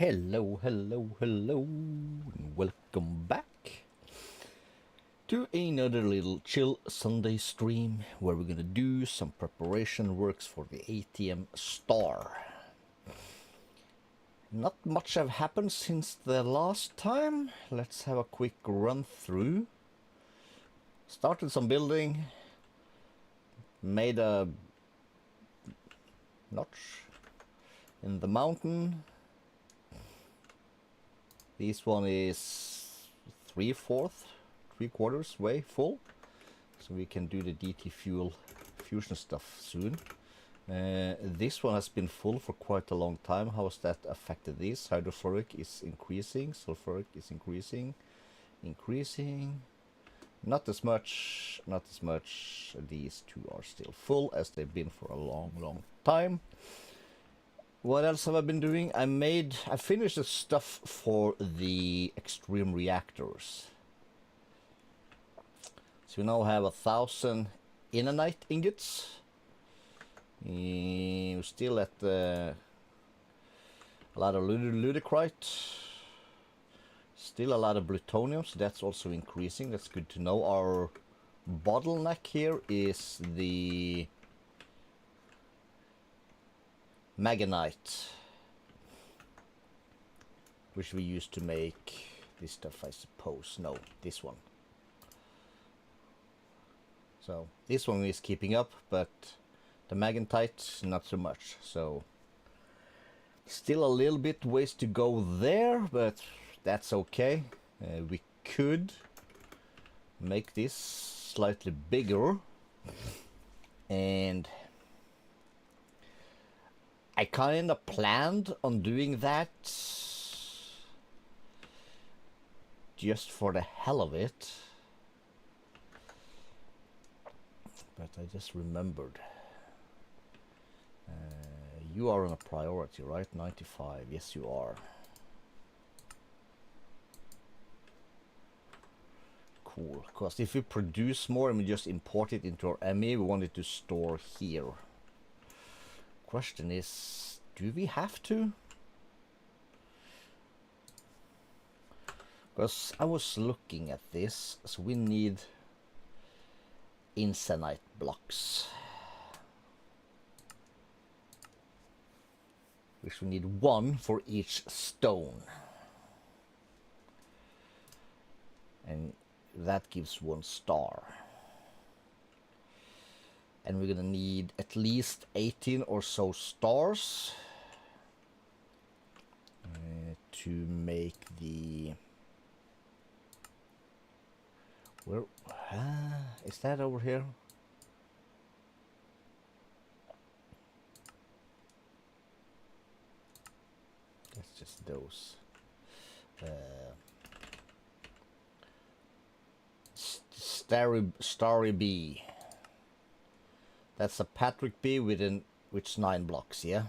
Hello, hello, hello, and welcome back to another little chill Sunday stream where we're gonna do some preparation works for the ATM Star. Not much have happened since the last time. Let's have a quick run through. Started some building, made a notch in the mountain. This one is 3/4 way full, so we can do the DT fuel fusion stuff soon. This one has been full for quite a long time. How has that affected this? Hydrofluoric is increasing, sulfuric is increasing. Not as much. These two are still full as they've been for a long time. What else have I been doing? I finished the stuff for the extreme reactors. So we now have 1,000 inanite ingots. We're still at a lot of ludicrite. Still a lot of plutonium, so that's also increasing. That's good to know. Our bottleneck here is the Maganite, which we use to make this stuff, I suppose. No, this one. So this one is keeping up, but the Magnetite not so much. So still a little bit ways to go there, but that's okay. We could make this slightly bigger, and I kind of planned on doing that just for the hell of it, but I just remembered. You are on a priority, right? 95, yes you are. Cool, because if we produce more and we just import it into our ME, we want it to store here. Question is, do we have to? Because I was looking at this, so we need insanite blocks, which we need 1 for each stone, and that gives 1 star. And we're gonna need at least 18 or so stars to make the... Where is that over here? That's just those. Starry B. That's a Patrick B within which 9 blocks, yeah?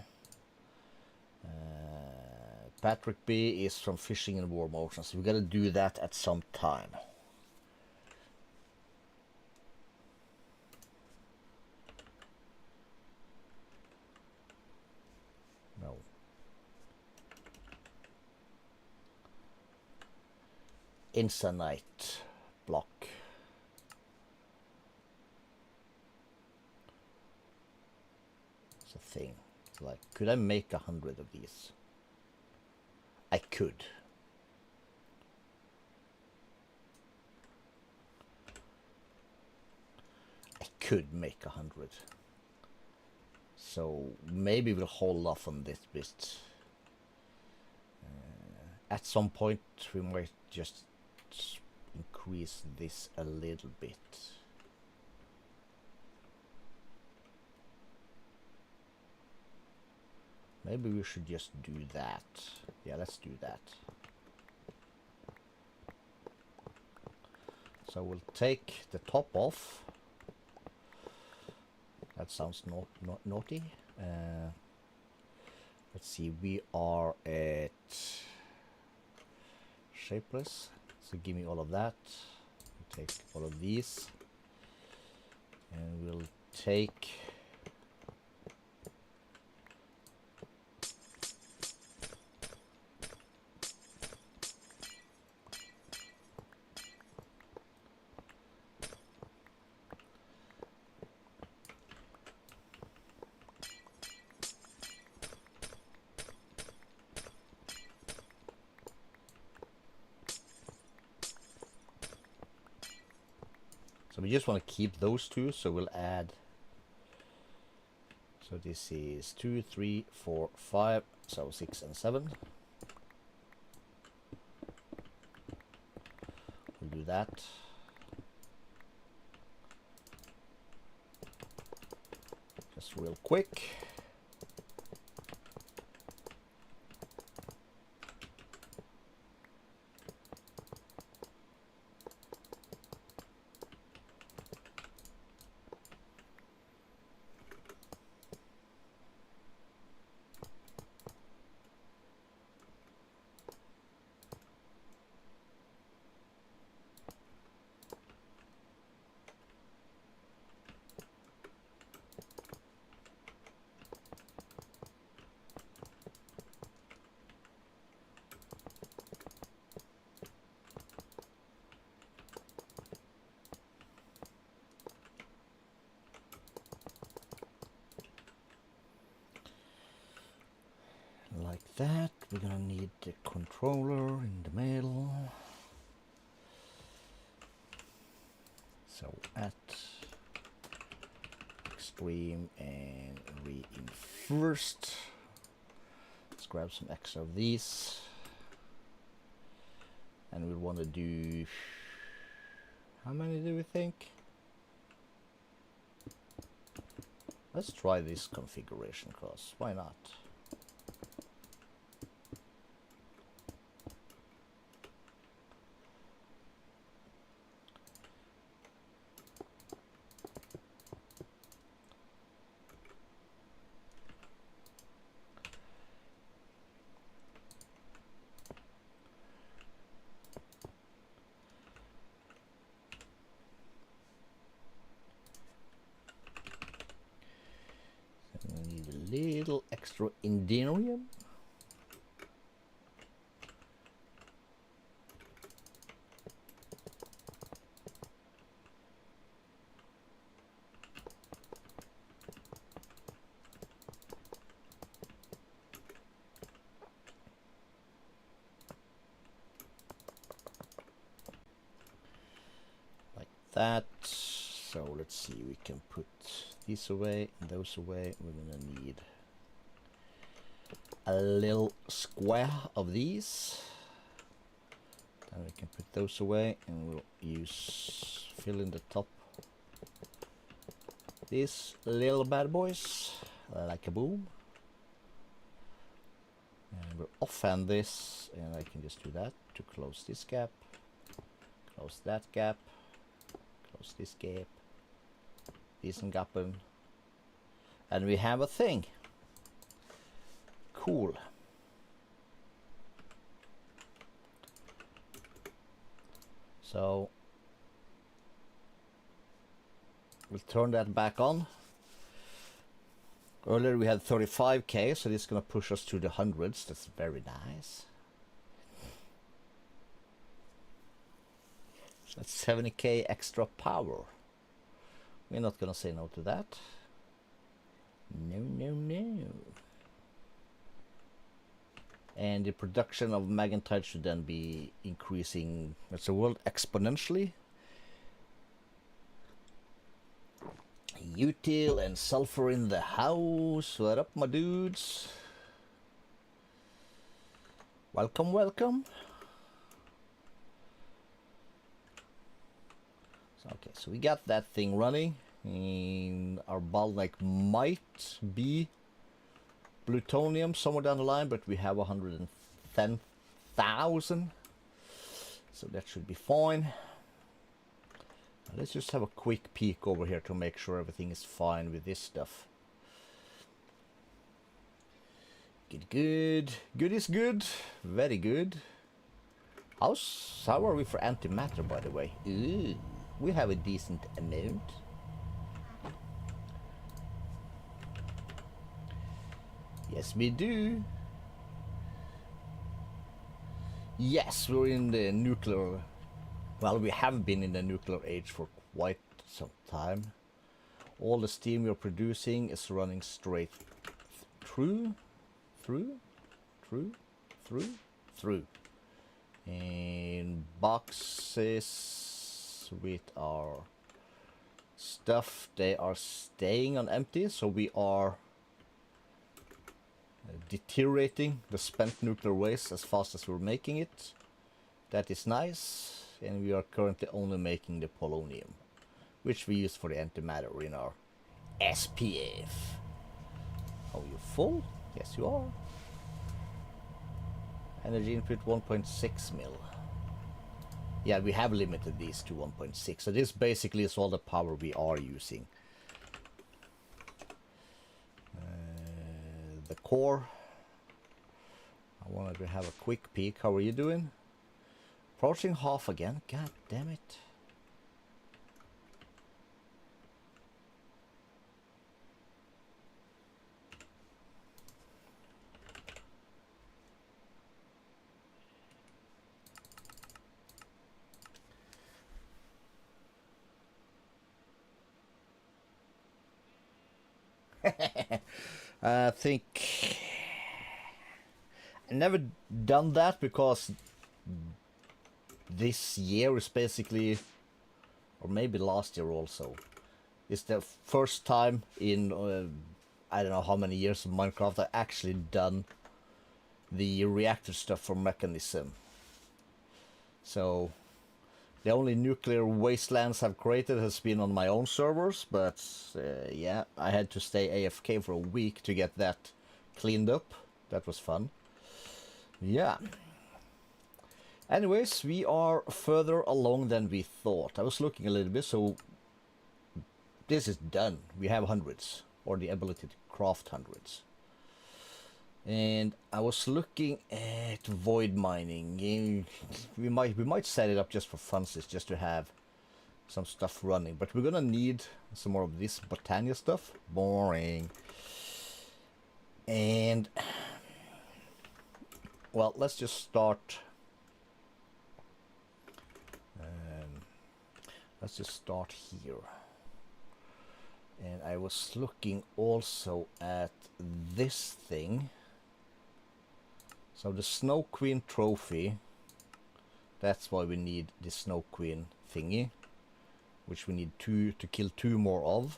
Patrick B is from fishing and war motion, so we gotta do that at some time. No. Insanite block. It's a thing. It's like, could I make 100 of these? I could. I could make 100. So maybe we'll hold off on this bit. At some point we might just increase this a little bit. Maybe we should just do that. Yeah, let's do that. So we'll take the top off. That sounds naughty. Let's see, we are at shapeless. So give me all of that. We'll take all of these. And we'll take So we just want to keep those two, so we'll add. So this is 2, 3, 4, 5, so 6 and 7. We'll do that. Just real quick. Like that. We're gonna need the controller in the middle. So at extreme and reinforced. Let's grab some extra of these. And we want to do, how many do we think? Let's try this configuration, cause why not? Little extra indenium. Like that. So let's see, we can put these away and those away. We're gonna need a little square of these. Then we can put those away and we'll use fill in the top. These little bad boys, like a boom. And we'll offhand this, and I can just do that to close this gap, close that gap, close this gap, diesen gappen, and we have a thing. Cool. So we'll turn that back on. Earlier we had 35k, so this is going to push us to the hundreds. That's very nice. That's 70k extra power. We're not going to say no to that. No, no, no. And the production of magnetite should then be increasing, that's the word, exponentially. Util and sulfur in the house. What up, my dudes? Welcome, welcome. So, okay, so we got that thing running, and our bottleneck might be plutonium somewhere down the line, but we have 110,000, so that should be fine. Let's just have a quick peek over here to make sure everything is fine with this stuff. Good, good. Good is good. Very good. How are we for antimatter, by the way? Ooh, we have a decent amount. Yes, we do. Yes, we're in the nuclear. Well, we have been in the nuclear age for quite some time. All the steam we're producing is running straight through, and boxes with our stuff, they are staying on empty, so we are deteriorating the spent nuclear waste as fast as we're making it. That is nice, and we are currently only making the polonium, which we use for the antimatter in our SPF. Are you full? Yes, you are. Energy input 1.6 mil. Yeah, we have limited these to 1.6, so this basically is all the power we are using. The core. I wanted to have a quick peek. How are you doing? Approaching half again. God damn it. I think I never done that because this year is basically, or maybe last year also, is the first time in I don't know how many years of Minecraft I actually done the reactor stuff for Mechanism. So the only nuclear wastelands I've created has been on my own servers, but yeah, I had to stay AFK for a week to get that cleaned up. That was fun. Yeah. Anyways, we are further along than we thought. I was looking a little bit, so this is done. We have hundreds, or the ability to craft hundreds. And I was looking at void mining. We might set it up just for funsies, just to have some stuff running. But we're gonna need some more of this Botania stuff. Boring. And well, let's just start. Let's just start here. And I was looking also at this thing. So the Snow Queen trophy, that's why we need the Snow Queen thingy, which we need to kill 2 more of.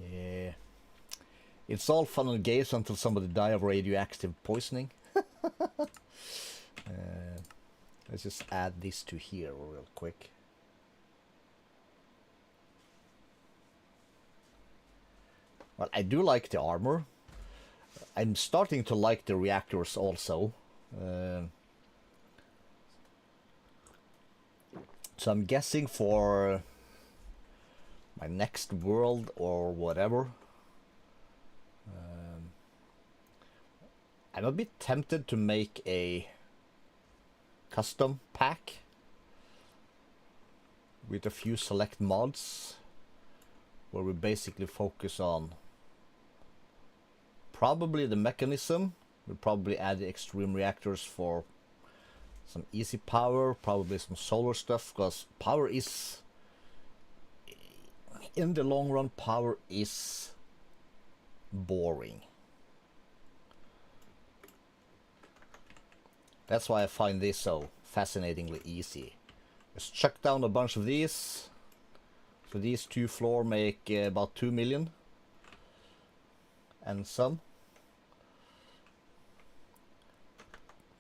Yeah. It's all fun and games until somebody die of radioactive poisoning. Let's just add this to here real quick. Well, I do like the armor. I'm starting to like the reactors also. So I'm guessing for my next world or whatever, I'm a bit tempted to make a custom pack with a few select mods where we basically focus on probably the mechanism. We'll probably add the extreme reactors for some easy power, probably some solar stuff, because power is, in the long run, power is boring. That's why I find this so fascinatingly easy. Just chuck down a bunch of these. So these 2 floor make about 2 million. And some.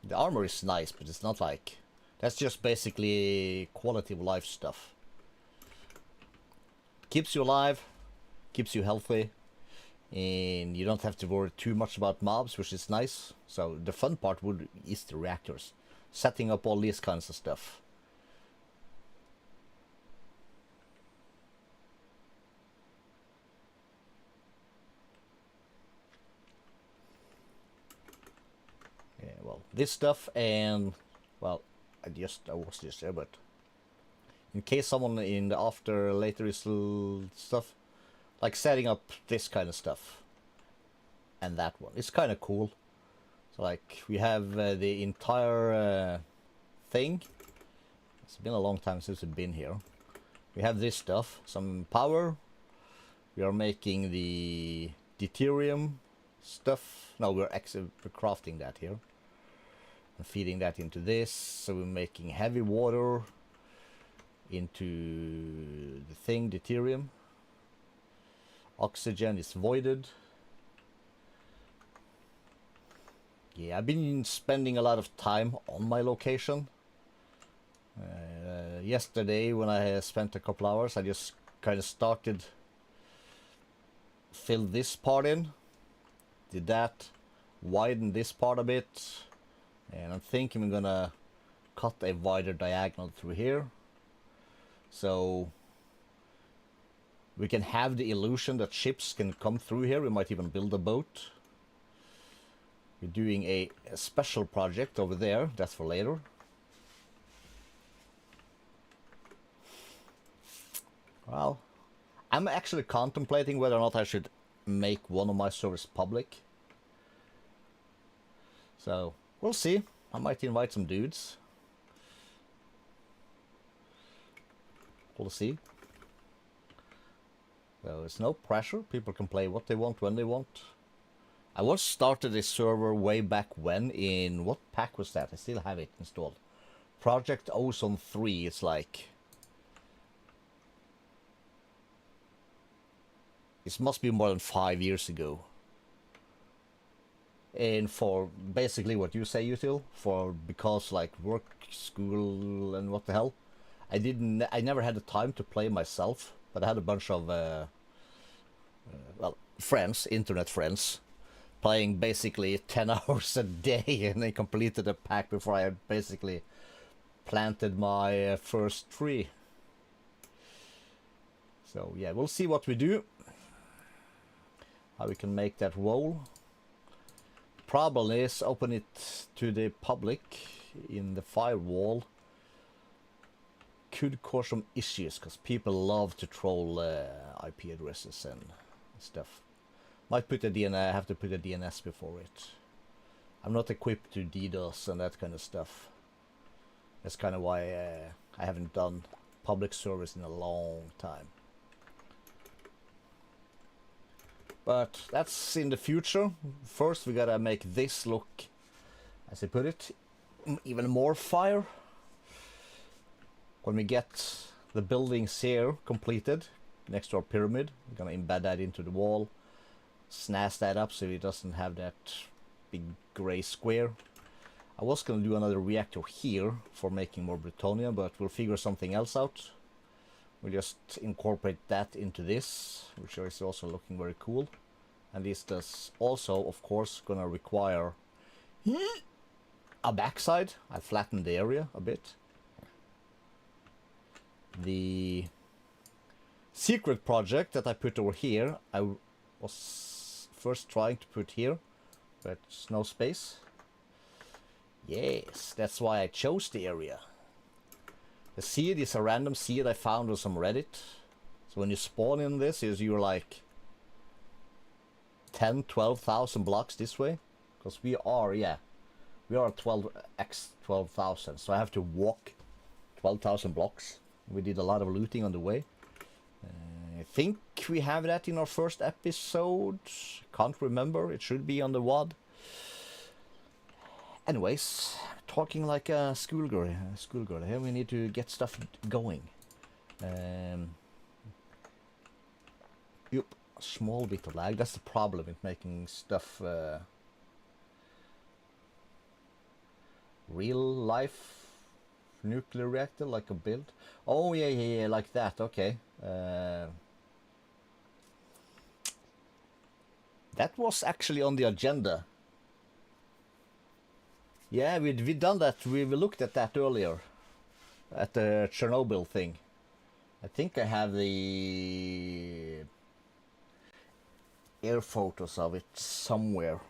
The armor is nice, but it's not like... That's just basically quality of life stuff. Keeps you alive, keeps you healthy, and you don't have to worry too much about mobs, which is nice. So the fun part is the reactors. Setting up all these kinds of stuff. Yeah, well, this stuff and, well, I was just there, but in case someone in the after later is stuff, like setting up this kind of stuff and that one, it's kind of cool. So like we have the entire thing. It's been a long time since we've been here. We have this stuff, some power. We are making the deuterium stuff. No, we're crafting that here. And feeding that into this. So we're making heavy water into the thing, deuterium. Oxygen is voided. Yeah, I've been spending a lot of time on my location. Yesterday, when I spent a couple hours, I just kind of started, filled this part in, did that, widen this part a bit, and I'm thinking I'm gonna cut a wider diagonal through here, so we can have the illusion that ships can come through here. We might even build a boat. We're doing a special project over there, that's for later. Well, I'm actually contemplating whether or not I should make one of my servers public. So, we'll see. I might invite some dudes. We'll see. So, it's no pressure. People can play what they want, when they want. I once started a server way back when in... What pack was that? I still have it installed. Project Ozone 3. It's like... It must be more than 5 years ago. And for basically what you say, Util, because like work, school, and what the hell, I never had the time to play myself, but I had a bunch of well, friends, internet friends, playing basically 10 hours a day, and they completed a pack before I had basically planted my first tree. So yeah, we'll see what we do. How we can make that roll. Problem is, open it to the public in the firewall could cause some issues, because people love to troll IP addresses and stuff. Might put a DNS, have to put a DNS before it. I'm not equipped to DDoS and that kind of stuff. That's kind of why I haven't done public service in a long time. But that's in the future. First we gotta make this look, as I put it, even more fire. When we get the buildings here completed, next to our pyramid, we're gonna embed that into the wall, snaz that up so it doesn't have that big gray square. I was gonna do another reactor here for making more plutonium, but we'll figure something else out. We'll just incorporate that into this, which is also looking very cool. And this does also, of course, gonna require a backside. I flattened the area a bit. The secret project that I put over here, I was first trying to put here, but there's no space. Yes, that's why I chose the area. The seed is a random seed I found on some Reddit. So when you spawn in this, you're like 10-12,000 blocks this way. Because we are 12x 12,000. So I have to walk 12,000 blocks. We did a lot of looting on the way. I think we have that in our first episode. Can't remember. It should be on the WOD. Anyways, talking like a schoolgirl here, we need to get stuff going. Yep, a small bit of lag. That's the problem with making stuff real life nuclear reactor, like a build. Oh yeah, like that. Okay. That was actually on the agenda. Yeah, we've done that. We looked at that earlier, at the Chernobyl thing. I think I have the air photos of it somewhere.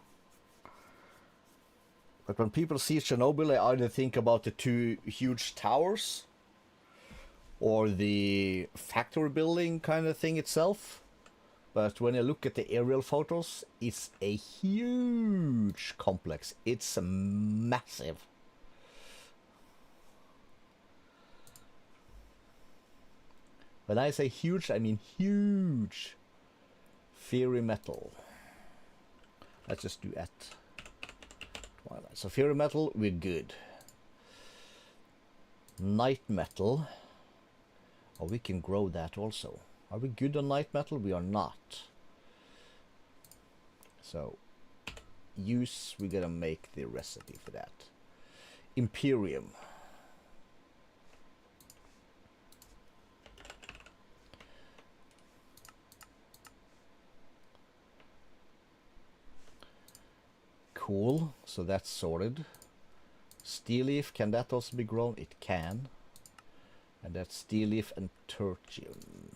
But when people see Chernobyl, they either think about the two huge towers or the factory building kind of thing itself. But when you look at the aerial photos, it's a huge complex. It's massive. When I say huge, I mean huge. Fiery metal. Let's just do at twilight. So fairy metal, we're good. Night metal. Oh, we can grow that also. Are we good on night metal? We are not. So use, we gotta make the recipe for that. Imperium. Cool, so that's sorted. Steel leaf, can that also be grown? It can. And that's steel leaf and tertium.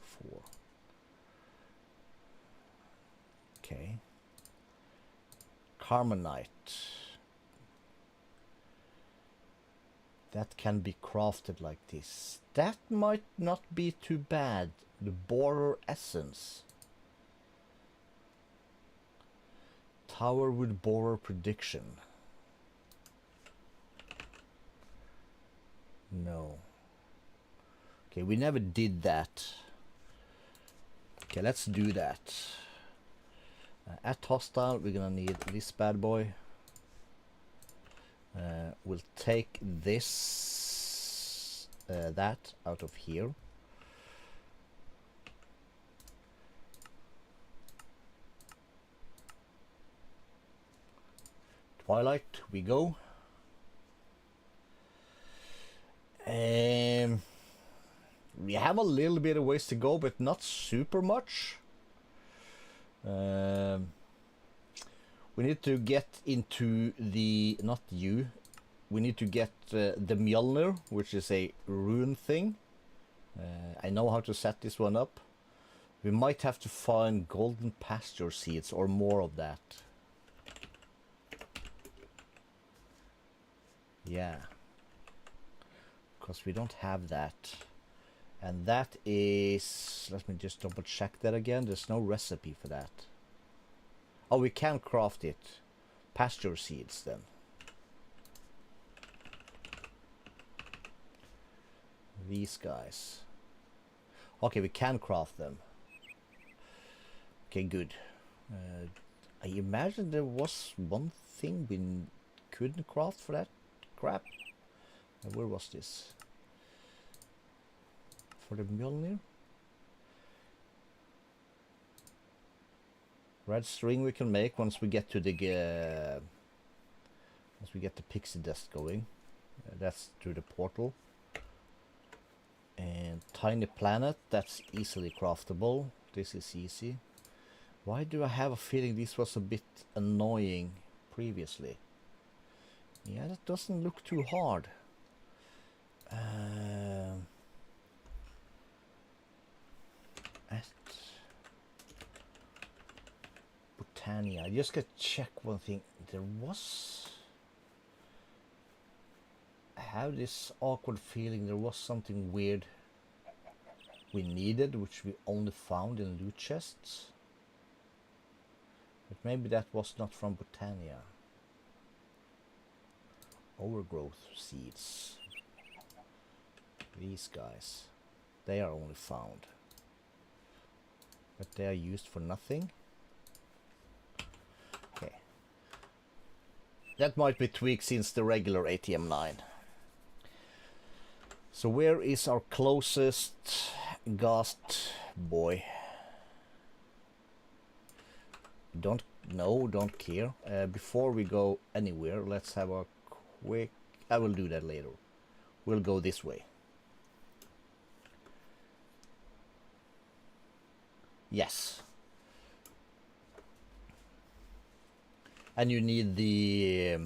Four. Okay. Carmonite. That can be crafted like this. That might not be too bad. The borer essence. Tower with borer prediction. No. Okay, we never did that. Okay, let's do that. At hostile, we're gonna need this bad boy. We'll take this, that out of here. Twilight, we go. We have a little bit of ways to go, but not super much. We need to get into the, not you, we need to get the Mjolnir, which is a rune thing. I know how to set this one up. We might have to find golden pasture seeds or more of that. Yeah. Because we don't have that. And that is, let me just double check that again. There's no recipe for that. Oh, we can craft it. Pasture seeds then. These guys. Okay, we can craft them. Okay, good. I imagine there was one thing we couldn't craft for that crap. Where was this? For the Mjolnir? Red string we can make once we get to the once we get the pixie dust going. That's through the portal. And tiny planet, that's easily craftable. This is easy. Why do I have a feeling this was a bit annoying previously? Yeah, that doesn't look too hard. At Botania, I just gotta check one thing. There was, I have this awkward feeling there was something weird we needed, which we only found in loot chests. But maybe that was not from Botania. Overgrowth seeds. These guys. They are only found. But they are used for nothing. Okay. That might be tweaked since the regular ATM 9. So where is our closest Ghast boy? Don't know, don't care. Before we go anywhere, let's have a quick... I will do that later. We'll go this way. Yes. And you need the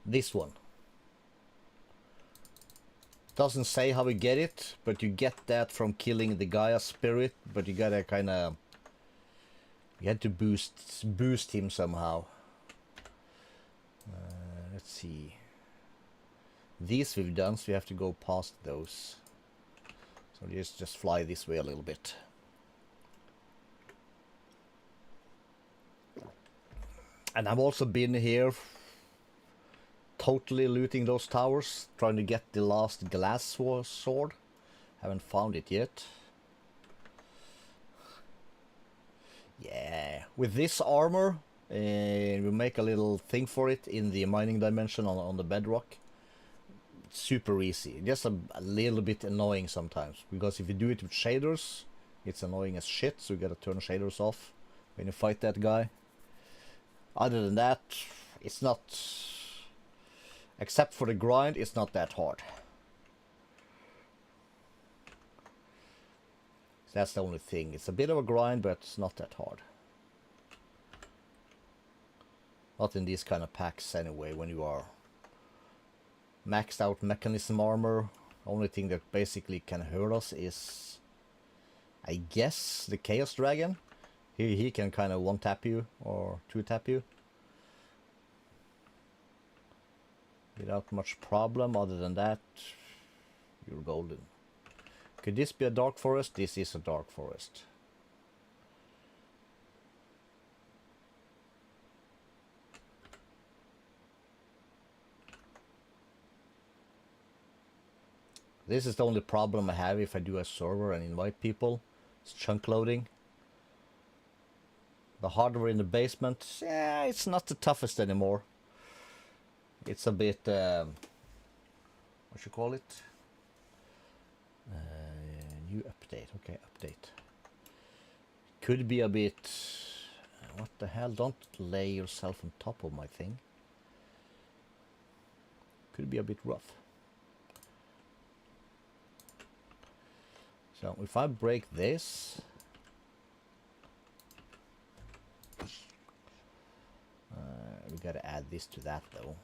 this one. Doesn't say how we get it, but you get that from killing the Gaia spirit, but you gotta kinda, you had to boost him somehow. Let's see. These we've done, so we have to go past those. So just fly this way a little bit. And I've also been here totally looting those towers, trying to get the last glass sword. Haven't found it yet. Yeah, with this armor, we make a little thing for it in the mining dimension on the bedrock. It's super easy, just a little bit annoying sometimes, because if you do it with shaders, it's annoying as shit, so you gotta turn shaders off when you fight that guy. Other than that, it's not, except for the grind, it's not that hard. So that's the only thing. It's a bit of a grind, but it's not that hard. Not in these kind of packs anyway, when you are maxed out mechanism armor. Only thing that basically can hurt us is, I guess, the Chaos Dragon. He can kind of one-tap you or two-tap you without much problem. Other than that, you're golden. Could this be a dark forest? This is a dark forest. This is the only problem I have if I do a server and invite people. It's chunk loading. The hardware in the basement, yeah, it's not the toughest anymore. It's a bit, what you call it? New update, okay, update. Could be a bit, what the hell, don't lay yourself on top of my thing. Could be a bit rough. So if I break this, we gotta add this to that though.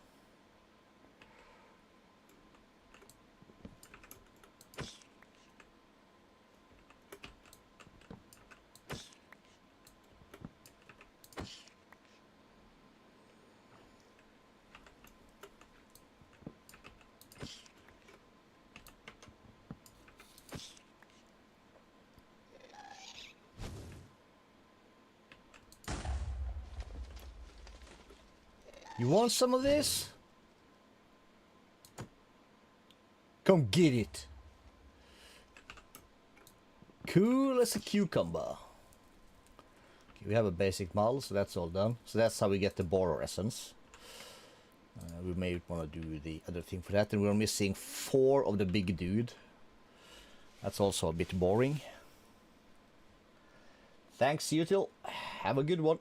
You want some of this? Come get it. Cool as a cucumber. Okay, we have a basic model, so that's all done. So that's how we get the borer essence. We may want to do the other thing for that, and we're missing 4 of the big dude. That's also a bit boring. Thanks, Util. Have a good one.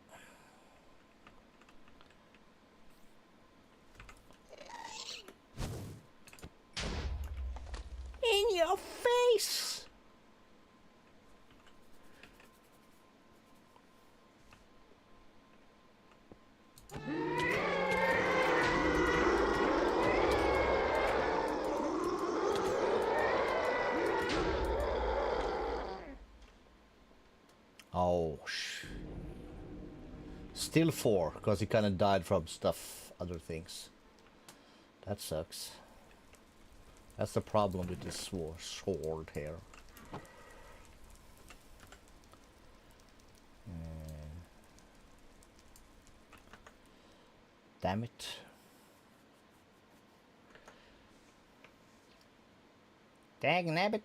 In your face! Oh, still 4, because he kind of died from stuff, other things. That sucks. That's the problem with this sword here. Damn it. Dag nabbit.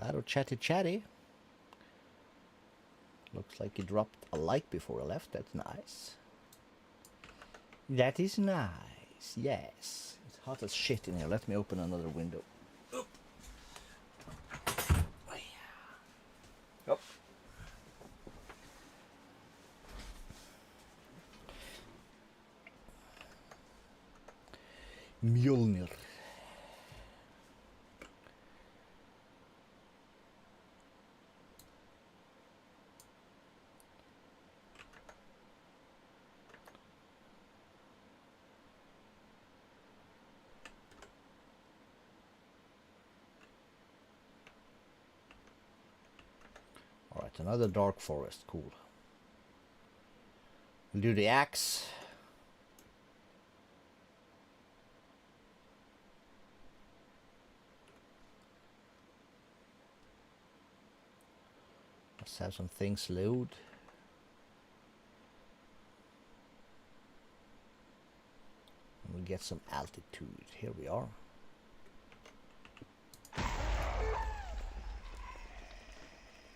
Lot of chatty. Looks like he dropped a like before he left. That's nice. That is nice. Yes. It's hot as shit in here. Let me open another window. Oh. Oh. Mjolnir. Alright, another dark forest, cool. We'll do the axe. Let's have some things load. And we'll get some altitude. Here we are.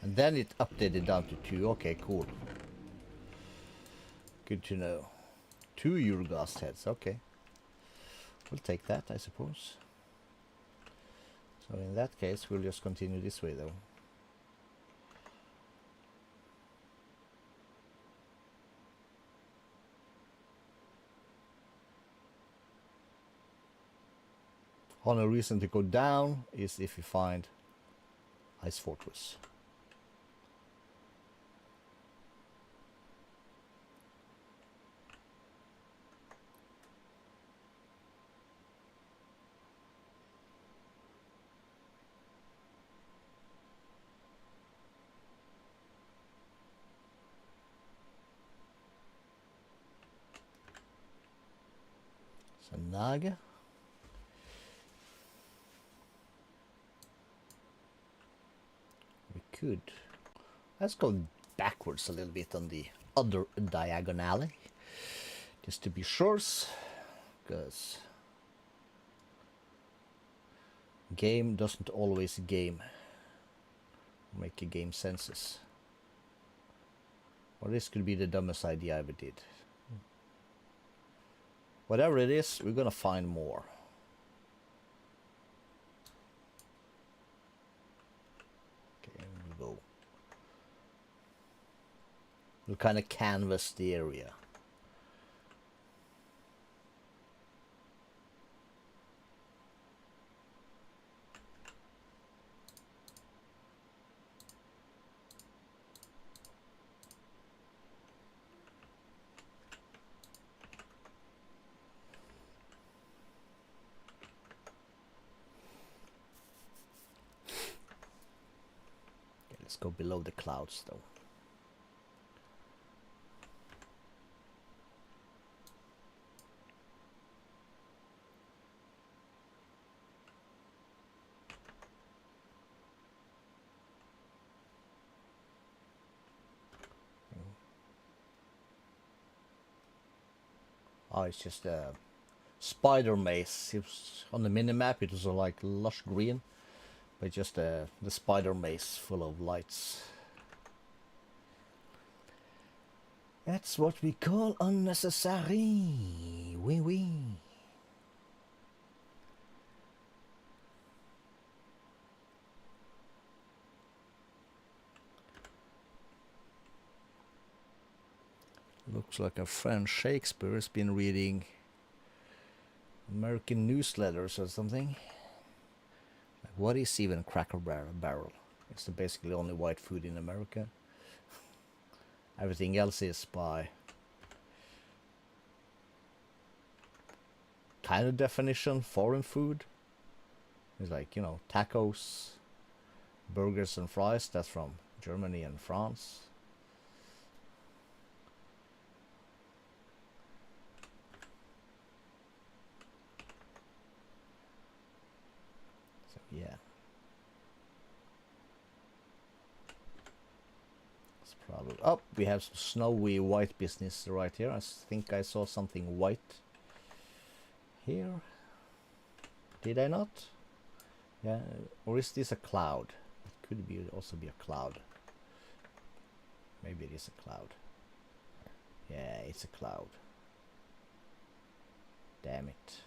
And then it updated down to 2. Okay, cool. Good to know. 2 Eurogast heads, okay. We'll take that, I suppose. So in that case, we'll just continue this way though. Only reason to go down is if you find Ice Fortress. So Naga. We could. Let's go backwards a little bit on the other diagonally. Just to be sure. Because game doesn't always game. Make a game senses. Or this could be the dumbest idea I ever did. Whatever it is, we're gonna find more. Okay, we'll go. We'll kind of canvas the area. Let's go below the clouds though. Oh, it's just a spider maze. It was on the minimap, it was like lush green, but just the spider maze full of lights. That's what we call unnecessary. Oui, oui. Looks like a friend Shakespeare has been reading American newsletters or something. Like, what is even Cracker Barrel? It's the basically only white food in America. Everything else is by kind of definition foreign food. It's like, you know, tacos, burgers and fries. That's from Germany and France. So yeah. Probably. Oh, we have some snowy white business right here. I think I saw something white here. Did I not? Yeah, or is this a cloud? It could be also be a cloud. Maybe it is a cloud. Yeah, it's a cloud. Damn it.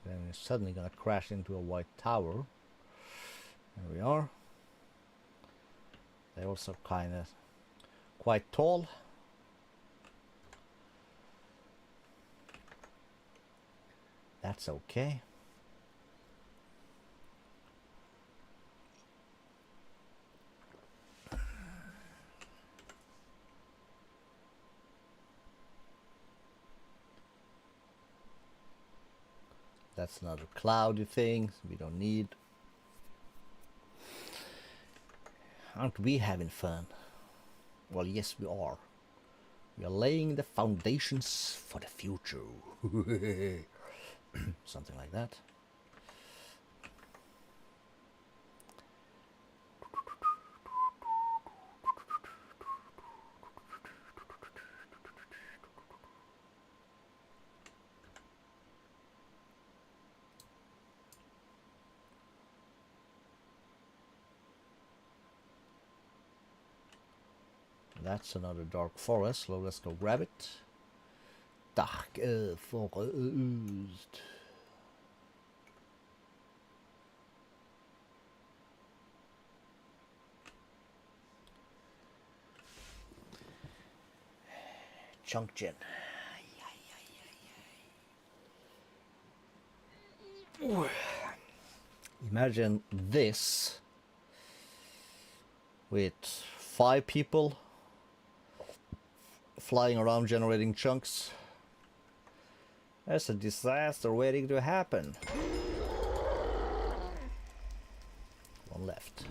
Then it's suddenly gonna crash into a white tower. There we are. They're also kind of quite tall. That's okay. that's another cloudy thing we don't need. Aren't we having fun? Well, yes, we are. We are laying the foundations for the future. Something like that. That's another dark forest, so let's go grab it. Dark forest. Junction. Imagine this with 5 people flying around generating chunks. There's a disaster waiting to happen. One left.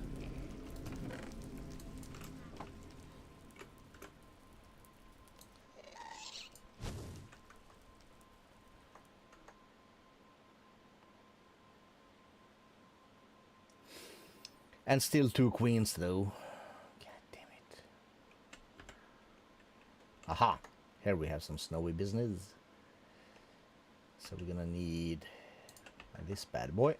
And still 2 queens though. God damn it. Aha! Here we have some snowy business. So we're gonna need this bad boy.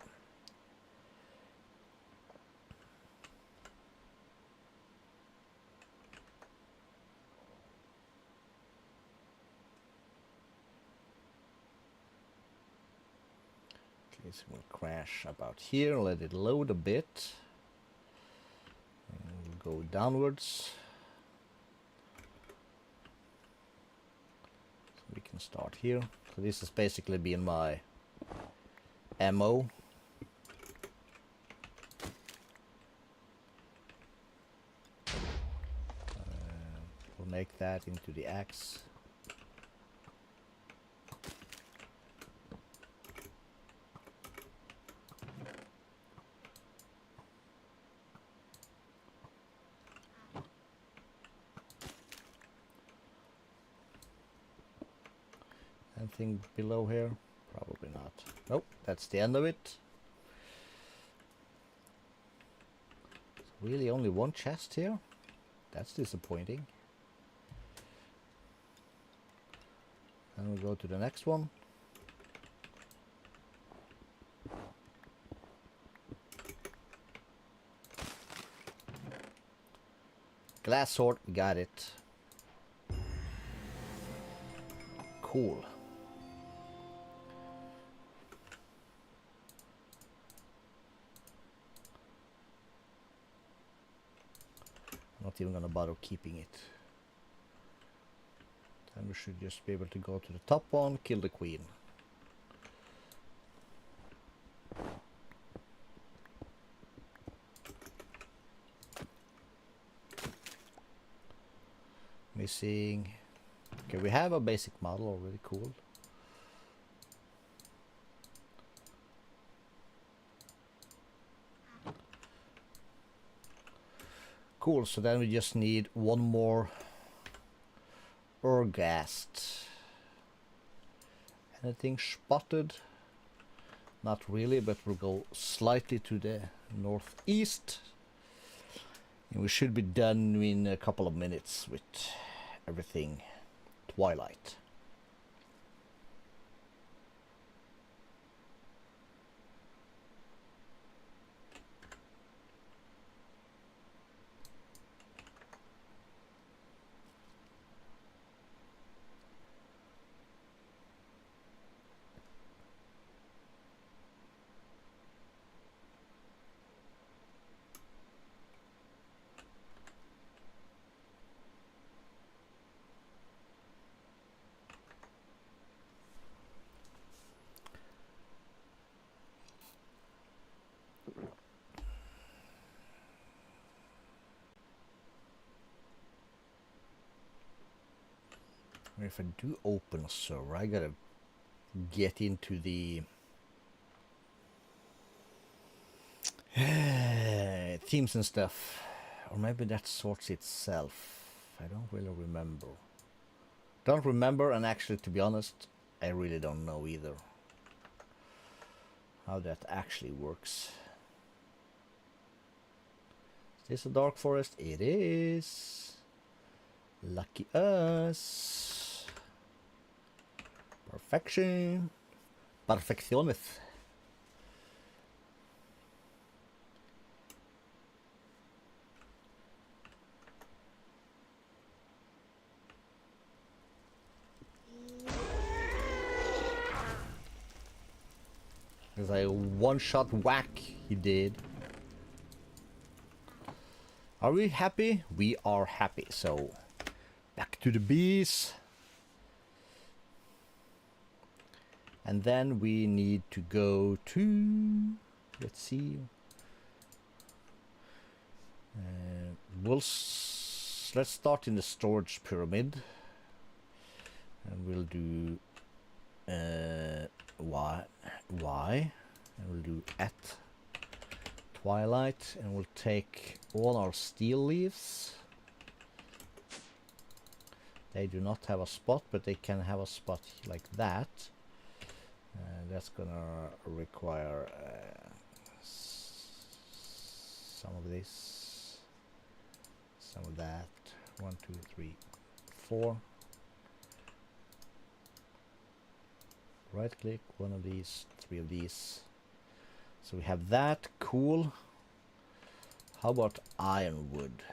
Okay, so we'll crash about here, let it load a bit. And we'll go downwards. So we can start here. So this is basically being my ammo. We'll make that into the axe. Anything below here? Probably not. Nope, that's the end of it. Really only one chest here? That's disappointing. Then we'll go to the next one. Glass sword, got it. Cool. Not even gonna bother keeping it. Then we should just be able to go to the top one, kill the queen. Missing. Okay, we have a basic model already, cool. Cool, so then we just need one more Urgast. Anything spotted? Not really, but we'll go slightly to the northeast. And we should be done in a couple of minutes with everything Twilight. If I do open a server, I gotta get into the Themes and stuff. Or maybe that sorts itself. I don't really remember. Don't remember, and actually, to be honest, I really don't know either how that actually works. Is this a dark forest? It is. Lucky us. Perfection. Perfecciones. It's a one-shot whack he did. Are we happy? We are happy. So, back to the bees. And then we need to go to... Let's see. Let's start in the storage pyramid. And we'll do... Y. And we'll do at twilight, and we'll take all our steel leaves. They do not have a spot, but they can have a spot like that. That's gonna require some of this, some of that. 1, 2, 3, 4. Right click, one of these, 3 of these. So we have that, cool. How about ironwood?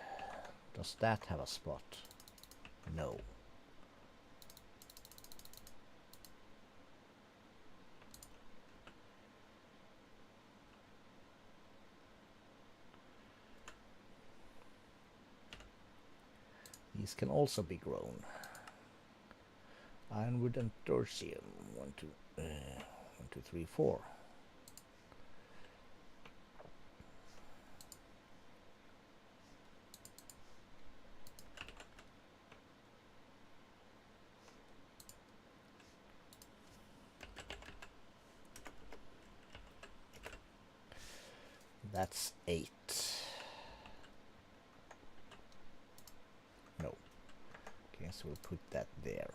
Does that have a spot? No. These can also be grown. Ironwood and tertium. 1, 2, 3, 4. That's 8. No. Okay, so we'll put that there.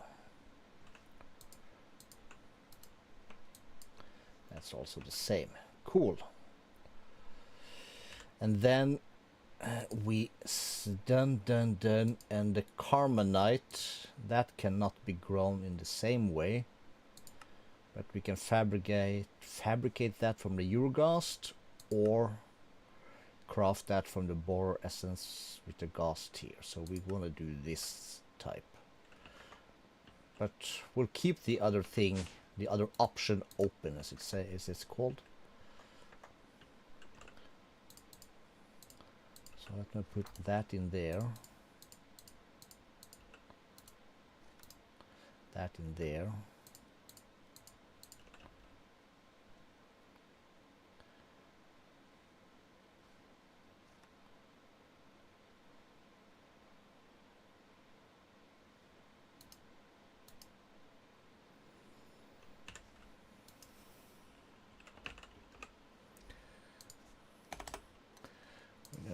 That's also the same. Cool. And then we done, and the Carmenite, that cannot be grown in the same way, but we can fabricate that from the Eurogast, or craft that from the borer essence with the ghast here. So we want to do this type, but we'll keep the other thing, the other option open, as it's called. So let me put that in there, that in there.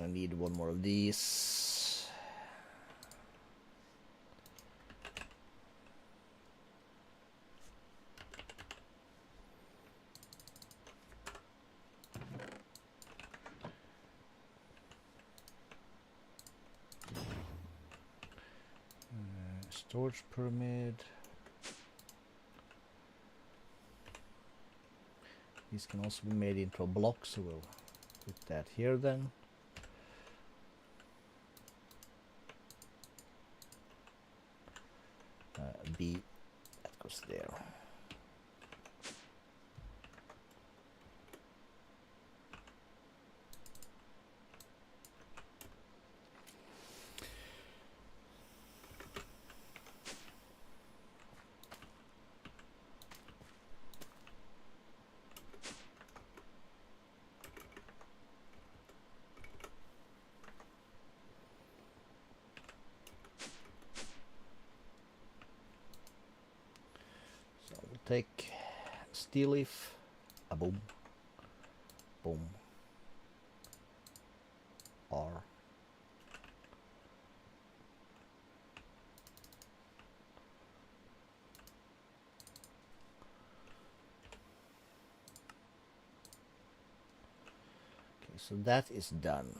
I need one more of these. Storage pyramid. These can also be made into a block, so we'll put that here then. B, that goes there. Take steel leaf, a boom, boom, R. Okay, so that is done.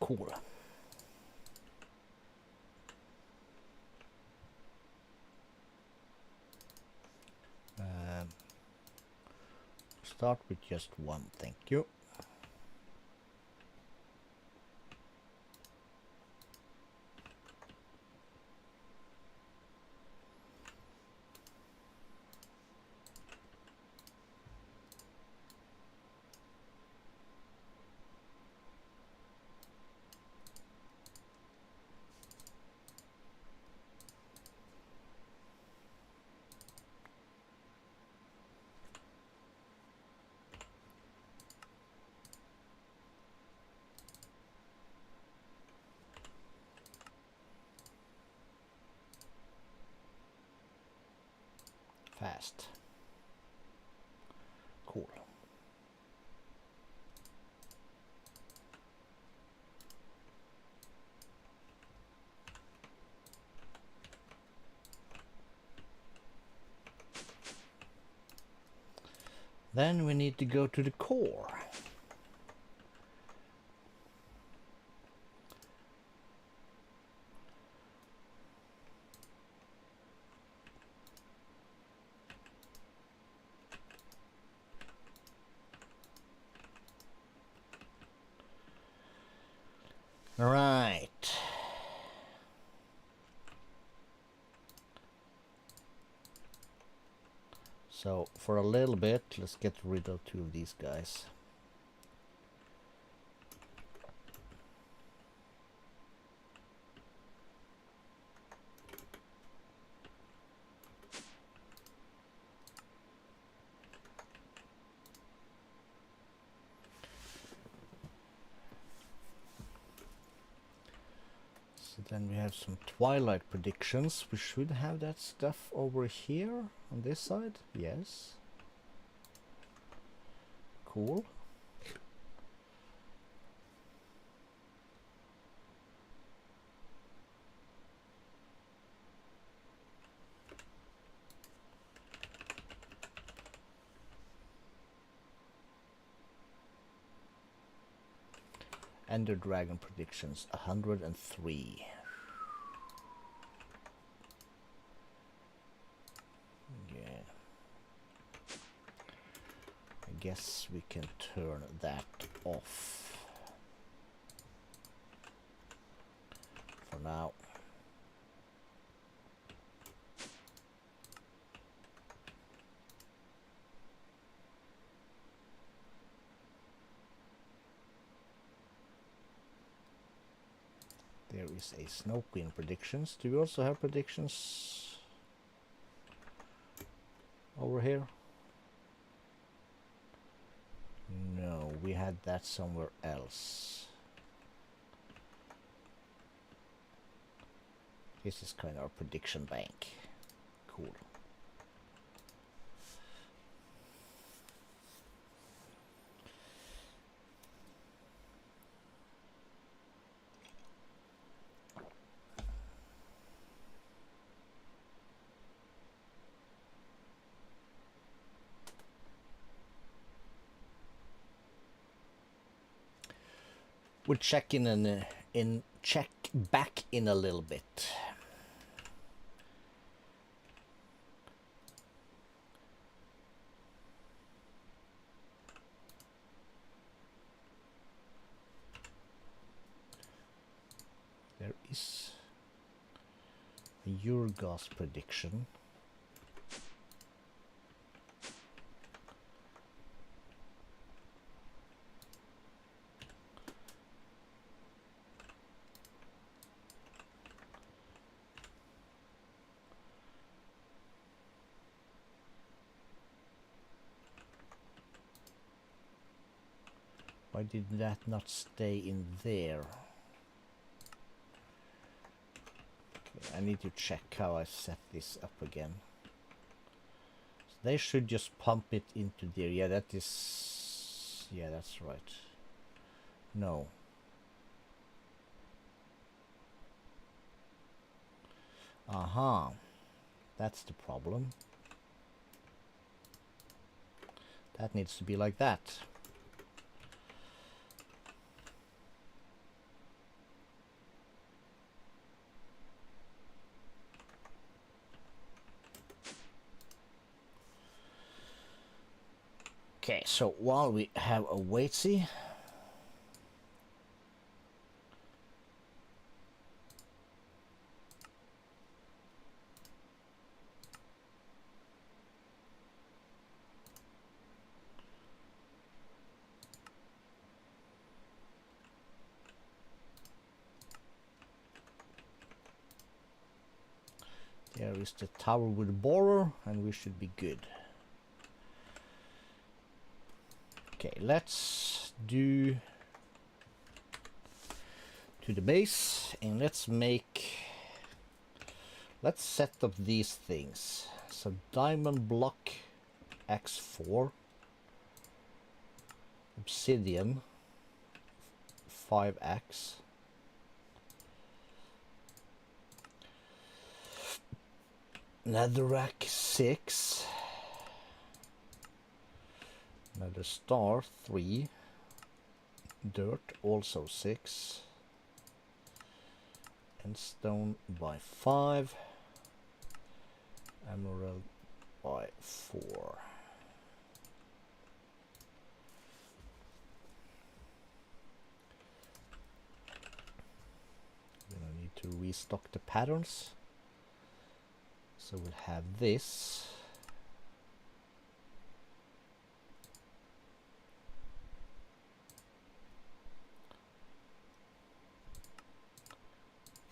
Cool. Start with just one, thank you. Fast. Cool. Then we need to go to the core. Right. So for a little bit, let's get rid of two of these guys. So then we have some Twilight predictions. We should have that stuff over here on this side. Yes. Cool. Ender Dragon predictions 103. Yeah. I guess we can turn that off for now. There is a Snow Queen predictions. Do we also have predictions over here? No, we had that somewhere else. This is kind of our prediction bank. Cool. We'll check check back in a little bit. There is a Urgas prediction. Why did that not stay in there? Okay, I need to check how I set this up again. So they should just pump it into there. Yeah, that is... Yeah, that's right. No. Aha. That's the problem. That needs to be like that. Okay, so while we have a waitsy, there is the tower with the borer, and we should be good. Okay, let's do to the base, and let's set up these things. So diamond block X4, obsidian 5x, netherrack 6, another star 3, dirt also 6, and stone by 5, emerald by 4. We're gonna need to restock the patterns, so we'll have this.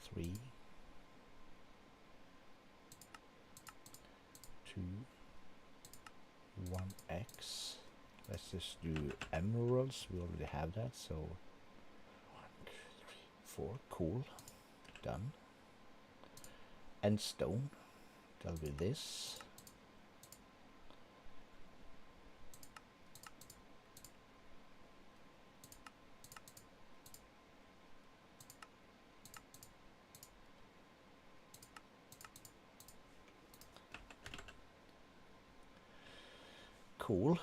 Three, 2, 1x. Let's just do emeralds. We already have that, so 1, 2, 3, 4. Cool. Done. And stone. That'll be this. Cool.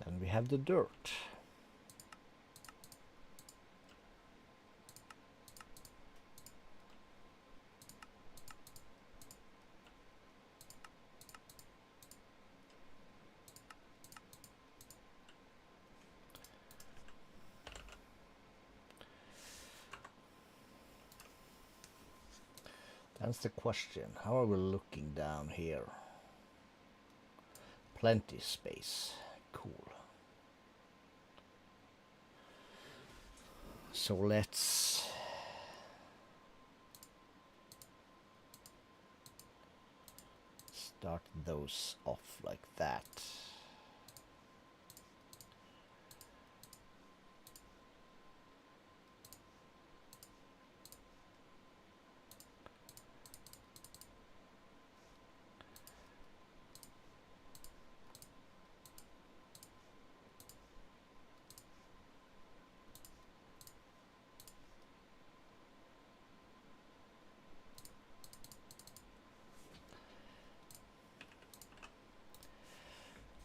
Then we have the dirt. That's the question. How are we looking down here? Plenty space. Cool. So let's start those off like that.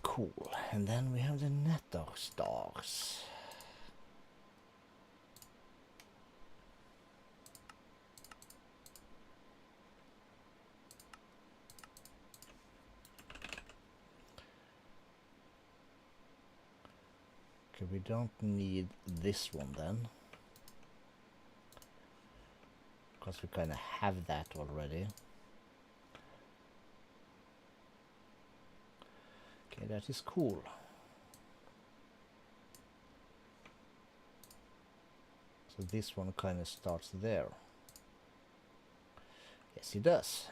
Cool. And then we have the nether stars. Okay, we don't need this one then, because we kind of have that already. Okay, that is cool. So this one kind of starts there. Yes, it does.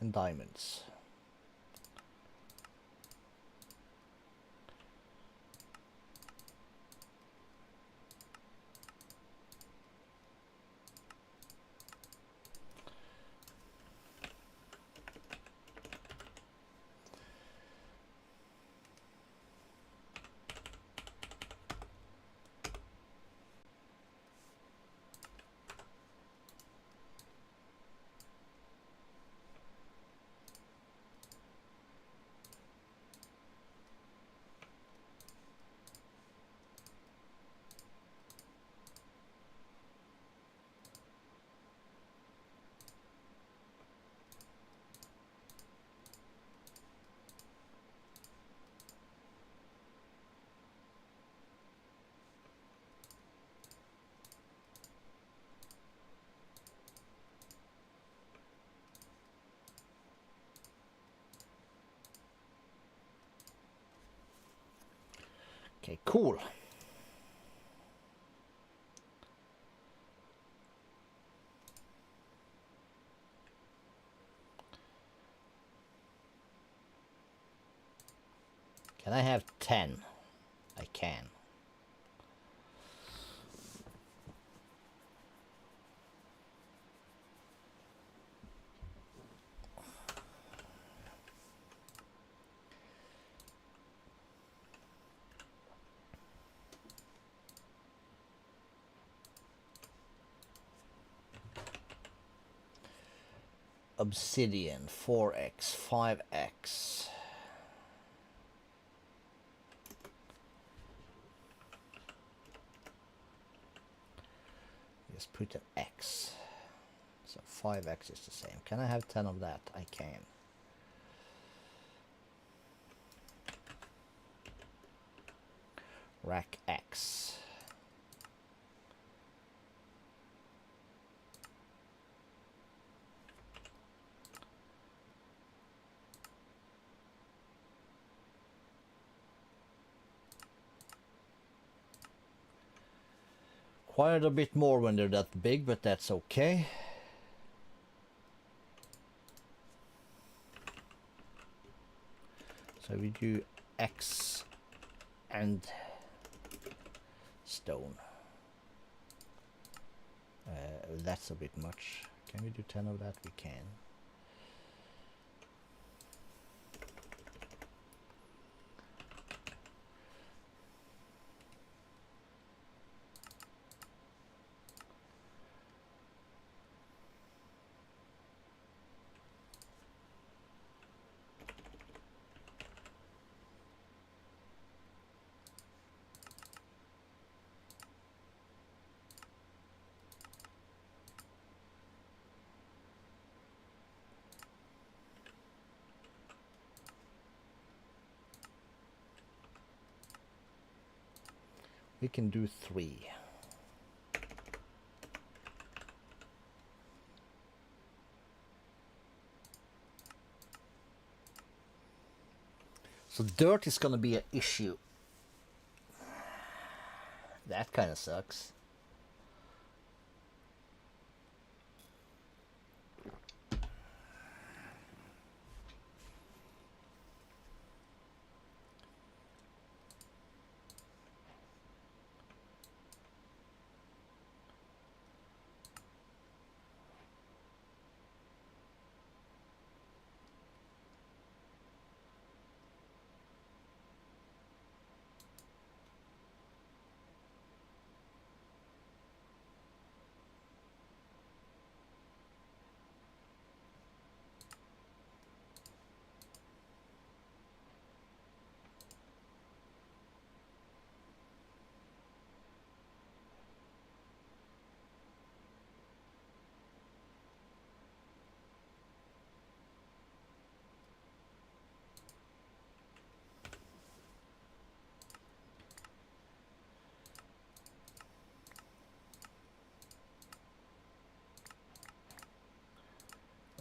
And diamonds. Okay, cool. Can I have 10? I can. Obsidian 4x, 5x. Let's put an X. So 5X is the same. Can I have 10 of that? I can. Rack X. Required a bit more when they're that big, but that's okay. So we do X and stone. That's a bit much. Can we do 10 of that? We can. We can do 3. So dirt is gonna be an issue. That kind of sucks.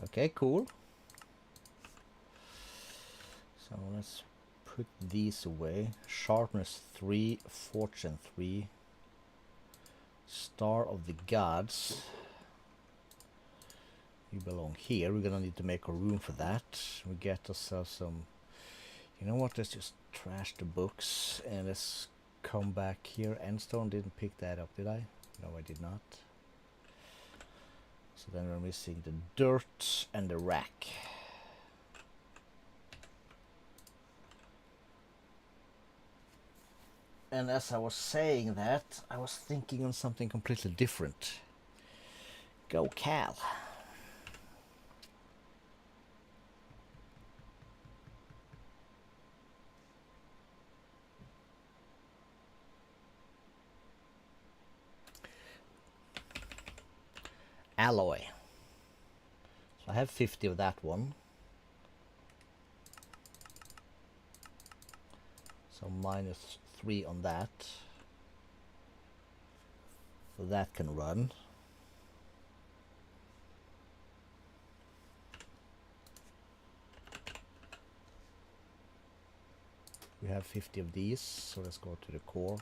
Okay, cool. So let's put these away. Sharpness 3, fortune 3, star of the gods. You belong here. We're gonna need to make a room for that. We get ourselves some. You know what? Let's just trash the books and let's come back here. Endstone didn't pick that up, did I? No, I did not. So then we're missing the dirt and the rack. And as I was saying that, I was thinking on something completely different. Go Cal. Alloy. So I have 50 of that one. So minus 3 on that. So that can run. We have 50 of these, so let's go to the core.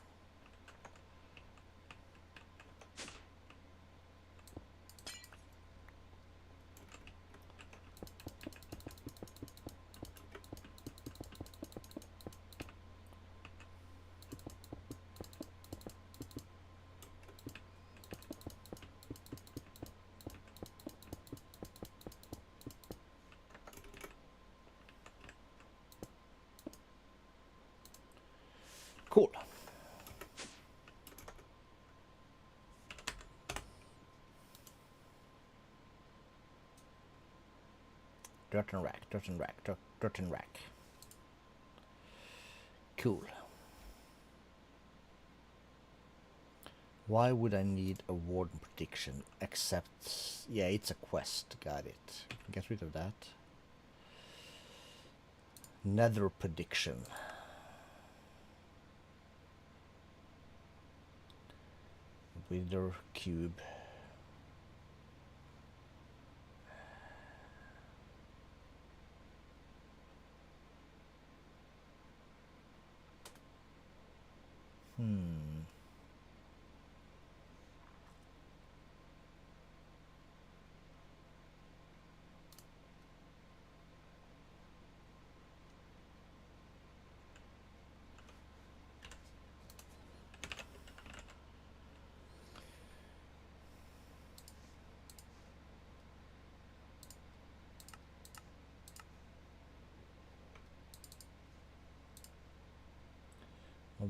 Cool. Dirt and rack, dirt and rack, dirt and rack. Cool. Why would I need a warden prediction? Except, yeah, it's a quest. Got it. Get rid of that. Nether prediction. Wither cube.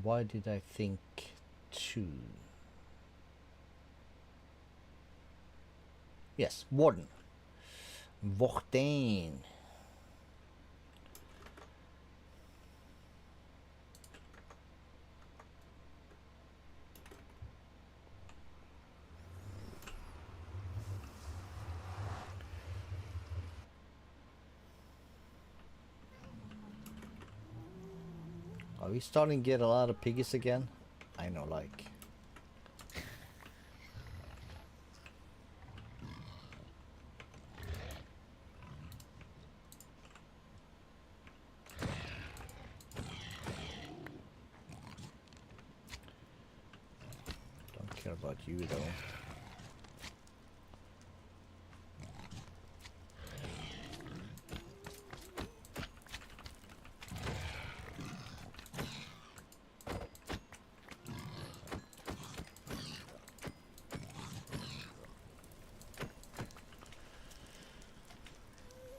Why did I think 2? Yes, warden. Vortain. Are we starting to get a lot of piggies again? I know, like. Don't care about you though.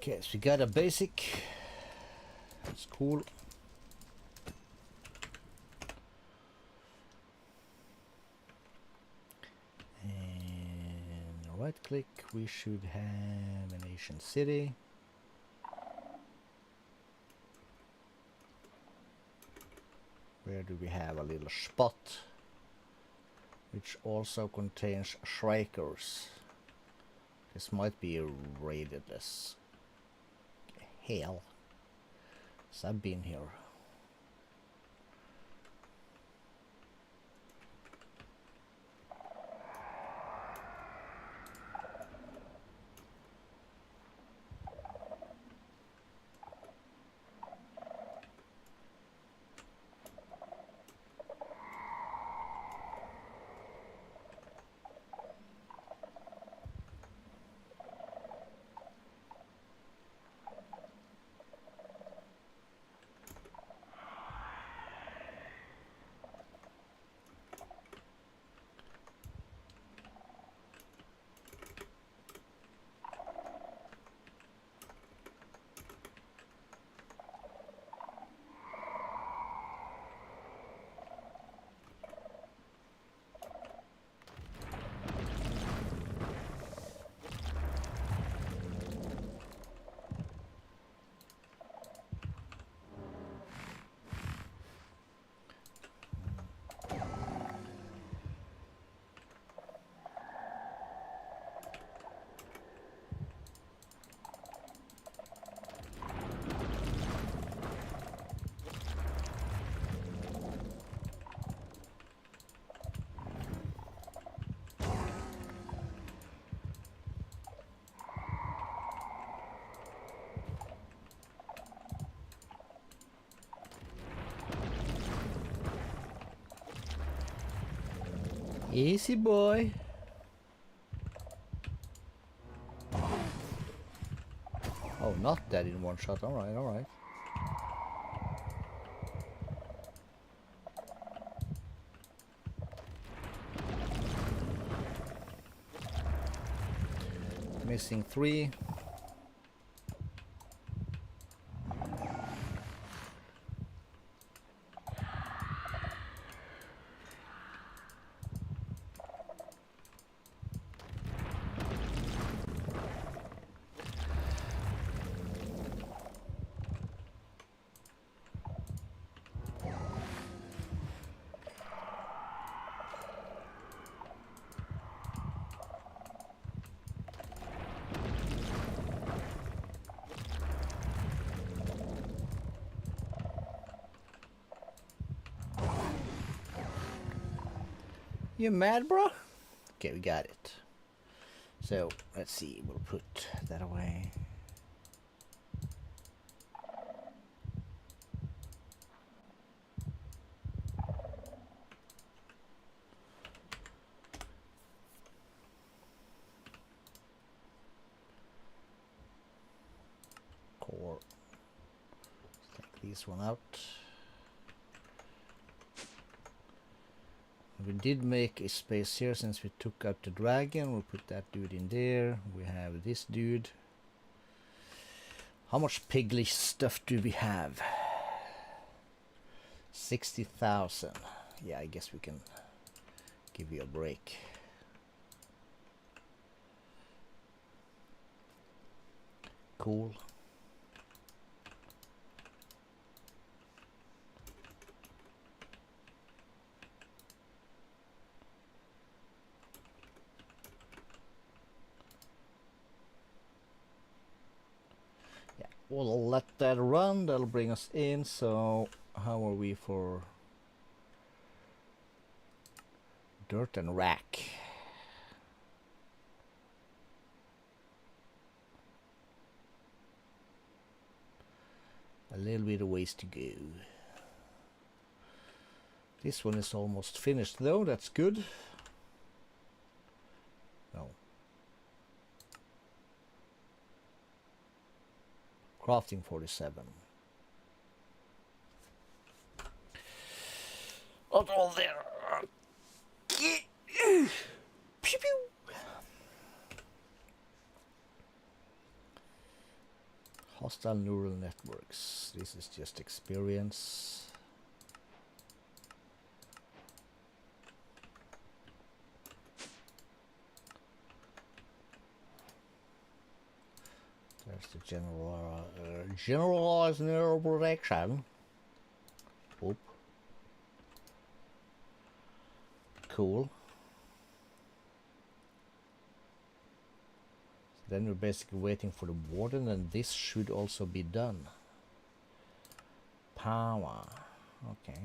Okay, so we got a basic. That's cool. And right click, we should have an Asian city. Where do we have a little spot? Which also contains Shrikers. This might be raided as hell. So I've been here. Easy boy. Oh, not that in one shot. Alright, alright. Missing 3. You mad, bro? Okay, we got it. So, let's see. We'll put that away. Core. Let's take this one out. We did make a space here since we took out the dragon. We'll put that dude in there. We have this dude. How much piglish stuff do we have? 60,000. Yeah, I guess we can give you a break. Cool. Yeah, we'll let that run. That'll bring us in. So how are we for dirt and rack? A little bit of ways to go. This one is almost finished though, that's good. No. Crafting 47. Not all there. Pew pew. Hostile neural networks. This is just experience. There's the generalized neural protection. Oop. Cool. Then we're basically waiting for the warden, and this should also be done. Power. Okay.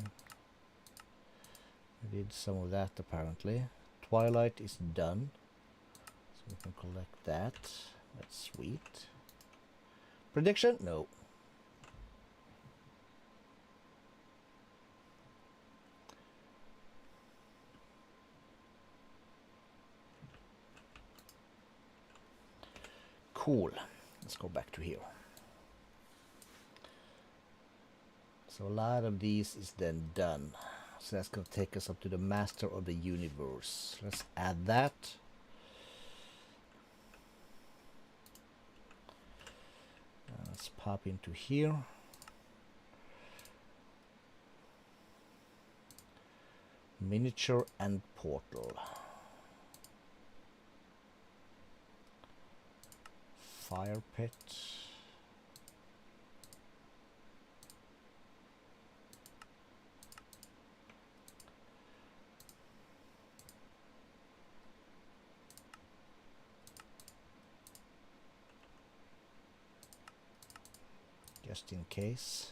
We did some of that apparently. Twilight is done. So we can collect that. That's sweet. Prediction? No. Cool. Let's go back to here. So a lot of these is then done. So that's going to take us up to the Master of the Universe. Let's add that. Let's pop into here. Miniature and portal. Fire pit. Just in case.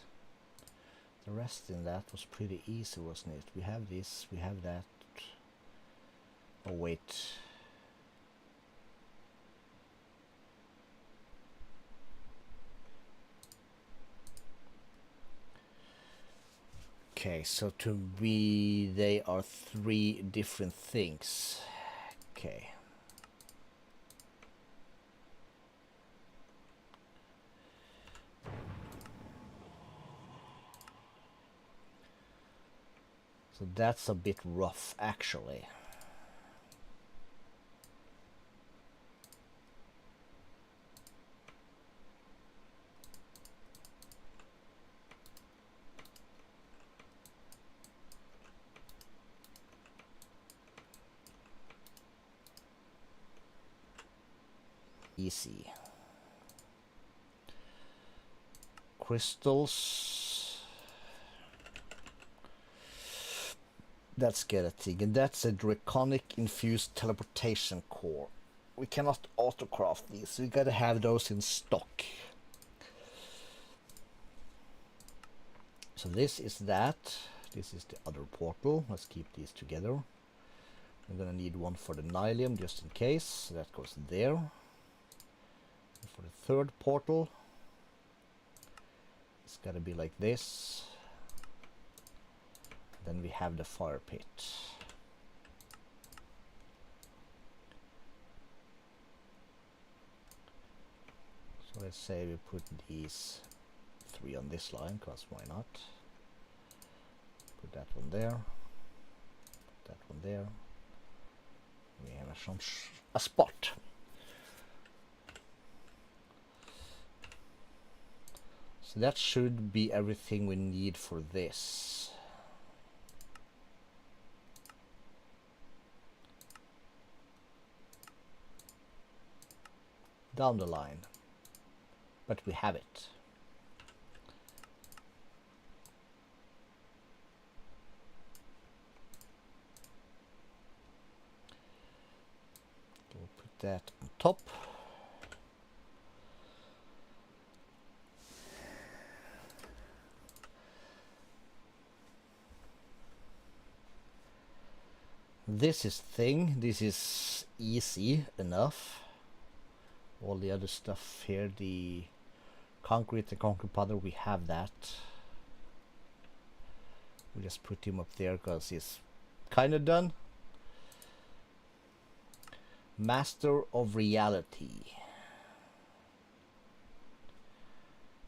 The rest in that was pretty easy, wasn't it? We have this, we have that. Oh wait. Okay, so to me they are three different things. Okay. So that's a bit rough actually. Easy. Crystals. That's skeleton, and that's a draconic infused teleportation core. We cannot autocraft these, so we gotta have those in stock. So this is that. This is the other portal. Let's keep these together. I'm gonna need one for the Nylium just in case, so that goes there. And for the third portal, it's gotta be like this. Then we have the fire pit. So let's say we put these 3 on this line, because why not? Put that one there, put that one there. We have a spot. So that should be everything we need for this. Down the line. But we have it. We'll put that on top. This is easy enough. All the other stuff here, the concrete and concrete powder, we have that. We just put him up there because he's kind of done. Master of Reality.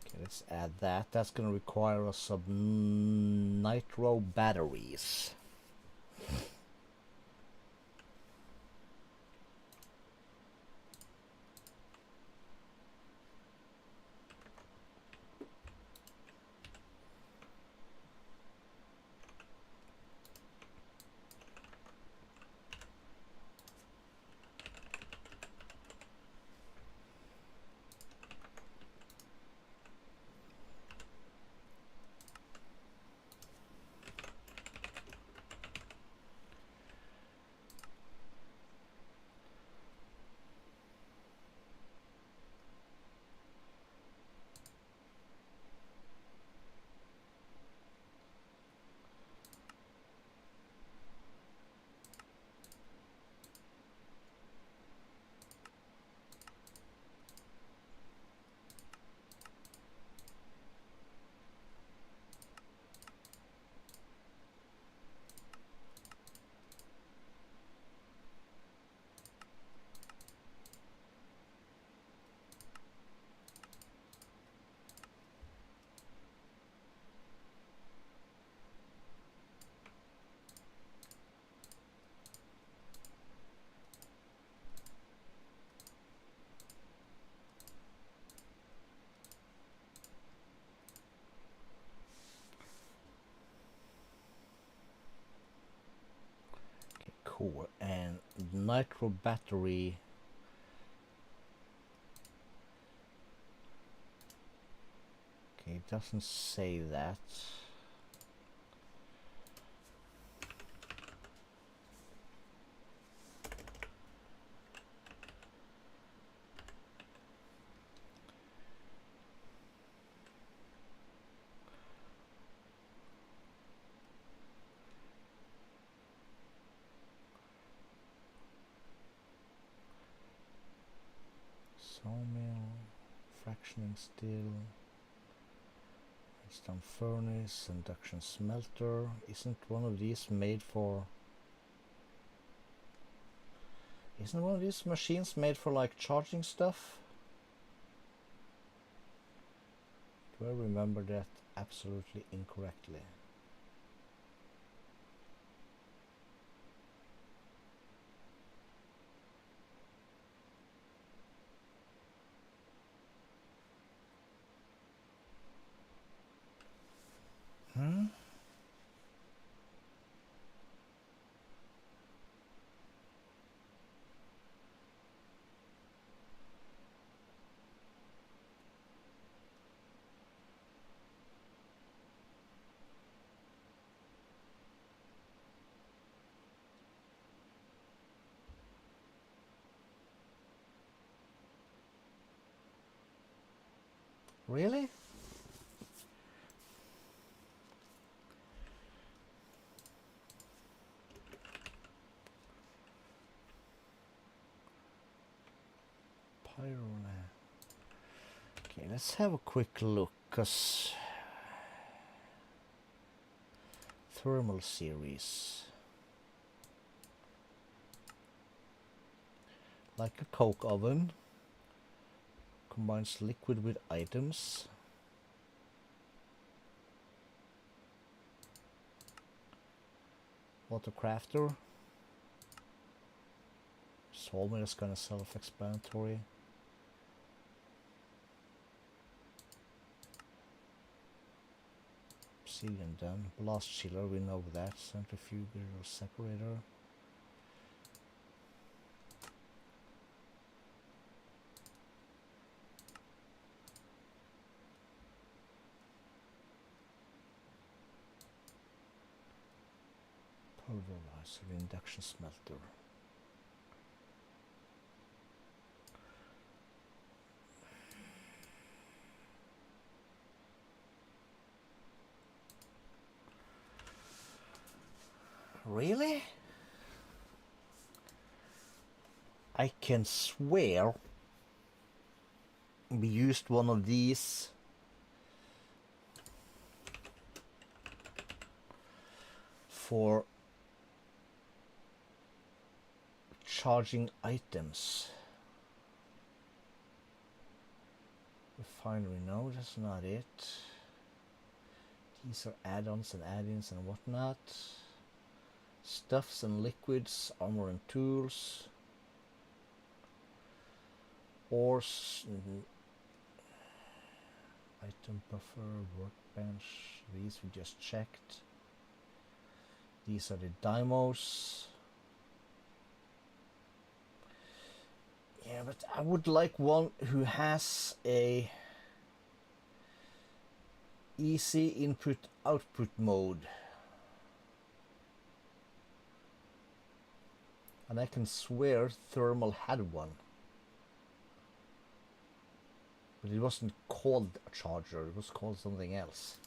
Okay, let's add that. That's going to require us some nitro batteries. Cool. And nitro battery. Okay, it doesn't say that. Sawmill, fractioning steel, redstone furnace, induction smelter. Isn't one of these made for... Isn't one of these machines made for like charging stuff? Do I remember that absolutely incorrectly? Hmm? Really? iron. Okay, let's have a quick look, cause thermal series, like a coke oven, combines liquid with items. Water crafter. Sawmill is kind of self-explanatory. Obsidian done. Blast chiller, we know that. Centrifugal separator. Pulverizer, induction smelter. Really? I can swear we used one of these for charging items. Refinery, no, that's not it. These are add-ons and add-ins and whatnot. Stuffs and liquids, armor and tools. Ores, item buffer, workbench. These we just checked. These are the dymos. Yeah, but I would like one who has a easy input-output mode. And I can swear Thermal had one. But it wasn't called a charger, it was called something else.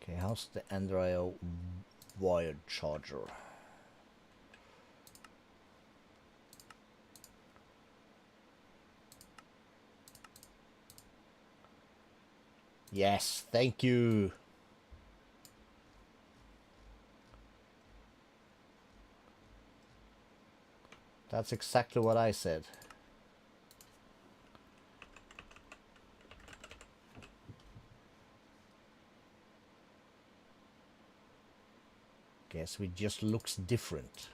Okay, how's the Andrio wired charger? Yes, thank you. That's exactly what I said. Guess it just looks different.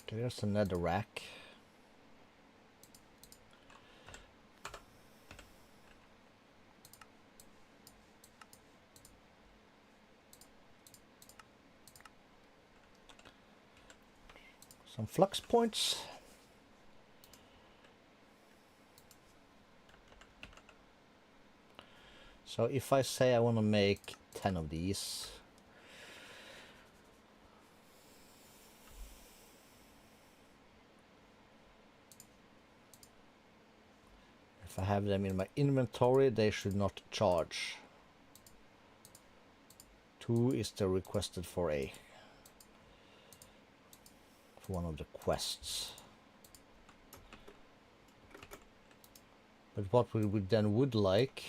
Okay, there's another rack. Some flux points. So if I say I want to make 10 of these, if I have them in my inventory, they should not charge. 2 is the requested for one of the quests. But what we would like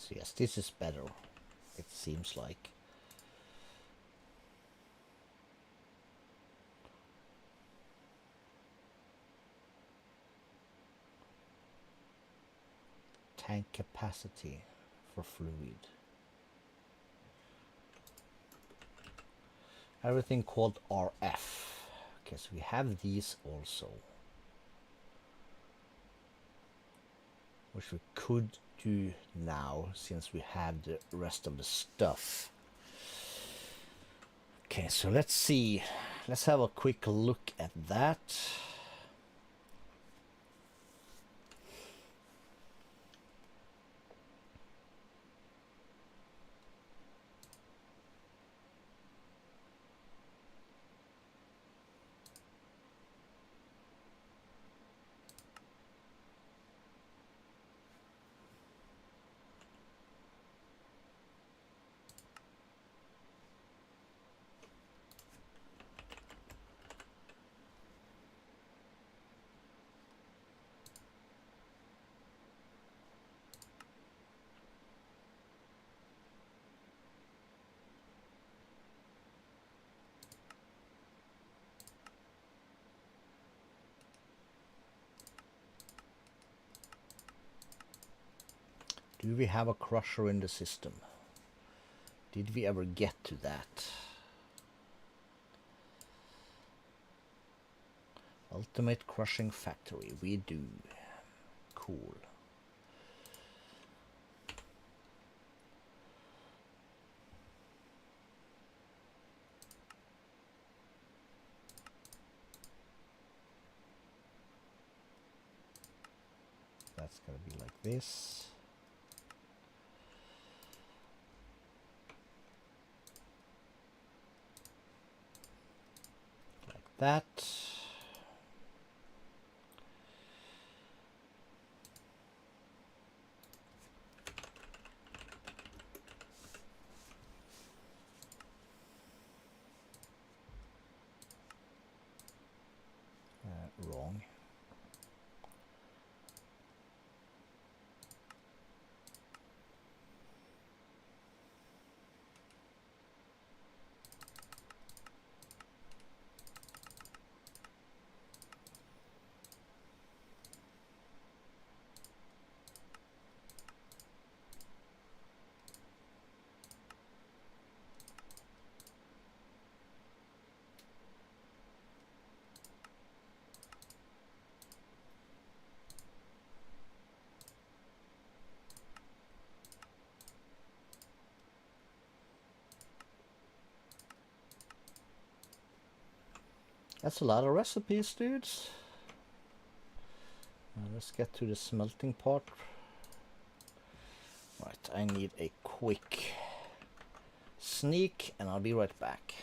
So yes, this is better, it seems like. Tank capacity for fluid. Everything called RF. Okay, so we have these also, which we could do now since we have the rest of the stuff. Okay, so let's see. Let's have a quick look at that. Do we have a crusher in the system? Did we ever get to that? Ultimate crushing factory, we do. Cool. That's gonna be like this. Like that. Wrong. That's a lot of recipes, dudes. Let's get to the smelting part. Right, I need a quick sneak and I'll be right back.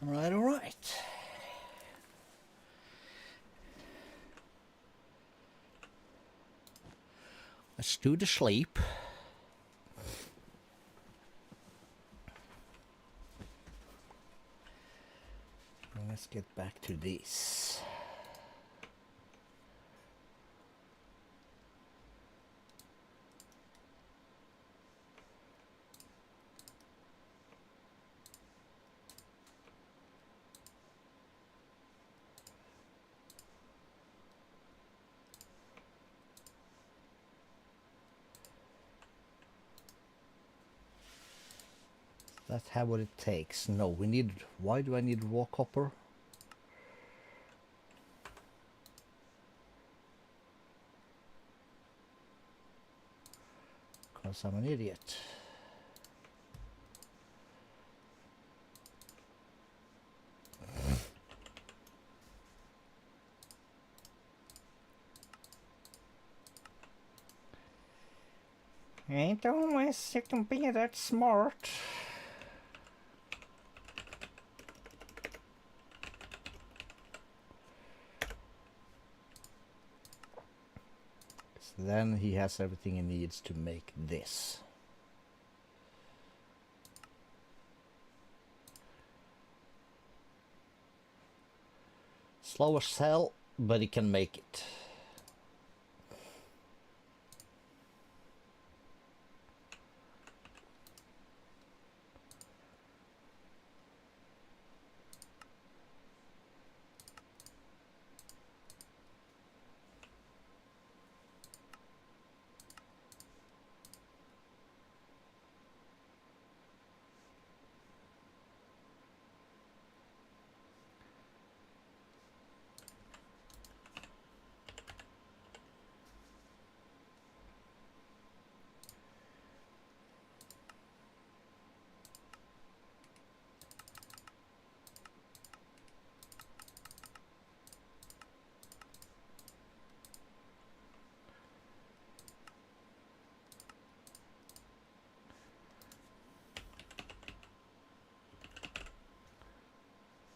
All right. Let's do the sleep. And let's get back to this. That have what it takes. No, we need. Why do I need raw copper? Because I'm an idiot. Ain't always you can be that smart. So then he has everything he needs to make this. Slow as hell, but he can make it.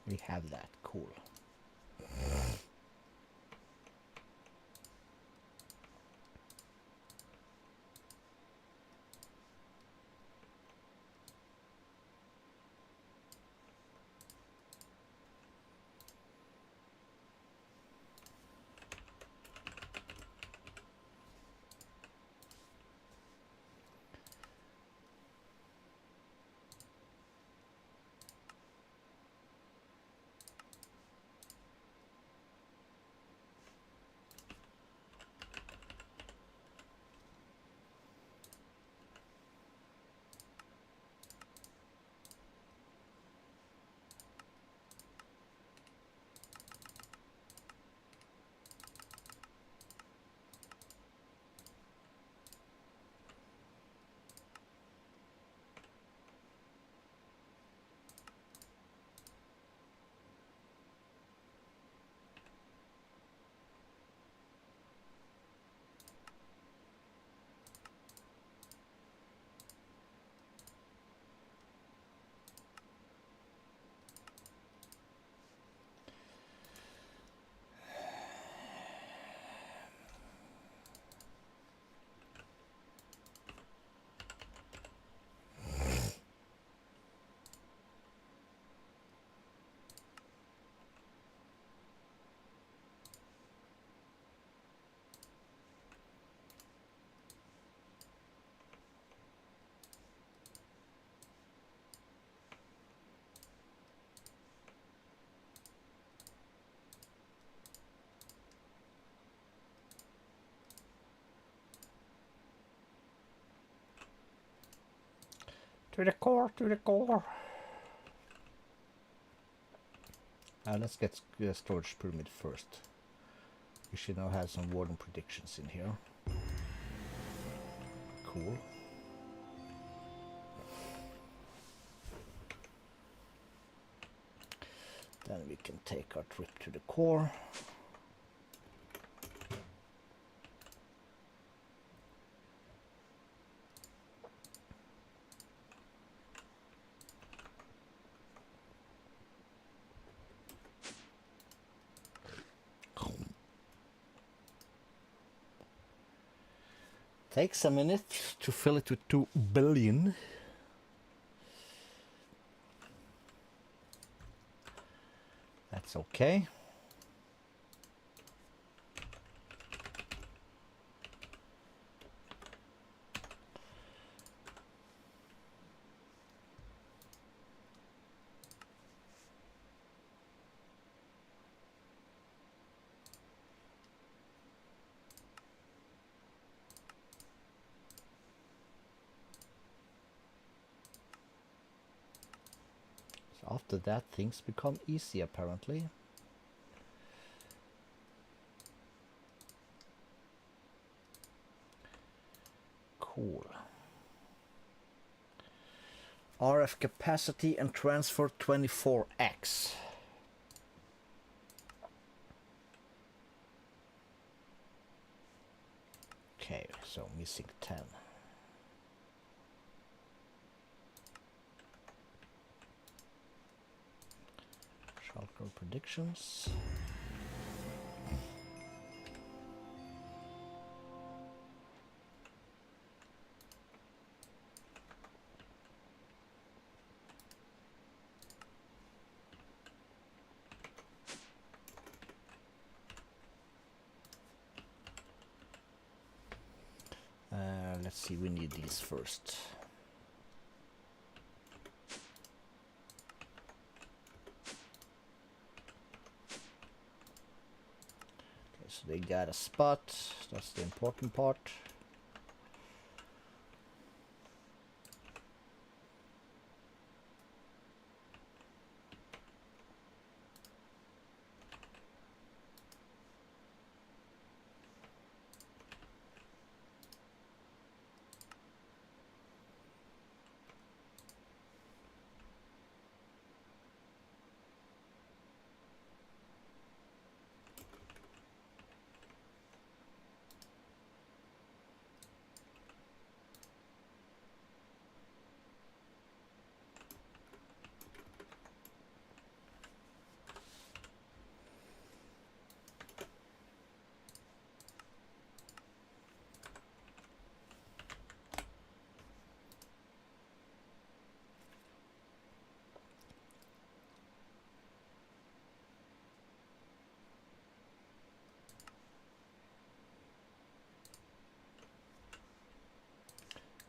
We have that. Cool. To the core, to the core. Let's get storage pyramid first. We should now have some warden predictions in here. Cool. Then we can take our trip to the core. Takes a minute to fill it with 2 billion. That's okay. After that, things become easy, apparently. Cool. RF capacity and transfer 24x. Okay, so missing 10. Shulker predictions. Let's see, we need these first. Okay, so they got a spot. That's the important part.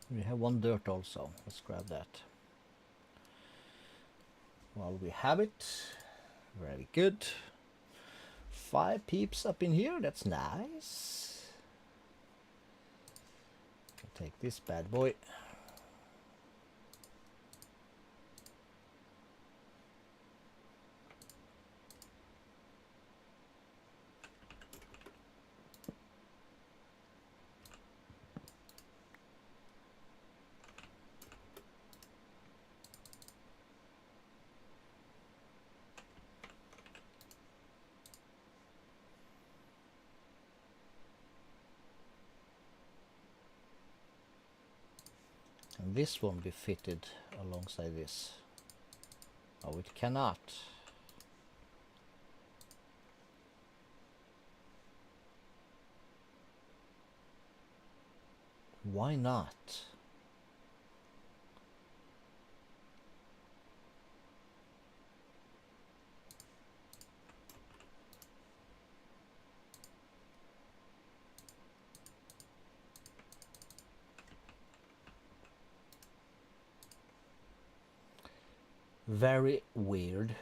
We have 1 dirt also. Let's grab that. While we have it, very good. 5 peeps up in here, that's nice. Take this bad boy. And this won't be fitted alongside this. Oh, it cannot. Why not? Very weird.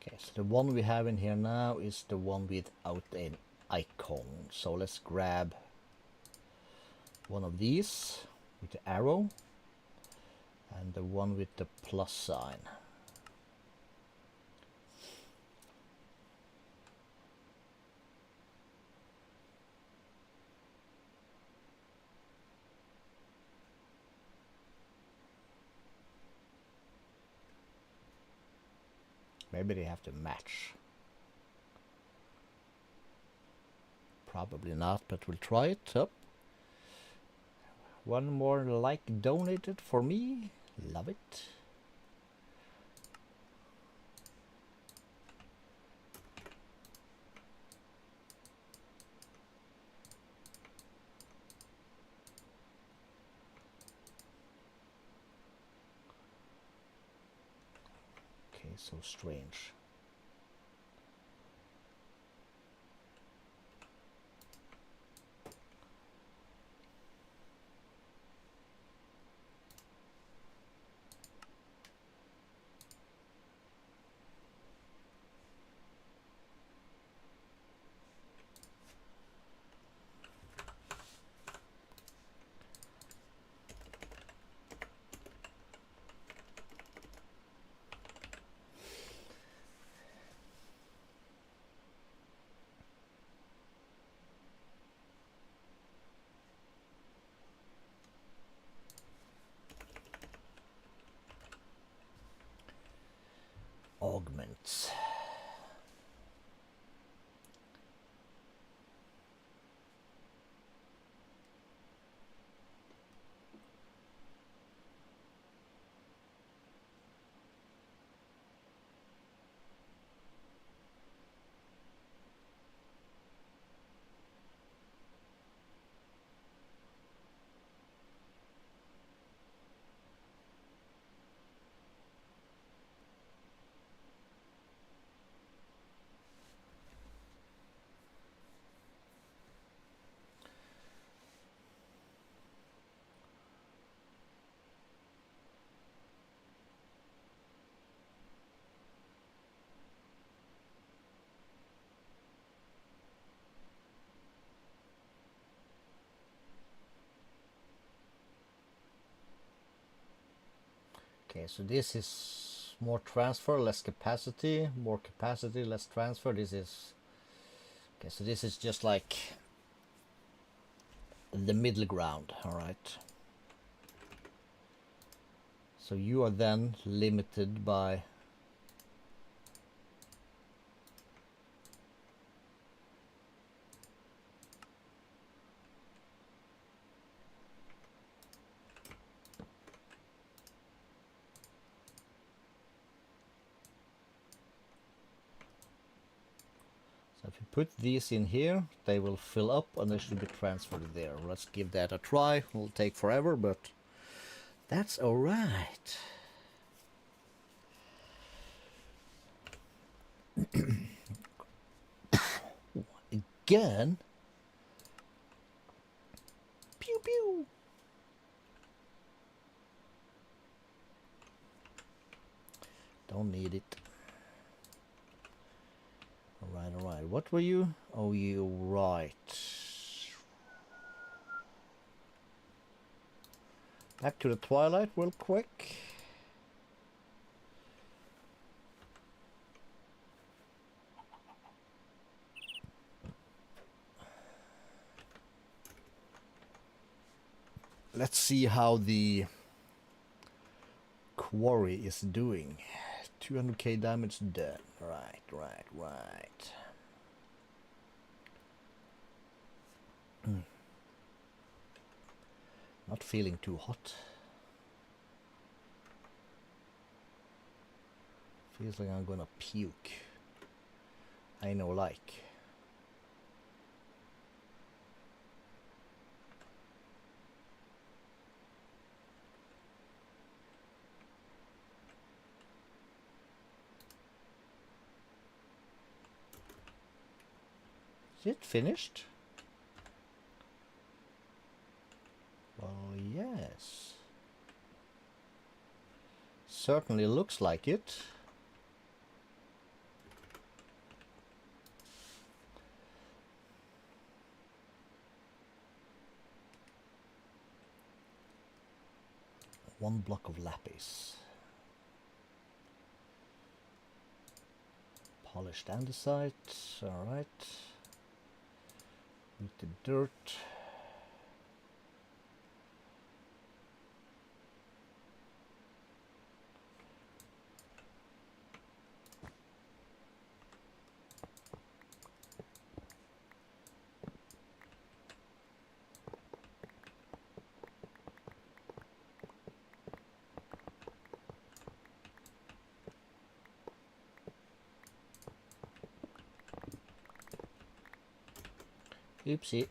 Okay, so the one we have in here now is the one without an icon. So let's grab one of these with the arrow and the one with the plus sign. Maybe they have to match. Probably not, but we'll try it. Up. One more like donated for me. Love it. Okay, so strange. Augments. Okay, so this is more transfer, less capacity, more capacity, less transfer. This is okay, so this is just like the middle ground. All right, so you are then limited by so if you put these in here, they will fill up and they should be transferred there. Let's give that a try. It'll take forever, but that's all right. Again. Pew pew. Don't need it. All right. What were you? Oh, you right. Back to the Twilight real quick. Let's see how the quarry is doing. 200k damage done. Right. Not feeling too hot. Feels like I'm gonna puke. I know, like. Is it finished? Well, yes. Certainly looks like it. 1 block of lapis. Polished andesite, alright. With the dirt. Oopsie.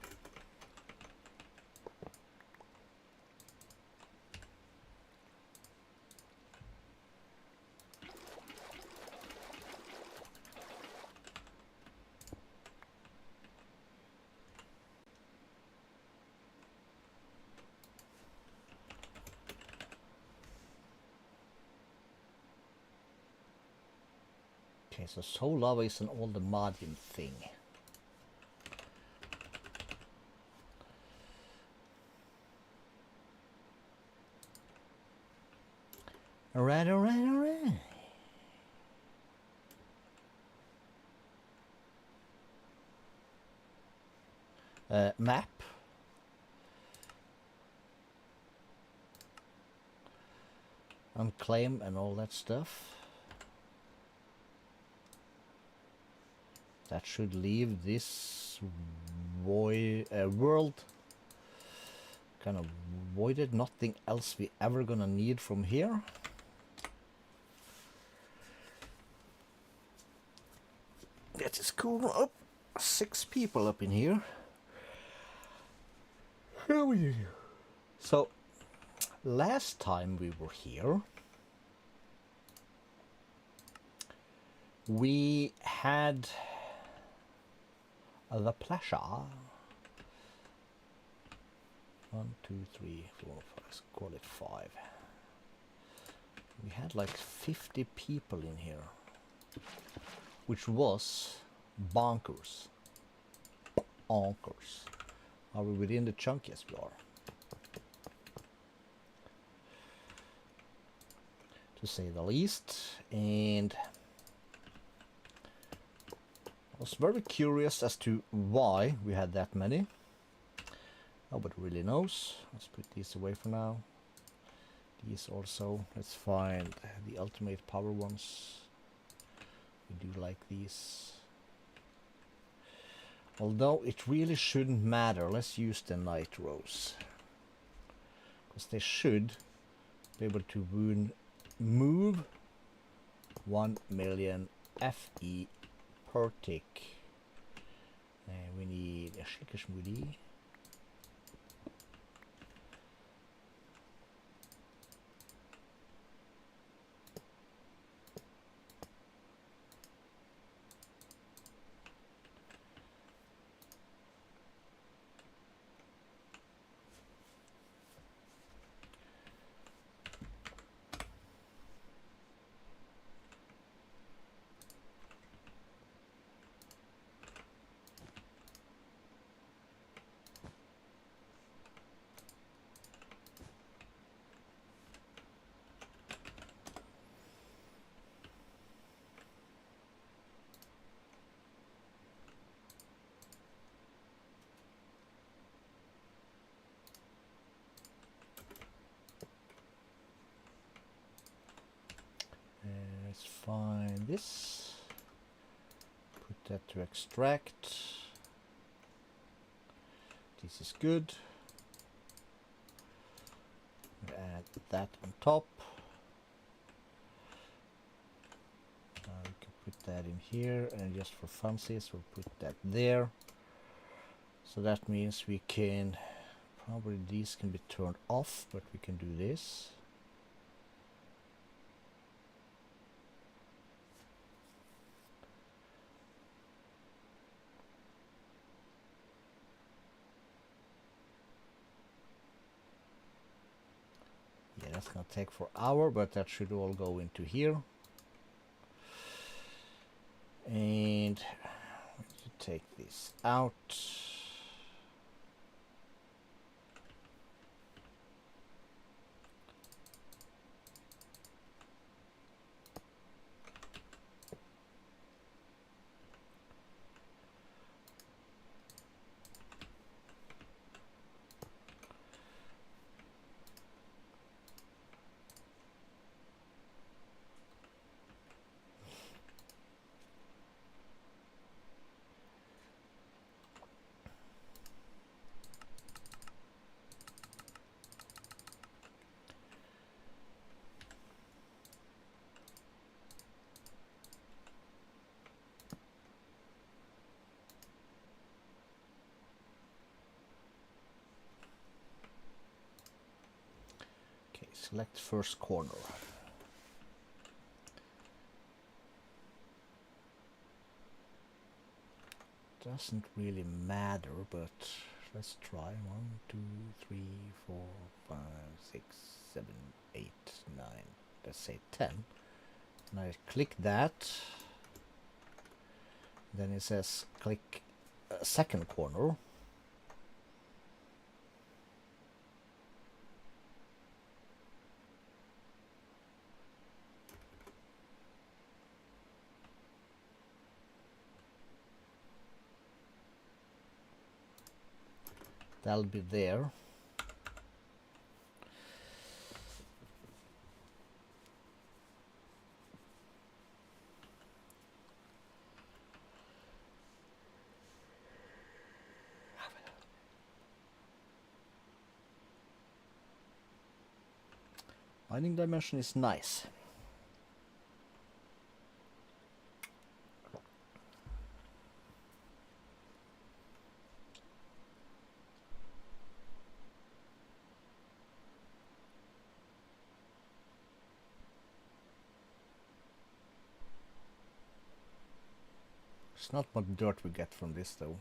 Okay, so soul lava is an old Madian thing. Alright, alright, alright. Map. Unclaim and all that stuff. That should leave this world kind of voided. Nothing else we ever gonna need from here. That is cool. Oh, 6 people up in here. So, last time we were here, we had the pleasure. 1, 2, 3, 4, 5. Call it 5. We had like 50 people in here, which was bonkers. Bonkers. Are we within the chunk? Yes, we are. To say the least. And I was very curious as to why we had that many. Nobody really knows. Let's put these away for now. These also. Let's find the ultimate power ones. We do like these. Although it really shouldn't matter. Let's use the nitros. Because they should be able to move 1 million FE per tick. And we need a shaker smoothie. Let's find this. Put that to extract. This is good. Add that on top. We can put that in here, and just for funsies, we'll put that there. So that means we can probably these can be turned off, but we can do this. Yeah, that's gonna take for an hour, but that should all go into here. And to take this out. Select first corner. Doesn't really matter, but let's try. 1, 2, 3, 4, 5, 6, 7, 8, 9. Let's say 10. And I click that. Then it says click second corner. That'll be there. Binding dimension is nice. It's not much dirt we get from this though.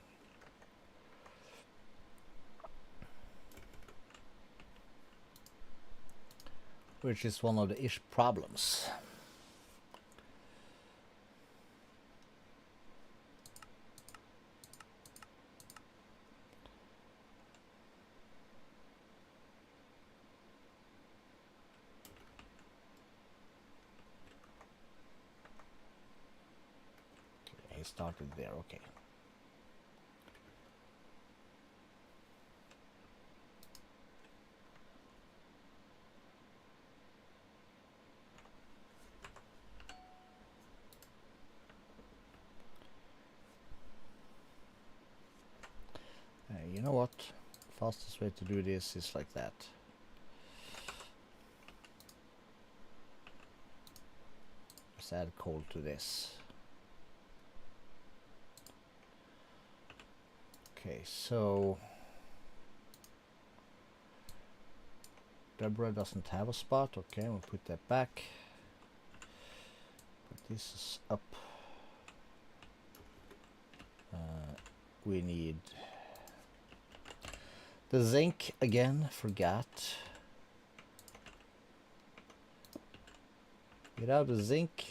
Which is one of the ish problems. Okay, he started there, okay. You know what? Fastest way to do this is like that. Let's add coal to this. Okay, so Deborah doesn't have a spot. Okay, we'll put that back. Put this is up. We need the zinc again. Forgot. Without the zinc,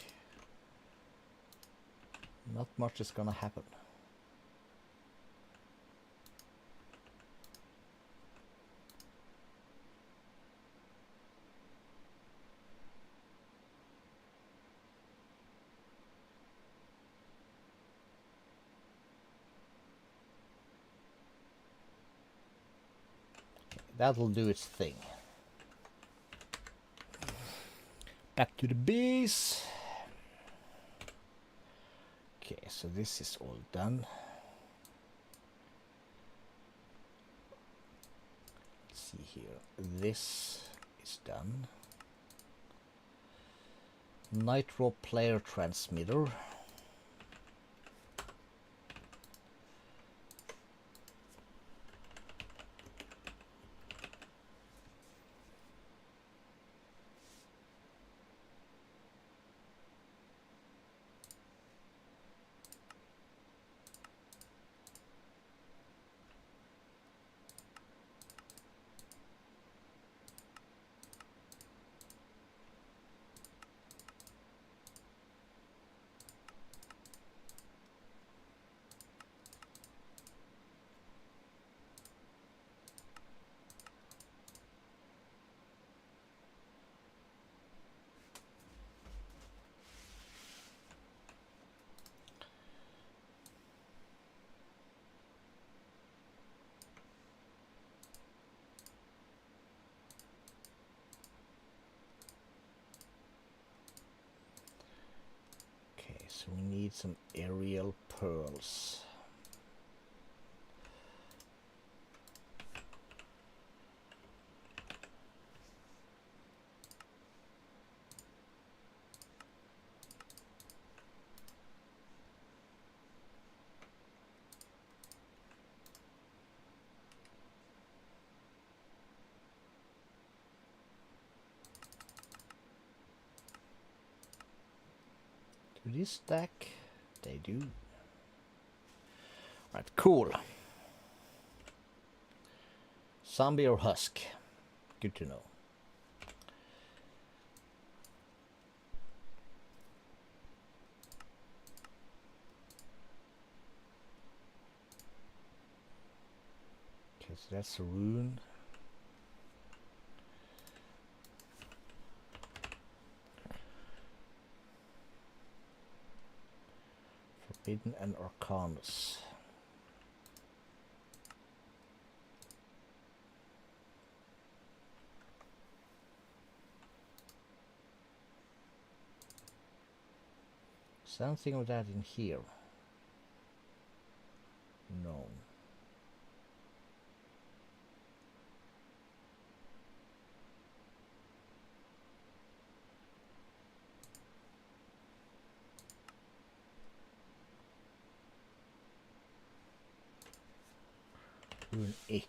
not much is gonna happen. That'll do its thing. Back to the base. Okay, so this is all done. Let's see here. This is done. Nitro player transmitter. So we need some aerial pearls. Do these stack? They do. Right, cool. Zombie or husk? Good to know. Okay, so that's a rune. Forbidden and Arcanus. Something of that in here. No. Rune ick.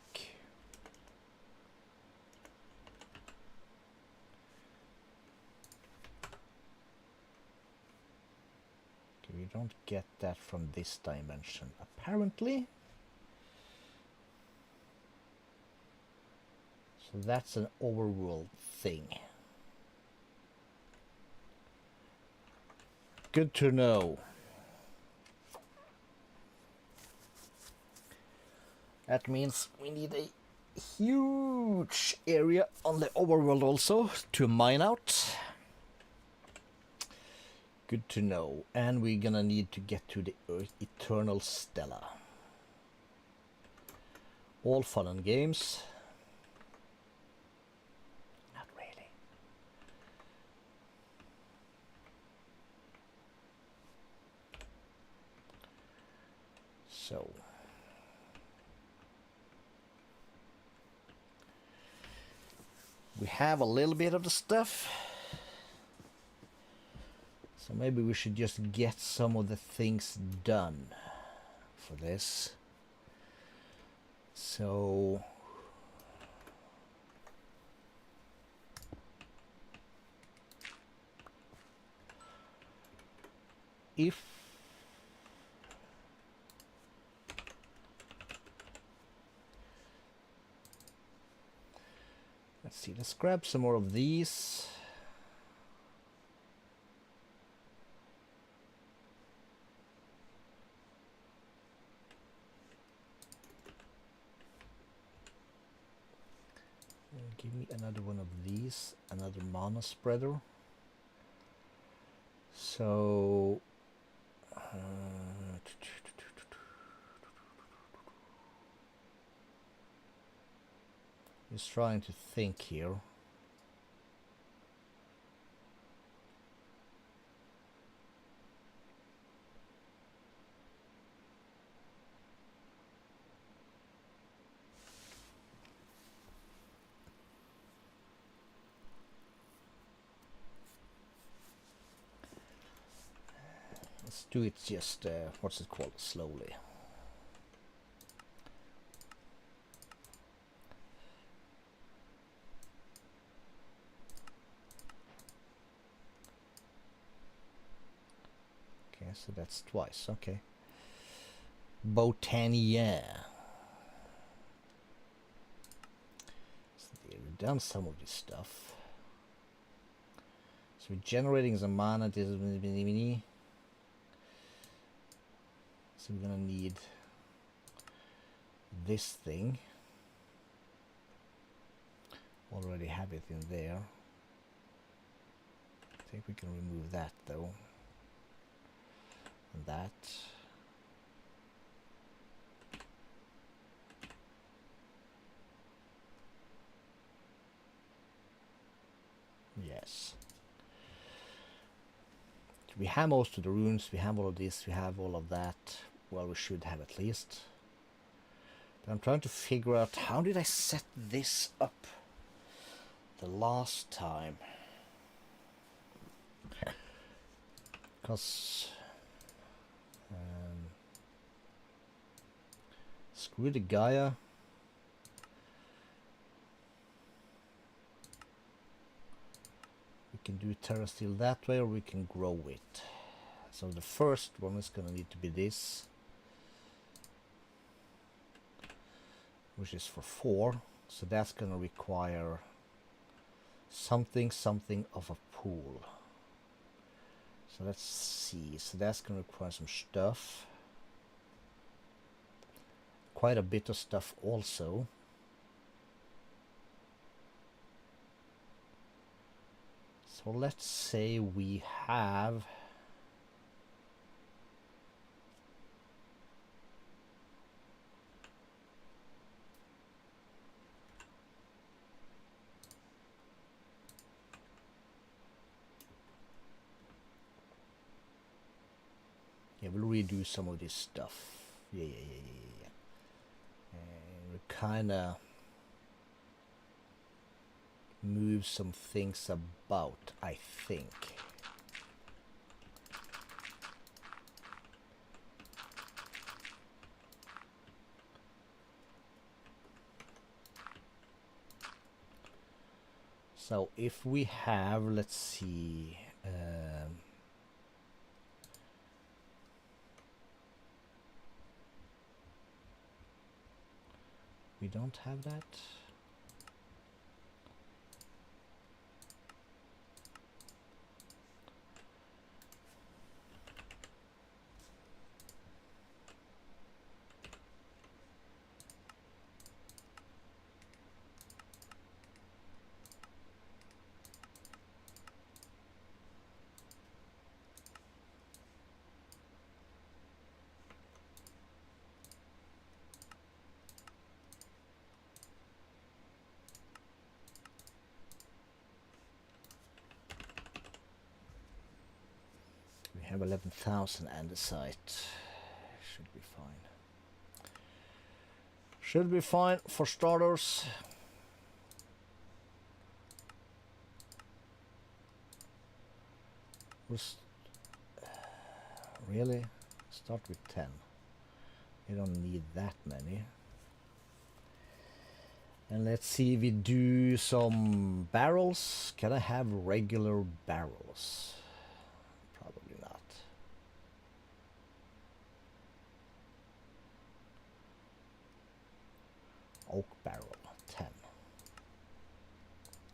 We don't get that from this dimension, apparently. So that's an overworld thing. Good to know. That means we need a huge area on the overworld also to mine out. Good to know. And we're gonna need to get to the Eternal Stella. All fun and games. Not really. So. We have a little bit of the stuff. So maybe we should just get some of the things done for this. So if let's see, let's grab some more of these. Give me another one of these, another mana spreader. So just trying to think here. Let's do it just, what's it called, slowly. Okay, so that's twice, okay. Botania. So we've done some of this stuff. So we're generating some mana. This is mini. So we're gonna need this thing. Already have it in there. I think we can remove that though. And that. Yes. We have most of the runes, we have all of this, we have all of that. Well, we should have at least. But I'm trying to figure out how did I set this up the last time. Because screw the Gaia. We can do Terra Steel that way, or we can grow it. So the first one is gonna need to be this, which is for 4. So that's gonna require something of a pool. So let's see. So that's gonna require some stuff. Quite a bit of stuff also. So let's say we have we'll redo some of this stuff. Yeah. And we kinda move some things about, I think. So if we have, let's see, we don't have that. We have 11,000 andesite. Should be fine. Should be fine for starters. Really? Start with 10. You don't need that many. And let's see if we do some barrels. Can I have regular barrels? Probably not. Oak barrel, 10.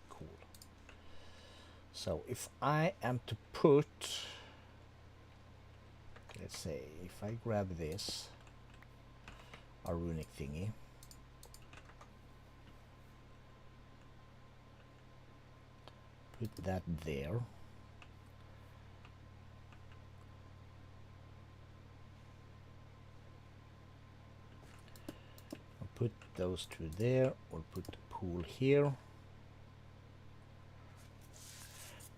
Cool. So if I am to put, let's say, if I grab this, a runic thingy, put that there. I'll put those two there, or put the pool here.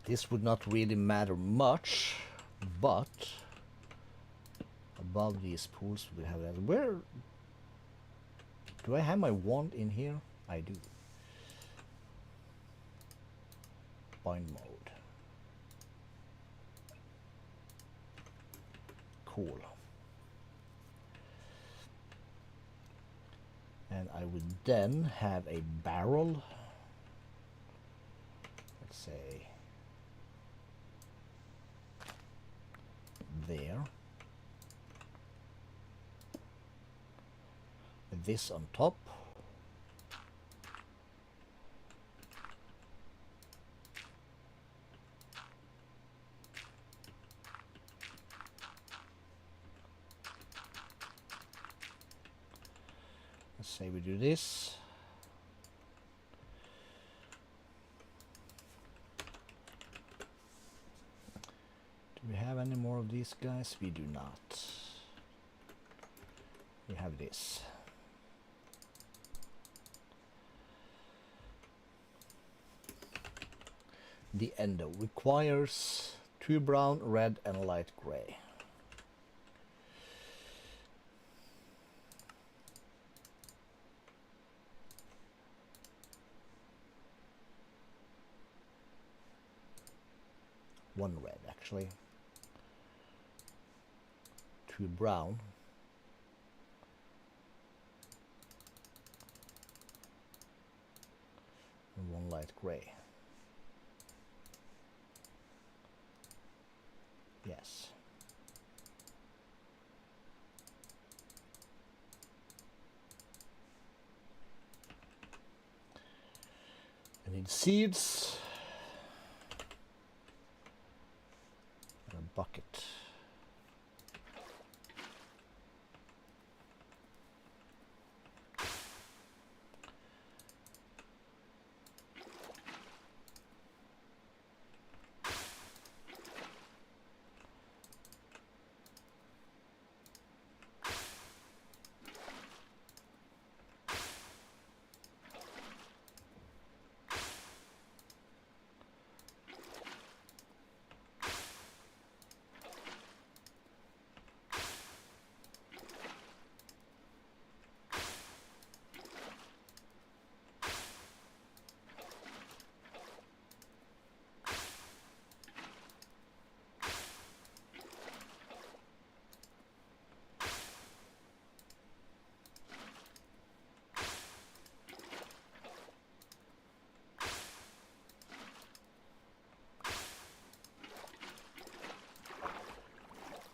This would not really matter much, but above these pools we have that. Where do I have my wand in here? I do. Bind mode. Cool. And I would then have a barrel. Let's say there. With this on top. Let's say we do this. Do we have any more of these guys? We do not. We have this. The endo requires 2 brown, red, and light gray. One red, actually. 2 brown. And 1 light gray. Yes. I need seeds. And a bucket.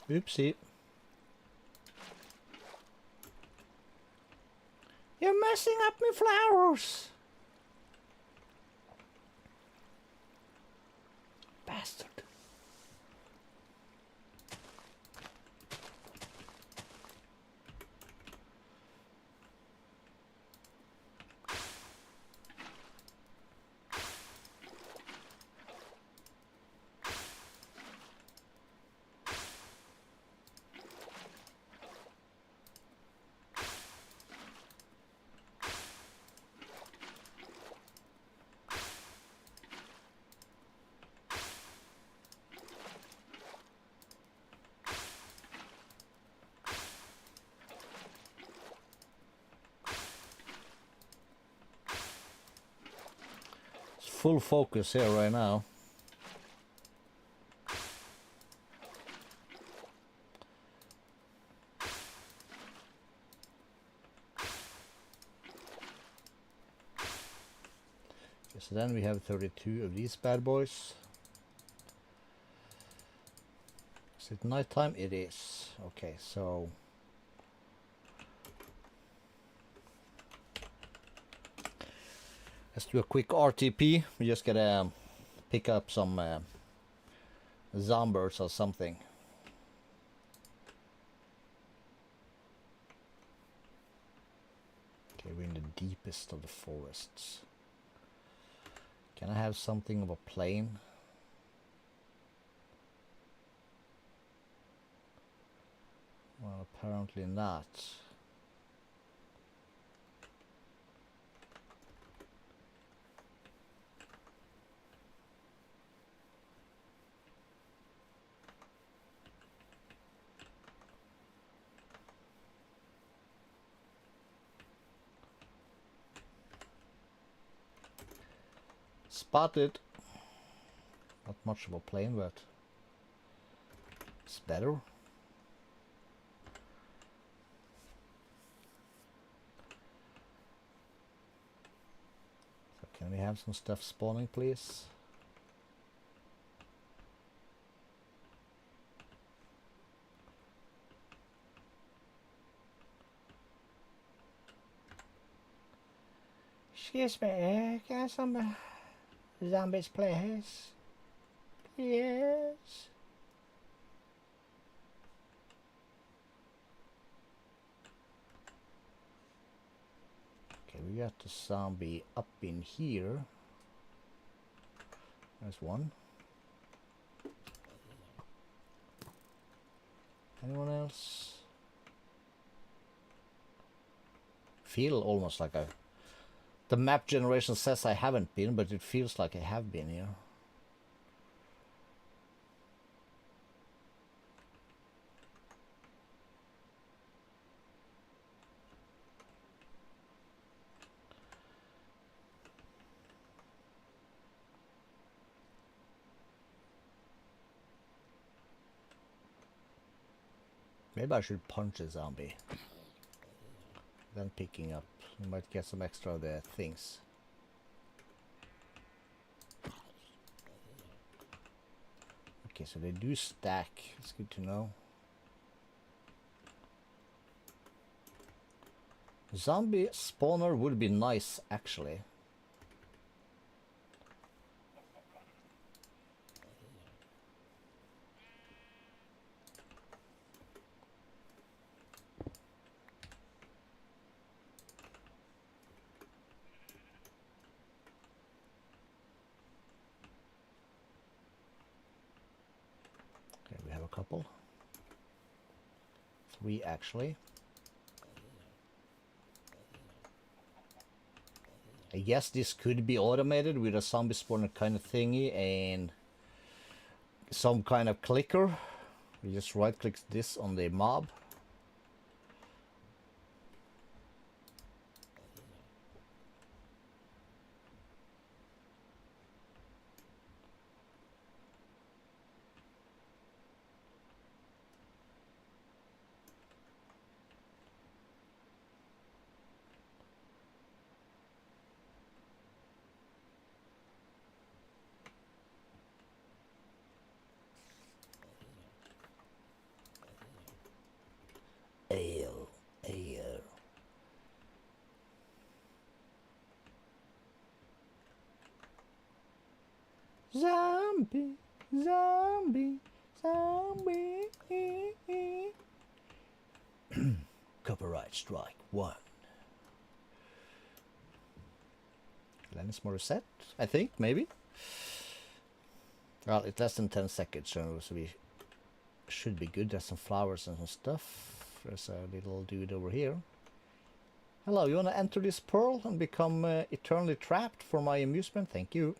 Oopsie. You're messing up my flowers. Bastard. Full focus here right now. Okay, so then we have 32 of these bad boys. Is it nighttime? It is. Okay, so let's do a quick RTP. We just gotta pick up some zombies or something. Okay, we're in the deepest of the forests. Can I have something of a plane? Well, apparently not. Spotted. Not much of a plane, but it's better. So can we have some stuff spawning, please? Excuse me, can I have some zombies, please? Yes. Okay, we got the zombie up in here. There's one. Anyone else? Feel almost like I... The map generation says I haven't been, but it feels like I have been here. Maybe I should punch a zombie. Then picking up. You might get some extra of the things. Okay, so they do stack. It's good to know. Zombie spawner would be nice, actually. couple. 3 actually. I guess this could be automated with a zombie spawner kind of thingy and some kind of clicker. We just right click this on the mob. Ale, ale. Zombie, zombie, zombie. Copyright strike 1. Alanis Morissette, I think, maybe. Well, it's less than 10 seconds, so we should be good. There's some flowers and some stuff. There's a little dude over here. Hello, you want to enter this pearl and become eternally trapped for my amusement? Thank you.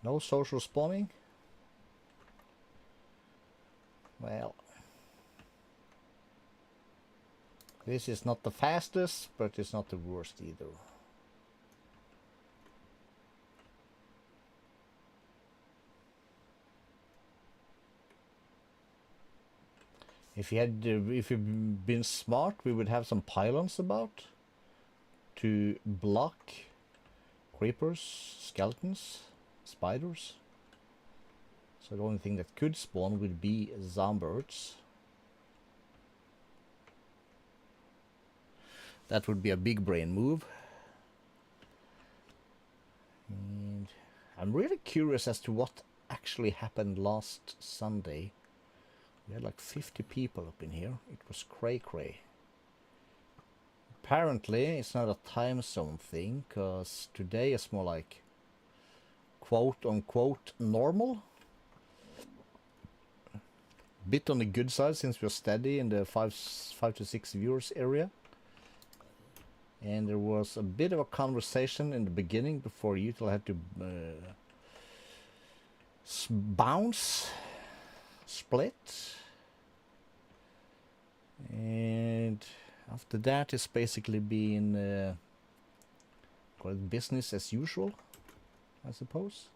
No social spawning? Well, this is not the fastest, but it's not the worst either. If you'd been smart, we would have some pylons about to block creepers, skeletons, spiders. So the only thing that could spawn would be zombies. That would be a big brain move. And I'm really curious as to what actually happened last Sunday. We had like 50 people up in here. It was cray-cray. Apparently, it's not a time zone thing, because today is more like quote-unquote normal. Bit on the good side since we're steady in the 5 to 6 viewers area. And there was a bit of a conversation in the beginning before Util had to bounce, split. And after that it's basically been business as usual, I suppose.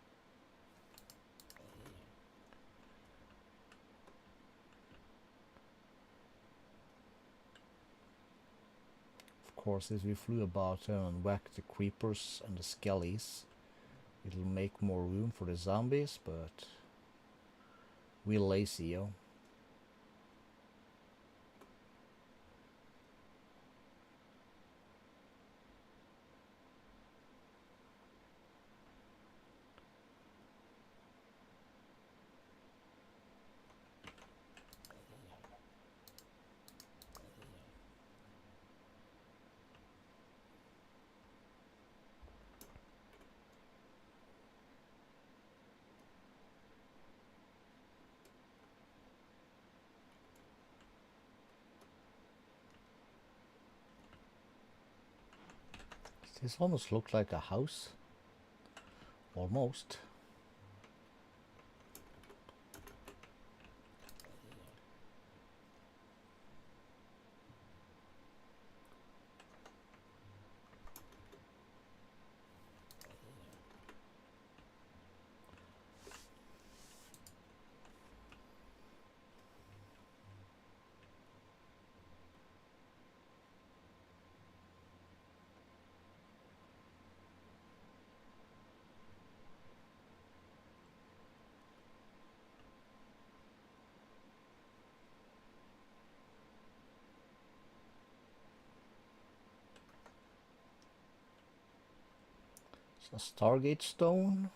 Of course, if we flew about and whacked the creepers and the skellies, it'll make more room for the zombies, but we're lazy, yo. This almost looked like a house. Almost. A Stargate stone.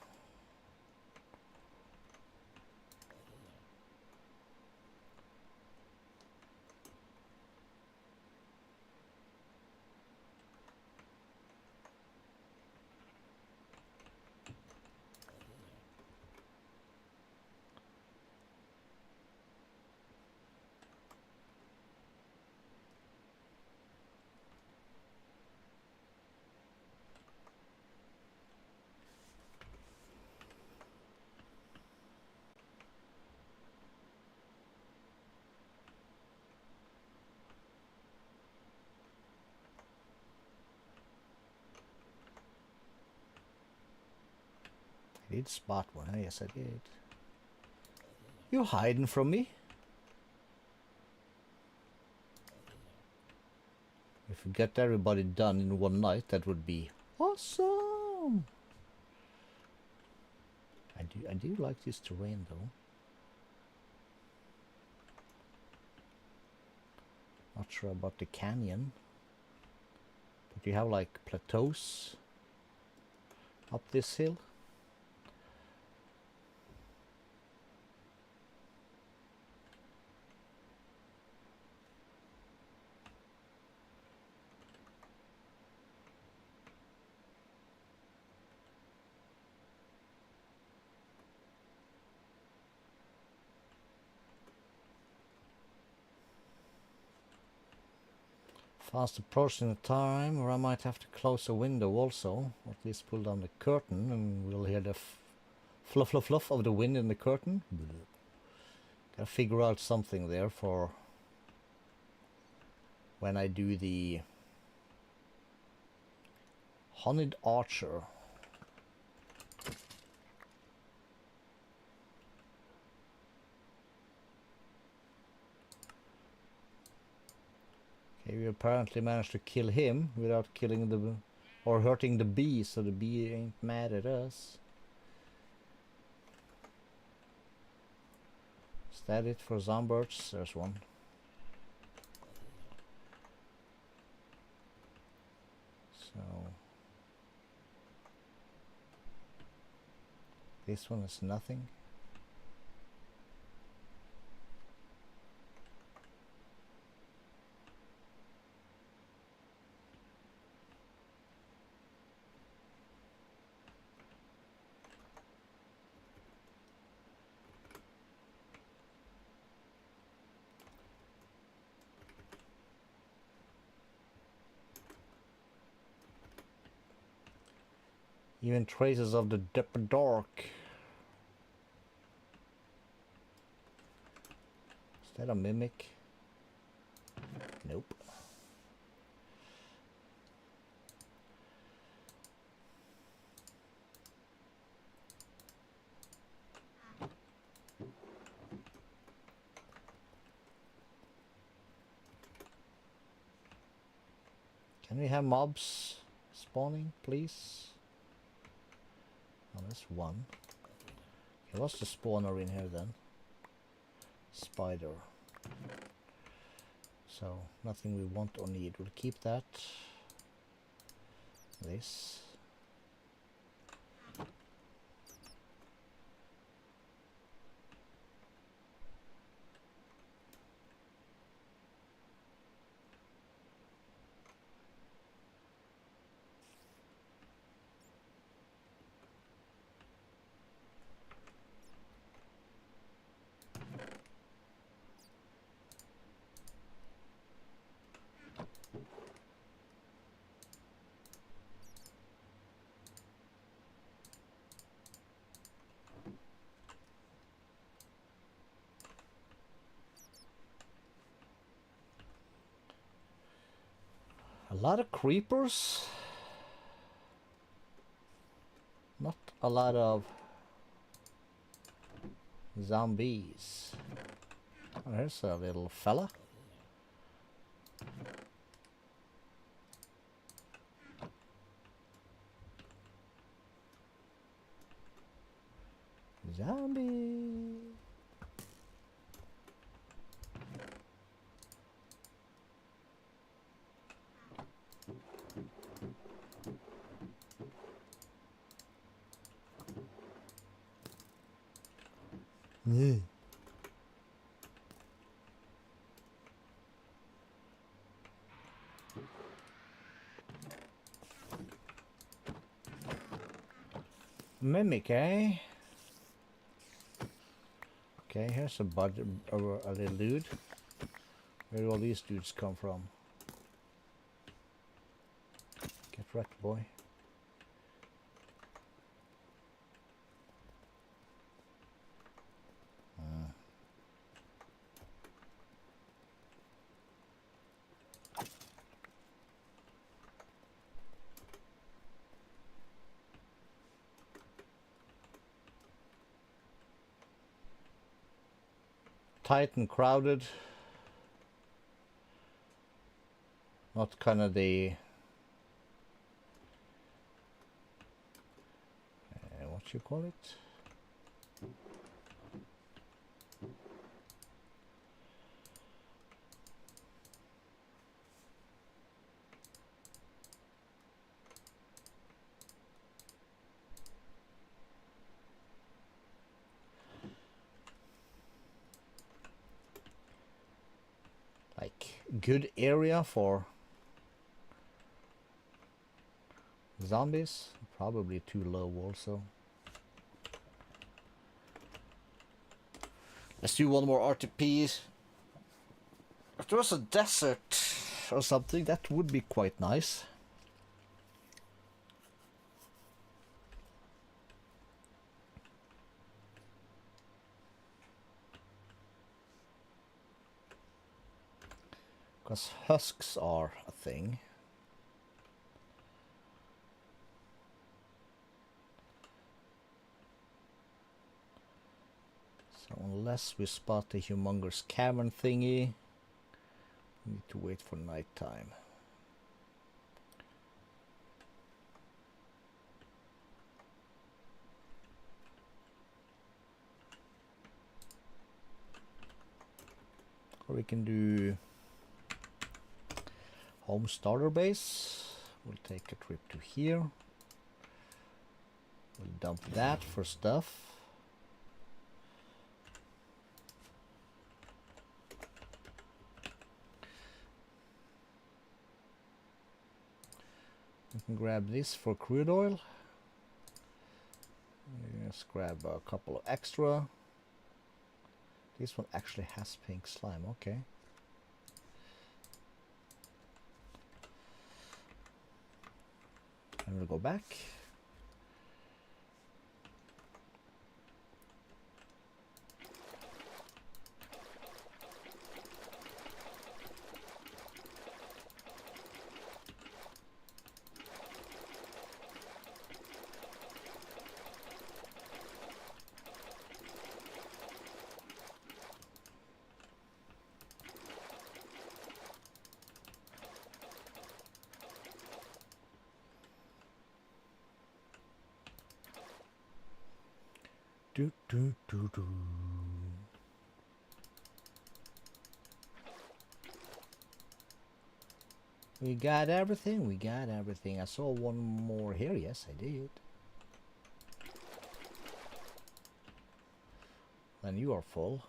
Did spot one. Yes, I did. You hiding from me? If we get everybody done in one night, that would be awesome. I do like this terrain though. Not sure about the canyon, but you have like plateaus up this hill. Fast approaching the time where I might have to close a window also, or at least pull down the curtain, and we'll hear the fluff fluff fluff of the wind in the curtain. Gotta figure out something there for when I do the Honeyed Archer. Okay, we apparently managed to kill him without killing the or hurting the bee, so the bee ain't mad at us. Is that it for Zombies? There's one. So this one is nothing. Even traces of the dark. Is that a mimic? Nope. Can we have mobs spawning, please? Oh, there's one. Okay, what's the spawner in here then? Spider. So, nothing we want or need. We'll keep that. This. A lot of creepers. Not a lot of zombies. Oh, there's a little fella. Zombie. Yeah. Mimic, eh? Okay, here's a budget or a little dude. Where do all these dudes come from? Get wrecked, boy. tight and crowded. Not kind of the what you call it? Like good area for zombies. Probably too low also. Let's do one more RTP. If there was a desert or something, that would be quite nice. Because husks are a thing. So unless we spot the humongous cavern thingy, we need to wait for nighttime. Or we can do home starter base. We'll take a trip to here. We'll dump that for stuff. We can grab this for crude oil. Let's grab a couple of extra. This one actually has pink slime, okay. And we'll go back. Do, do, do, do. We got everything, we got everything. I saw one more here, yes I did. Then you are full.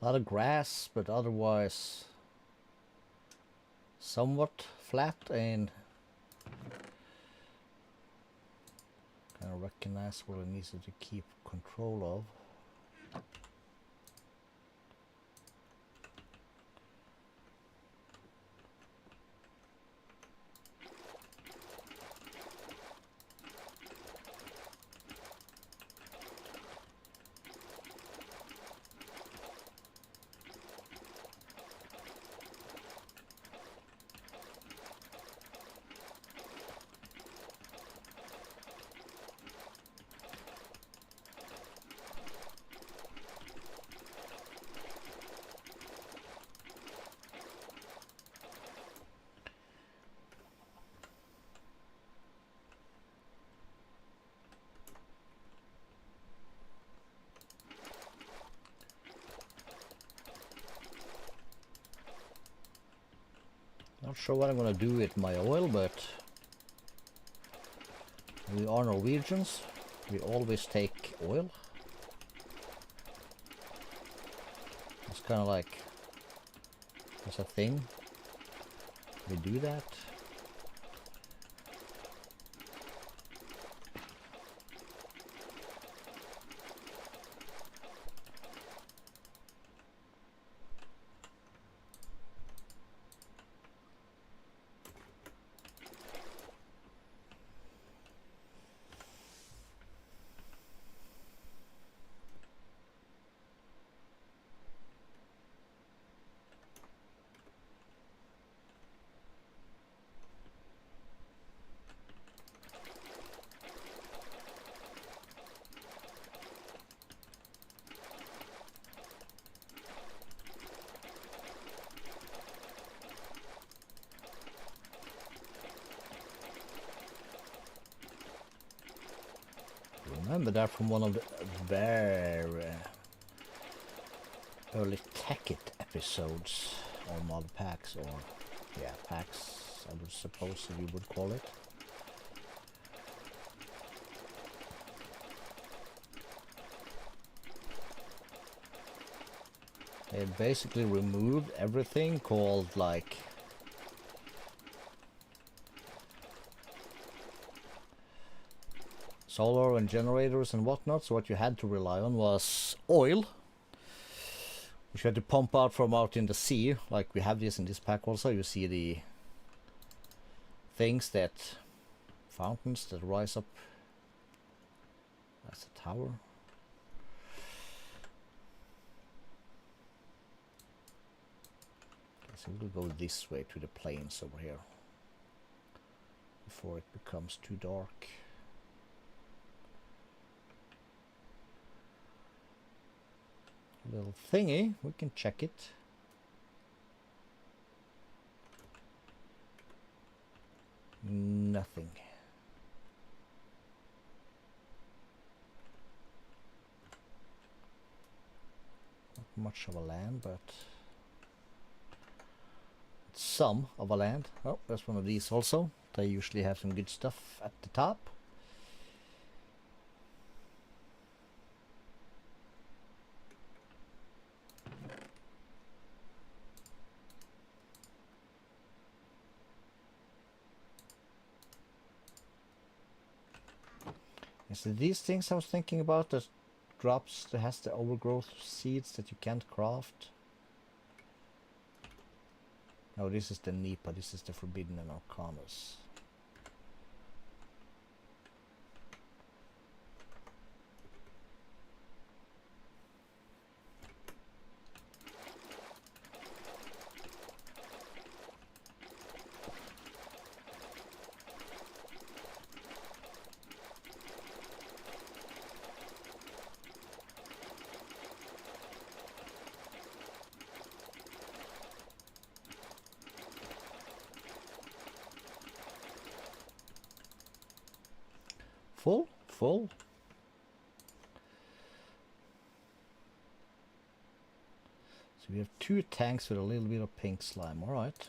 A lot of grass, but otherwise somewhat flat and kind of recognizable and easy to keep control of. Not sure what I'm gonna do with my oil, but we are Norwegians. We always take oil. It's kind of like it's a thing. We do that. Remember that from one of the very early Tech-It episodes on mod packs, or yeah, packs, I would suppose you would call it. They basically removed everything called like solar and generators and whatnot, so what you had to rely on was oil, which you had to pump out from out in the sea, like we have this in this pack also. You see the things that, fountains that rise up. That's a tower. So we'll go this way to the plains over here before it becomes too dark. Little thingy, we can check it. Nothing. Not much of a land, but some of a land. Oh, there's one of these also. They usually have some good stuff at the top. So these things I was thinking about, that drops that has the overgrowth seeds that you can't craft. No, this is the Nipa, this is the Forbidden and Arcanas. Full? Full? So we have 2 tanks with a little bit of pink slime, alright.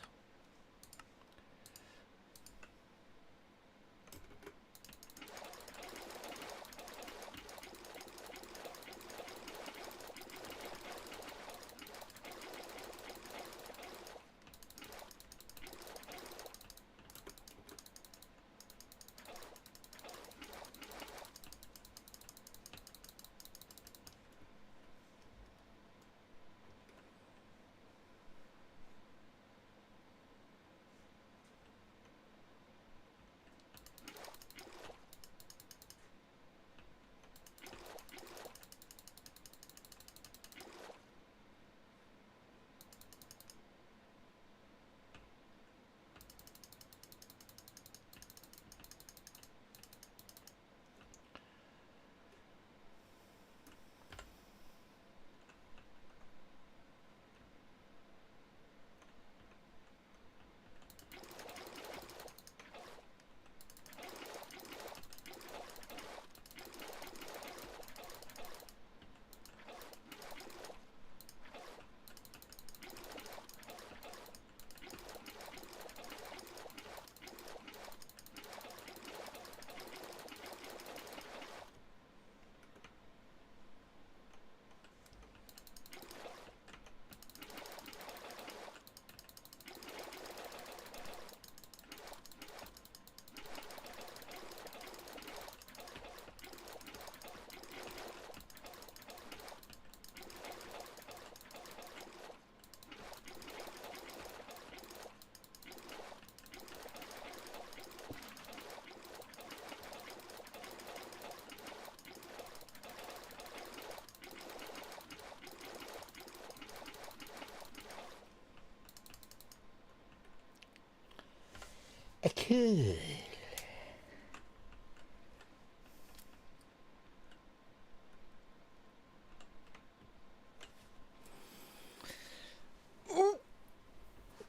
Cool.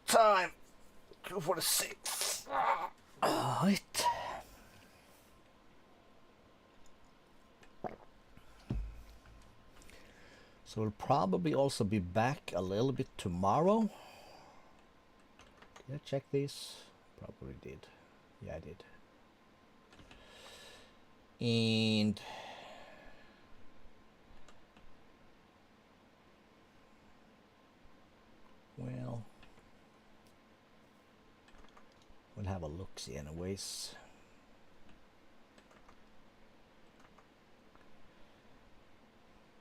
Time 2:46. Alright. So we'll probably also be back a little bit tomorrow. Did I check these? Probably did. Yeah, I did. And well, we'll have a look-see anyways.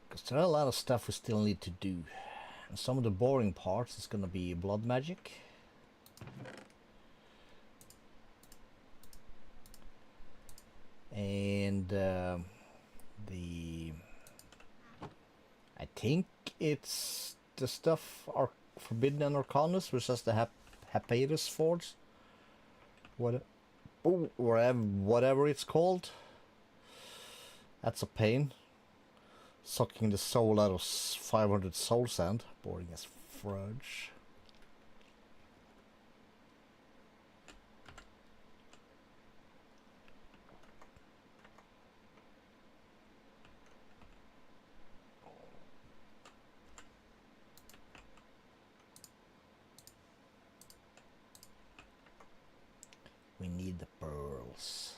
Because there are a lot of stuff we still need to do. And some of the boring parts is gonna be blood magic. And I think it's the stuff are Forbidden and Arcanus, which is the Hapatus Forge. Whatever it's called. That's a pain. Sucking the soul out of 500 soul sand. Boring as fudge. We need the pearls.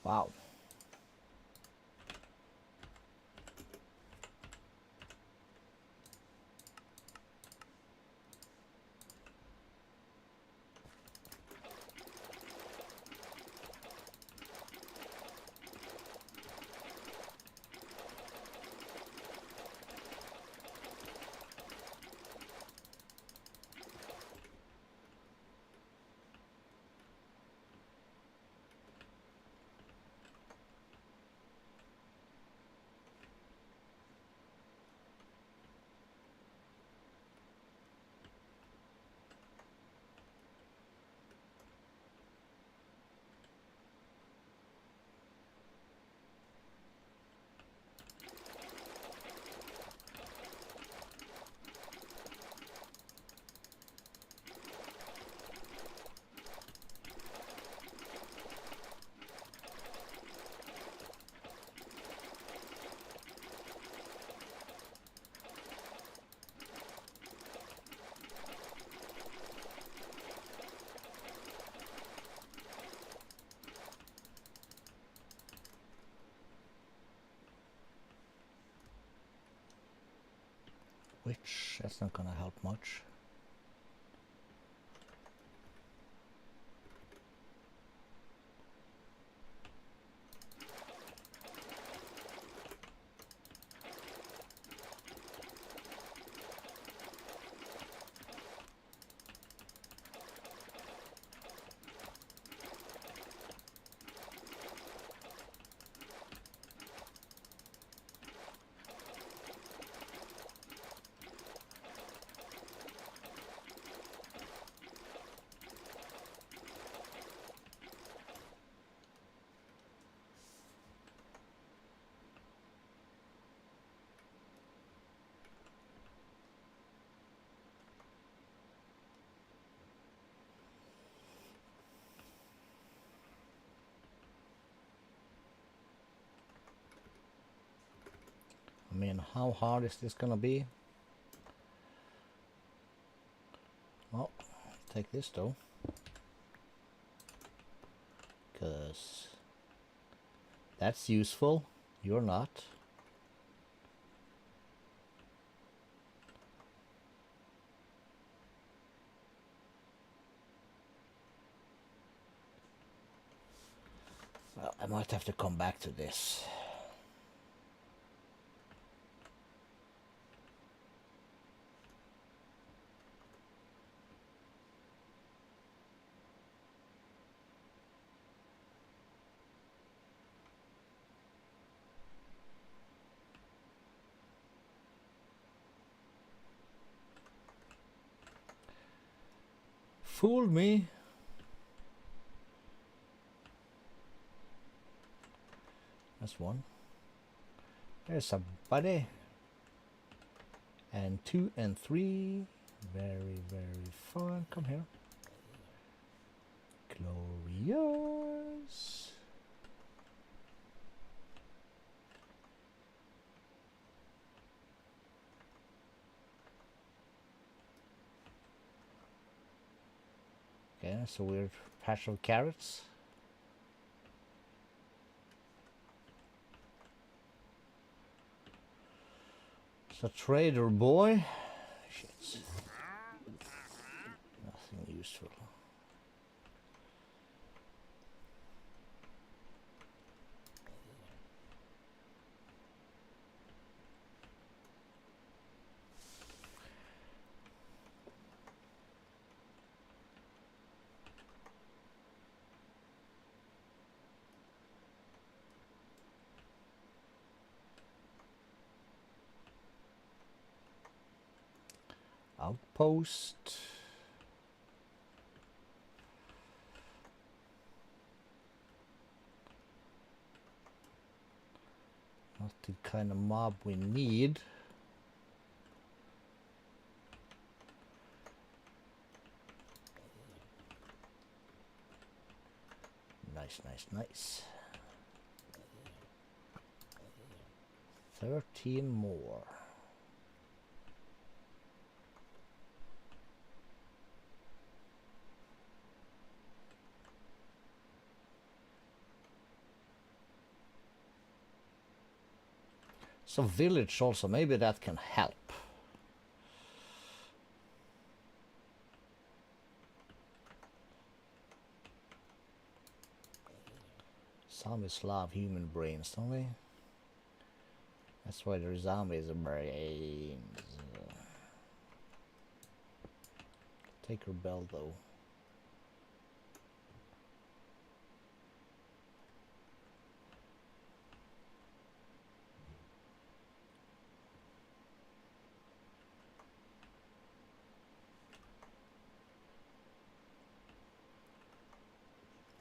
Wow. Which, that's not gonna help much. I mean, how hard is this gonna be? Well, take this though. Because That's useful. You're not. Well, I might have to come back to this. Fooled me. That's one. There's somebody. And 2 and 3. Very, very fun. Come here. Glorious. Okay, that's a weird patch of carrots. It's a trader boy. Shit. Nothing useful. Outpost. Not the kind of mob we need. Nice, nice, nice. 13 more. So village also, maybe that can help. Zombies love human brains, don't they? That's why they're zombies are brains. Take her bell though.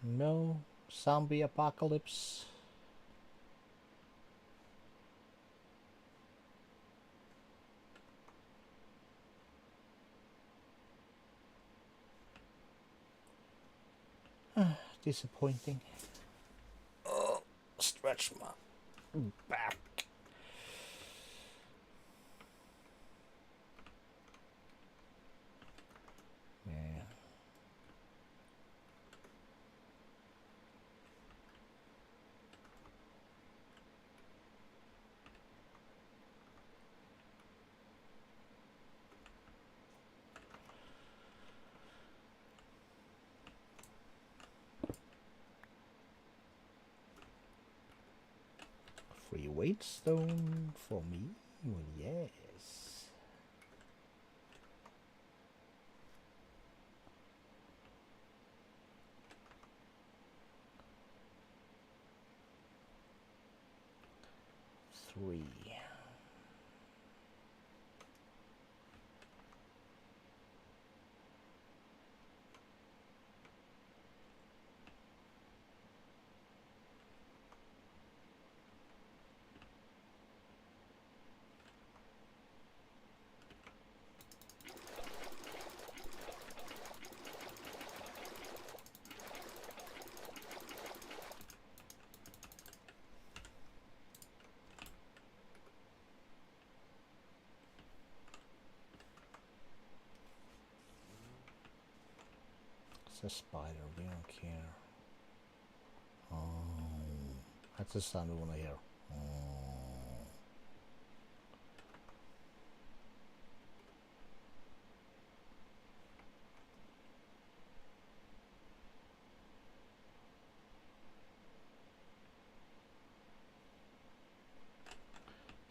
No zombie apocalypse. Disappointing. Oh, stretch my back. Yeah. Free weight stone for me? Well, yes. Three. It's a spider, we don't care. Oh, I That's the sound we want to hear.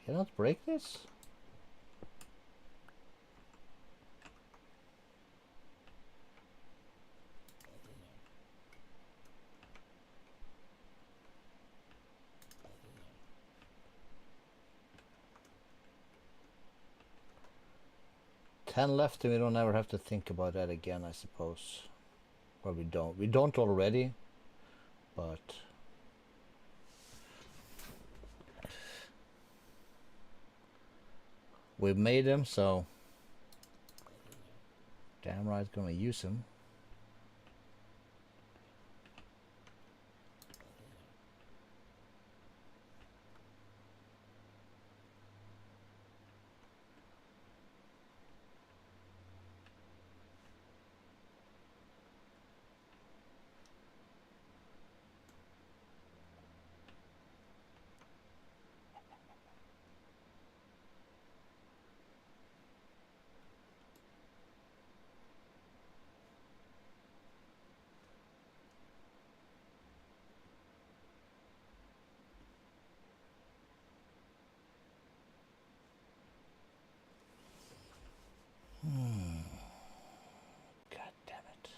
Cannot break this? Ten left and we don't ever have to think about that again, I suppose. Well, we don't. We don't already, but... we've made him, so... damn right gonna use him. God damn it.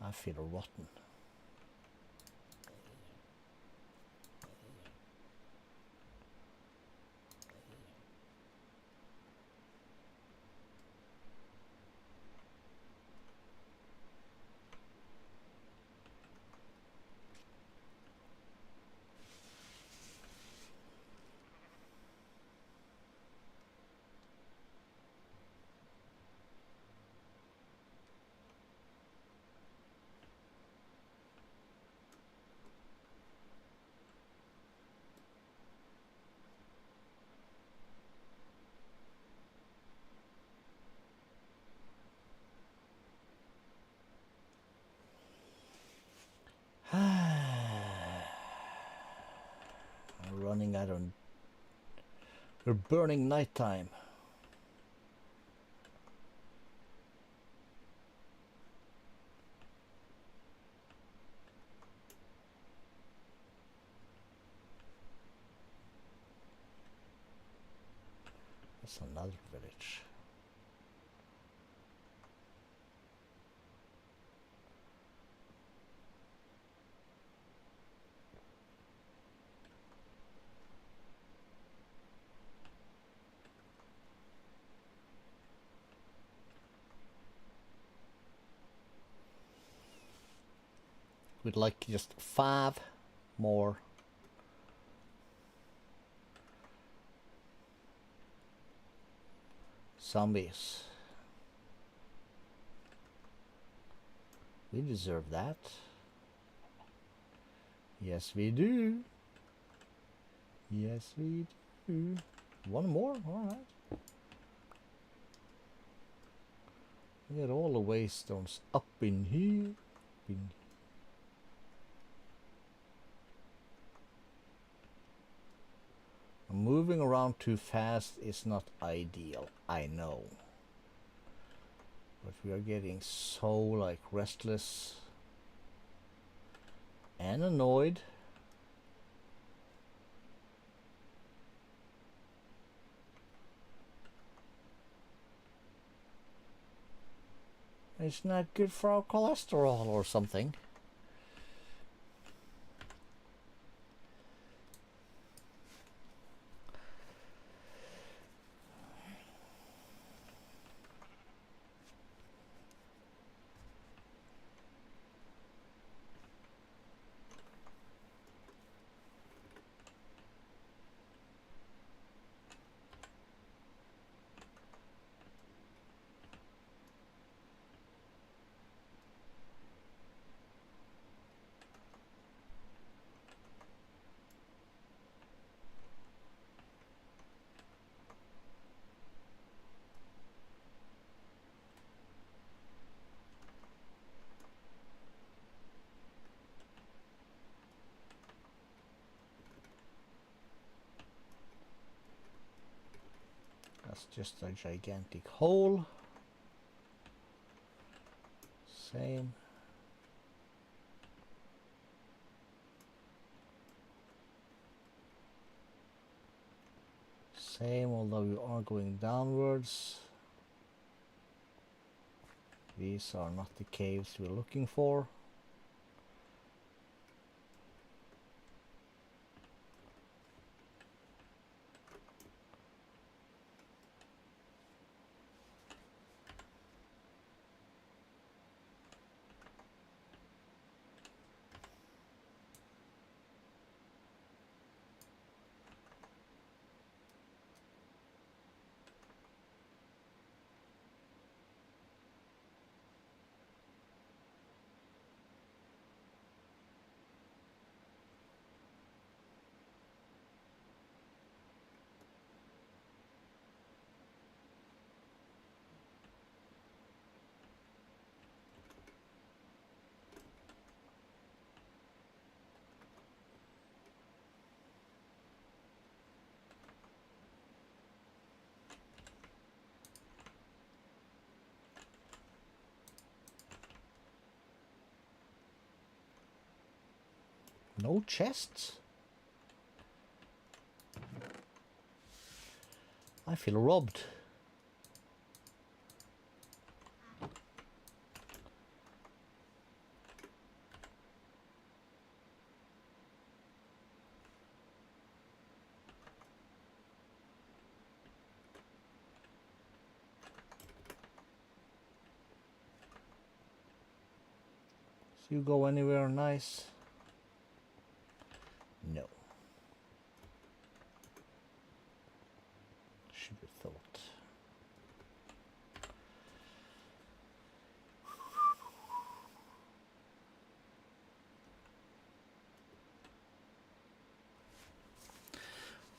I feel rotten. Running out of... we're burning nighttime. That's another village. We'd like just 5 more. Zombies. We deserve that. Yes, we do. Yes, we do. One more? Alright. Get all the waystones up in here. Moving around too fast is not ideal, I know. But we are getting so like restless and annoyed. It's not good for our cholesterol or something. It's just a gigantic hole. Same. Same, although you are going downwards. These are not the caves we're looking for. No chests? I feel robbed. So you go anywhere nice? No. Should have thought.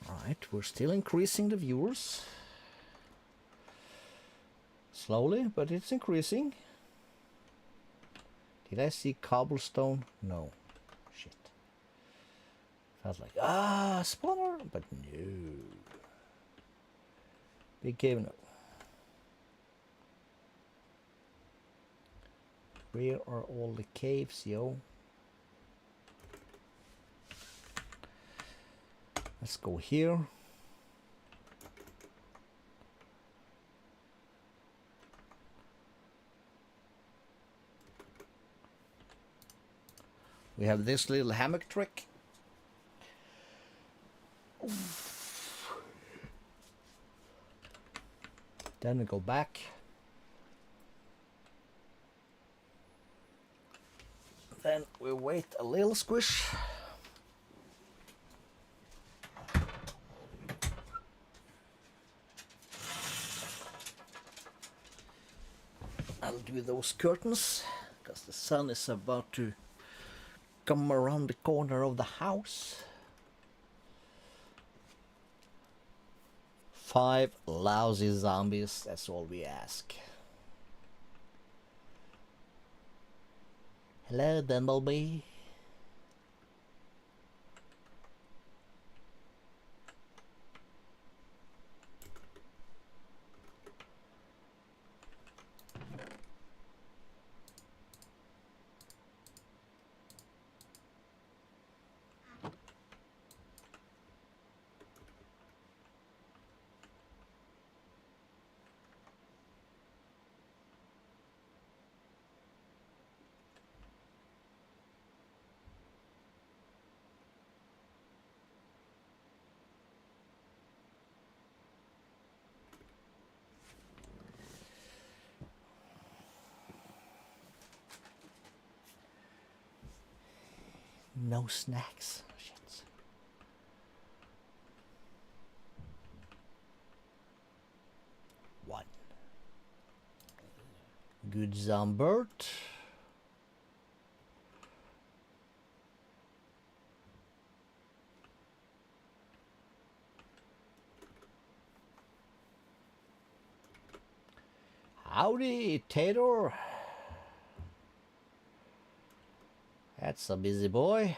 Alright, we're still increasing the viewers. Slowly, but it's increasing. Did I see cobblestone? No. Shit. Felt like, spawner, but no. Big cave, no. Where are all the caves, yo? Let's go here. We have this little hammock trick. Then we go back. Then we wait a little squish. I'll do those curtains because the sun is about to come around the corner of the house. 5 lousy zombies, that's all we ask. Hello, Bumblebee. No snacks. Shit. One. Good Zombert. Howdy, Tater. That's a busy boy.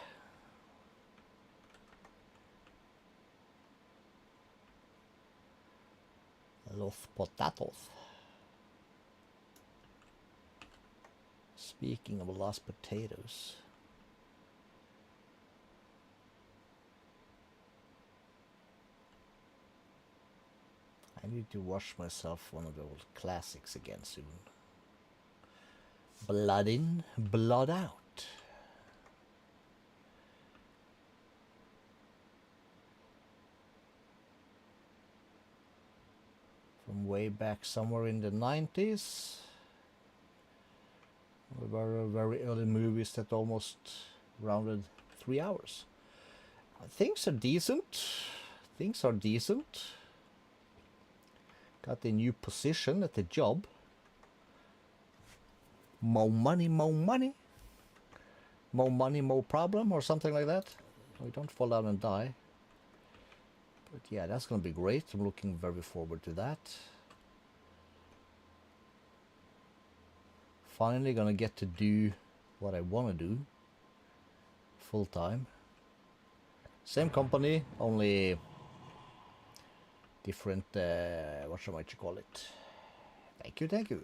Los potatoes. Speaking of lost potatoes. I need to watch myself one of the old classics again soon. Blood in, blood out. From way back somewhere in the 90s. Very, very early movies that almost rounded 3 hours. Things are decent. Things are decent. Got a new position at the job. More money, more money. More money, more problem, or something like that. We don't fall down and die. But yeah, that's gonna be great. I'm looking very forward to that. Finally gonna get to do what I wanna do. Full time. Same company, only different, what should I call it? Thank you, thank you.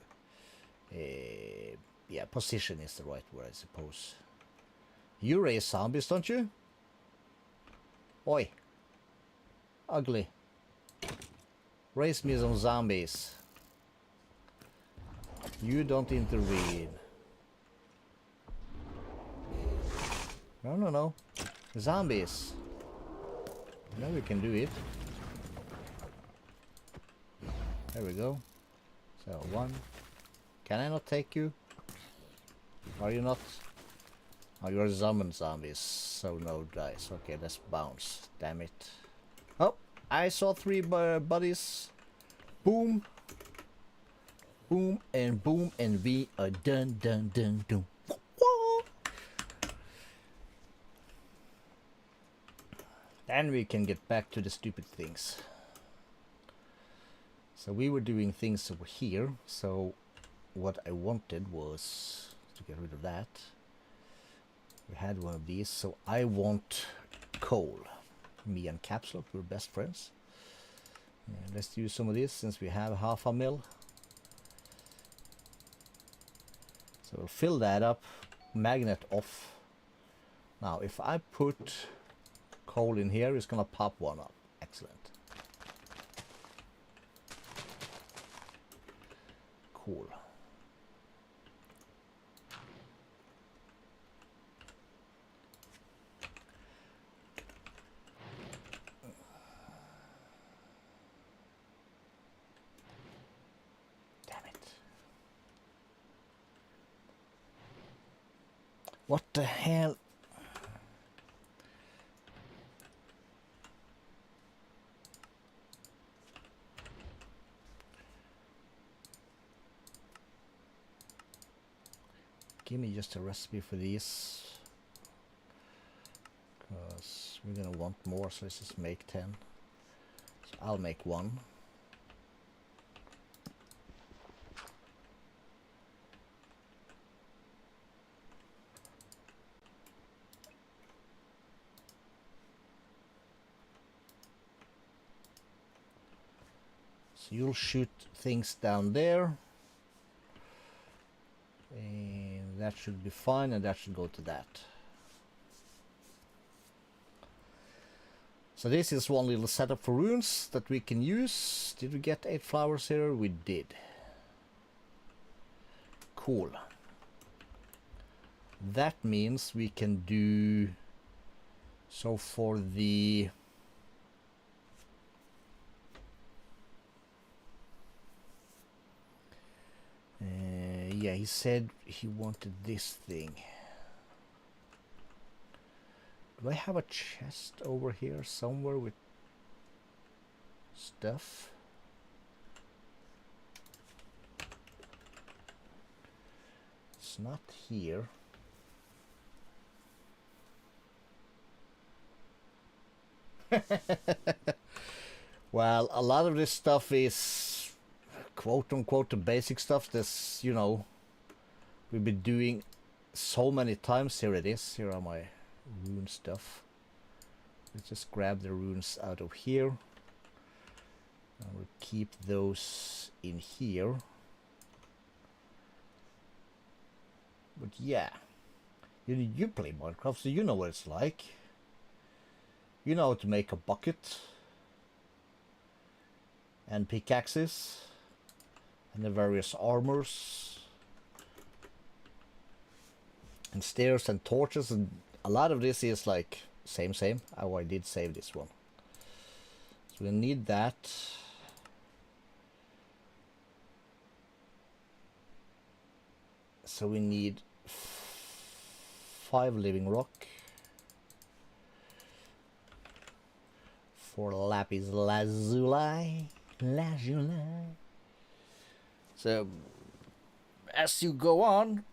Yeah, position is the right word, I suppose. You raise zombies, don't you? Oi. Ugly. Raise me some zombies. You don't intervene. No, no, no. Zombies. Now we can do it. There we go. So, one. Can I not take you? Are you not? Oh, you're summon zombies. So no dice. Okay, let's bounce. Damn it. Oh, I saw 3 buddies. Boom. Boom, and we are done, done, done, done. Then we can get back to the stupid things. So we were doing things over here. So what I wanted was to get rid of that. We had one of these. So I want coal. Me and Capsule, we're best friends. Let's use some of this since we have half a mil. So we'll fill that up. Magnet off. Now if I put coal in here, it's gonna pop one up. Excellent. Cool. Damn it. What the hell? Give me just a recipe for these, because we're gonna want more, so let's just make 10. So I'll make 1. So you'll shoot things down there. And that should be fine, and that should go to that. So this is one little setup for runes that we can use. Did we get 8 flowers here? We did. Cool. That means we can do... So for the... yeah, he said he wanted this thing. Do I have a chest over here somewhere with stuff? It's not here. Well, a lot of this stuff is quote unquote the basic stuff that's, you know, we've been doing so many times. Here it is. Here are my rune stuff. Let's just grab the runes out of here. I will keep those in here. But yeah, you play Minecraft, so you know what it's like. You know how to make a bucket and pickaxes and the various armors and stairs and torches, and a lot of this is like same. Oh, I did save this one. So we need that. So we need 5 living rock, 4 lapis lazuli. So as you go on,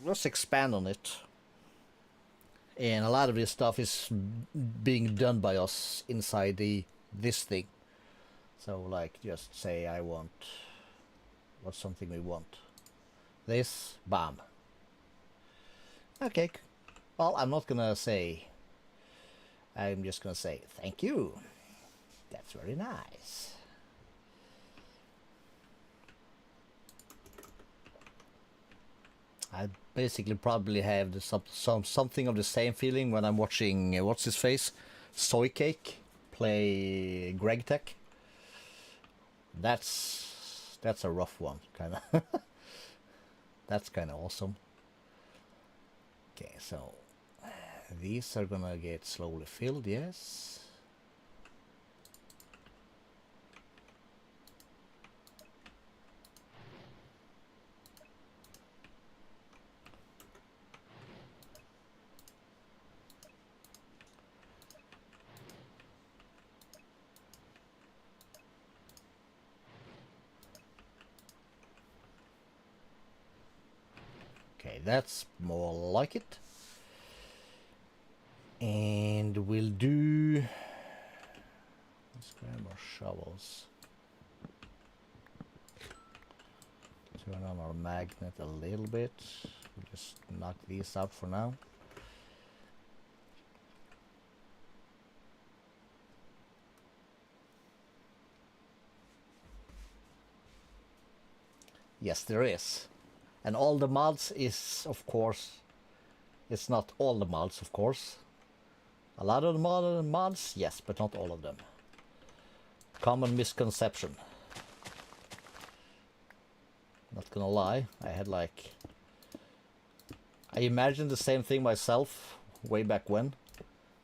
let's expand on it. And a lot of this stuff is being done by us inside this thing. So like just say I want, what's something we want? This, bam. Okay, well, I'm not gonna say, I'm just gonna say thank you. That's very nice. I basically probably have something of the same feeling when I'm watching what's his face, Soy Cake, play Greg Tech. That's a rough one, kind of. That's kind of awesome. Okay, so these are gonna get slowly filled, yes. Okay, that's more like it. And we'll do, let's grab more shovels. Turn on our magnet a little bit. We'll just knock these out for now. Yes, there is. And all the mods is, of course, it's not all the mods, of course. A lot of the mods, yes, but not all of them. Common misconception. Not gonna lie, I had like, I imagined the same thing myself way back when.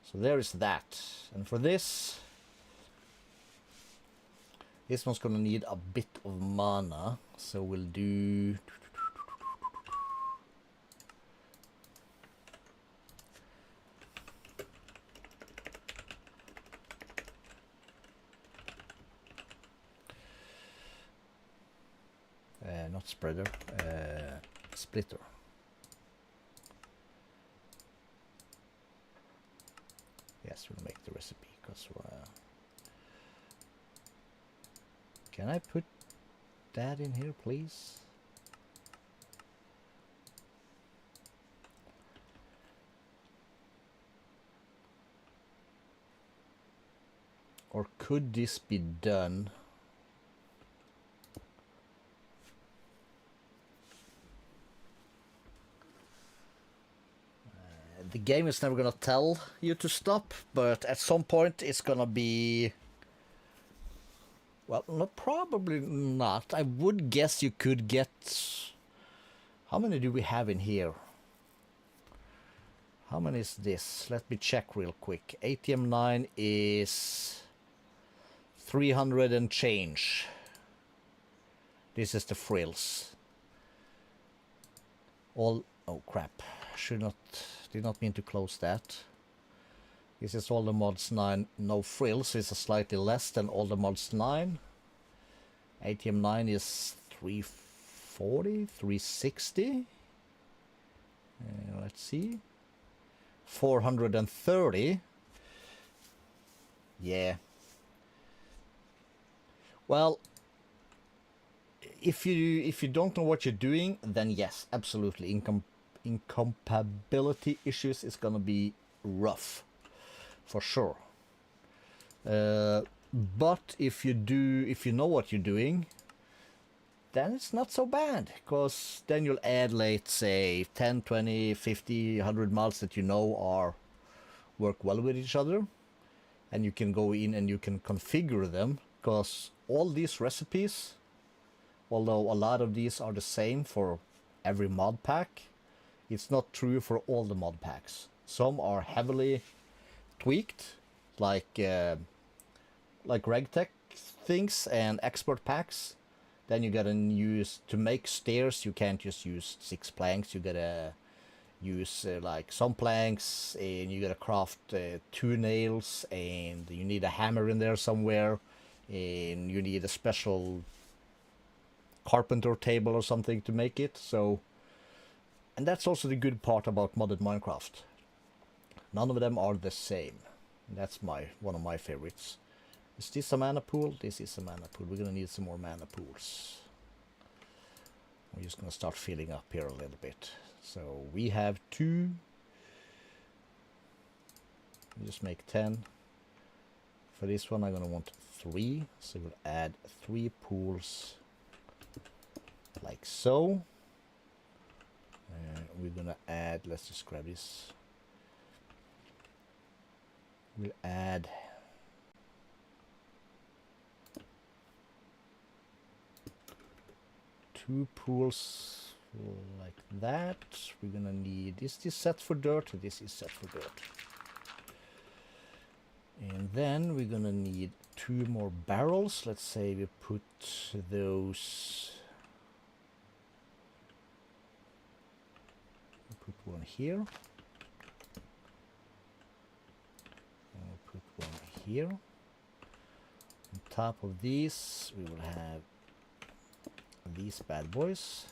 So there is that. And for this one's gonna need a bit of mana. So we'll do, not spreader, splitter. Yes, we'll make the recipe because can I put that in here, please? Or could this be done? The game is never gonna tell you to stop, but at some point it's gonna be, well, no, probably not. I would guess you could get, how many do we have in here? How many is this? Let me check real quick. ATM 9 is 300 and change. This is the frills. All, oh crap, did not mean to close that. This is all the mods 9, no frills, it's a slightly less than all the mods 9. ATM 9 is 340, 360. Let's see. 430. Yeah. Well, if you don't know what you're doing, then yes, absolutely. Incompatibility issues is gonna be rough, for sure. But if you know what you're doing, then it's not so bad, because then you'll add, let's say, 10, 20, 50, 100 mods that you know are work well with each other, and you can go in and you can configure them, because all these recipes, although a lot of these are the same for every mod pack, it's not true for all the mod packs. Some are heavily tweaked, like regtech things and expert packs. Then you gotta use, to make stairs, you can't just use 6 planks, you gotta use like some planks, and you gotta craft 2 nails, and you need a hammer in there somewhere, and you need a special carpenter table or something to make it. So, and that's also the good part about modded Minecraft. None of them are the same. That's one of my favorites. Is this a mana pool? This is a mana pool. We're gonna need some more mana pools. We're just gonna start filling up here a little bit. So we have 2. Just make 10. For this one I'm gonna want 3. So we'll add 3 pools like so. We're gonna add, let's just grab this. We'll add two pools like that. We're gonna need this set for dirt, this is set for dirt. And then we're gonna need 2 more barrels. Let's say we put those, we'll put one here, and we'll put one here. On top of these we will have these bad boys,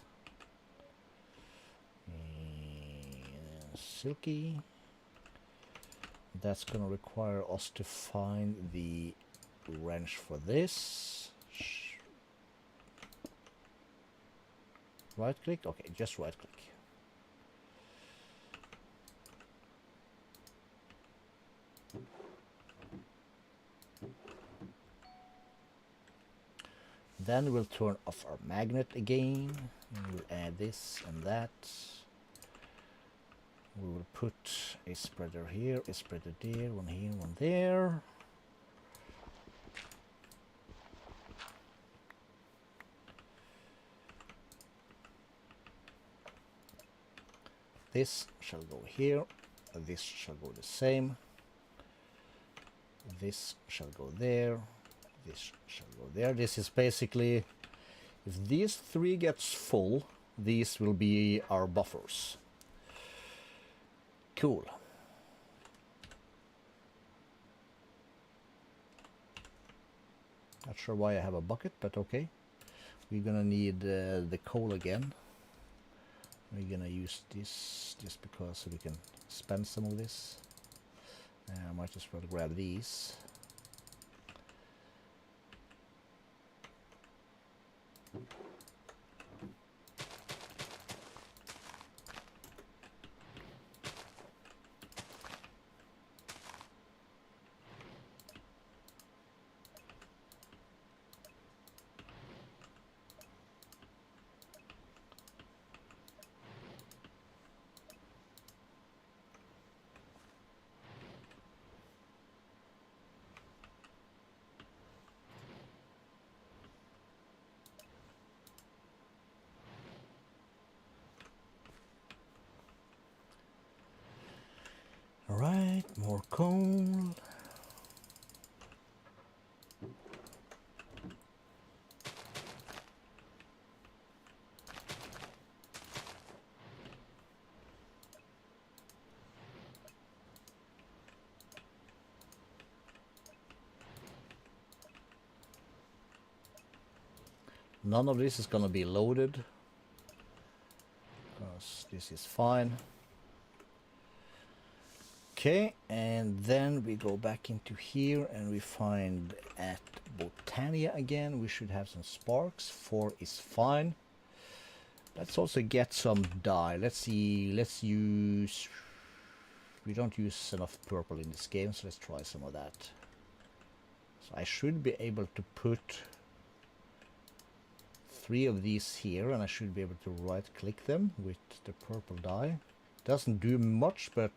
and silky. That's gonna require us to find the wrench for this. Right click? Okay, just right click. Then we'll turn off our magnet again, and we'll add this and that. We will put a spreader here, a spreader there, one here, one there. This shall go here, this shall go the same. This shall go there, this shall go there. This is basically, if these 3 gets full, these will be our buffers. Cool. Not sure why I have a bucket, but okay. We're gonna need the coal again. We're gonna use this just because so we can spend some of this. I might as well grab these. Alright, more coal. None of this is gonna be loaded, because this is fine. Okay, and then we go back into here and we find at Botania again. We should have some sparks. 4 is fine. Let's also get some dye. Let's see, let's use... We don't use enough purple in this game, so let's try some of that. So I should be able to put 3 of these here, and I should be able to right click them with the purple dye. Doesn't do much, but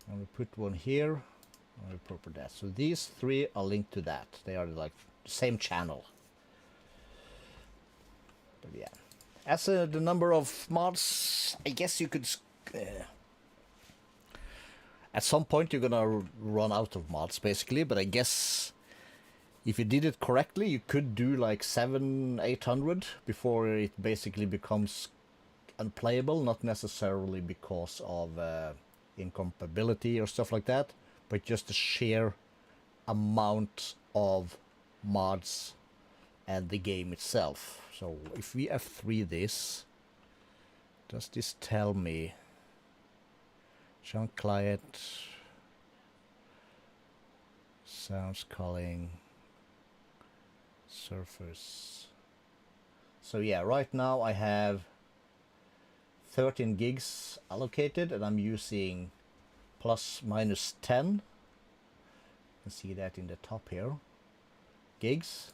I'm going to put one here. I'm going to purple that. So these 3 are linked to that. They are like the same channel. But yeah, as the number of mods, I guess you could at some point you're gonna run out of mods basically, but I guess if you did it correctly you could do like 700-800 before it basically becomes unplayable, not necessarily because of incompatibility or stuff like that, but just the sheer amount of mods and the game itself. So if we F3 this, does this tell me junk client sounds calling surface? So yeah, right now I have 13 gigs allocated and I'm using plus minus 10. You can see that in the top here, gigs,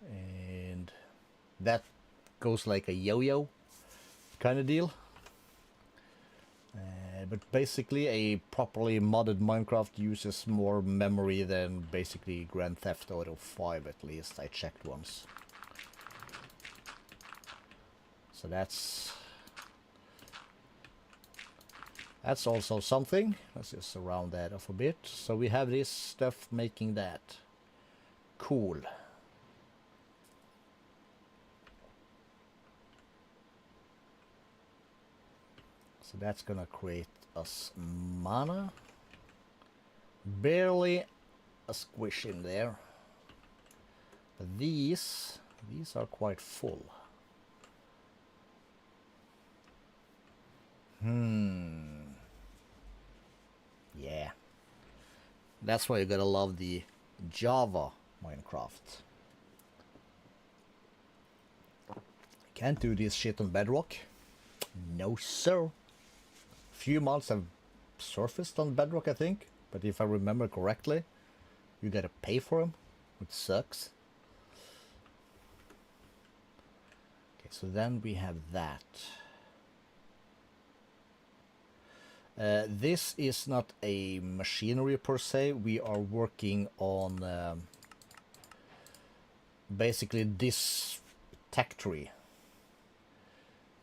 and that goes like a yo-yo kind of deal. But basically a properly modded Minecraft uses more memory than basically Grand Theft Auto 5, at least I checked once. So that's also something. Let's just round that off a bit. So we have this stuff making that. Cool. So that's gonna create us mana. Barely a squish in there. But these are quite full. Yeah. That's why you gotta love the Java Minecraft. Can't do this shit on Bedrock. No sir. Few mods have surfaced on Bedrock, I think, but if I remember correctly, you gotta pay for them, which sucks. Okay, so then we have that. This is not a machinery per se. We are working on basically this tech tree.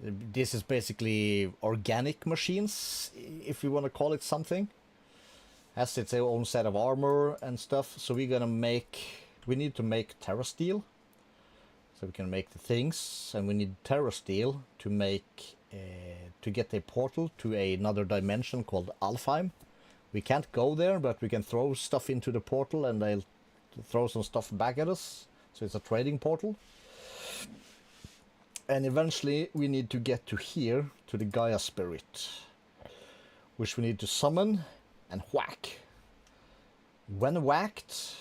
This is basically organic machines, if you want to call it something. Has its own set of armor and stuff. So we need to make Terra Steel. So we can make the things, and we need Terra Steel to make to get a portal to another dimension called Alfheim. We can't go there, but we can throw stuff into the portal and they'll throw some stuff back at us. So it's a trading portal. And eventually we need to get to here, to the Gaia Spirit, which we need to summon and whack. When whacked,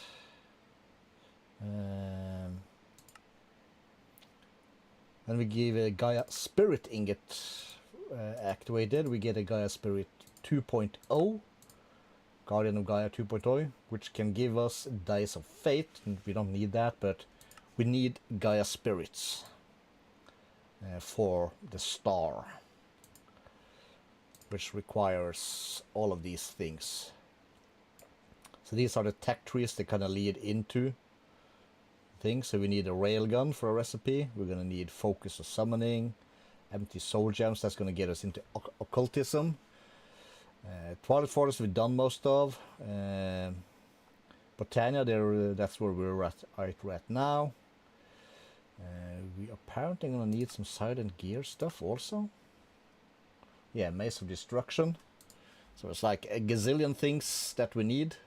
when we give a Gaia Spirit ingot activated, we get a Gaia Spirit 2.0, Guardian of Gaia 2.0, which can give us Dice of Fate. And we don't need that, but we need Gaia Spirits for the star, which requires all of these things. So these are the tech trees that kind of lead into things. So we need a railgun for a recipe. We're going to need focus or summoning, empty soul gems. That's going to get us into occultism. Twilight Forest we've done most of. Botania, that's where we're at right now. We apparently going to need some silent gear stuff also. Yeah, Maze of Destruction. So it's like a gazillion things that we need.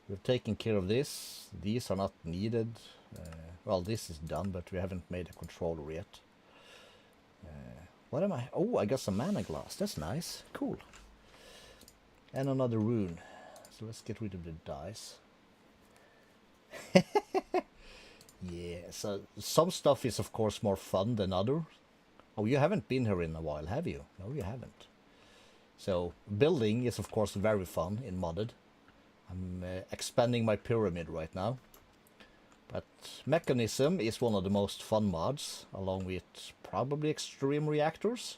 We've taken care of this. These are not needed. Well, this is done, but we haven't made a controller yet. What am I? Oh, I got some mana glass. That's nice. Cool. And another rune. So let's get rid of the dice. Yeah, so some stuff is of course more fun than other. Oh, you haven't been here in a while, have you? No, you haven't. So building is of course very fun in modded. I'm expanding my pyramid right now. But mechanism is one of the most fun mods, along with probably extreme reactors.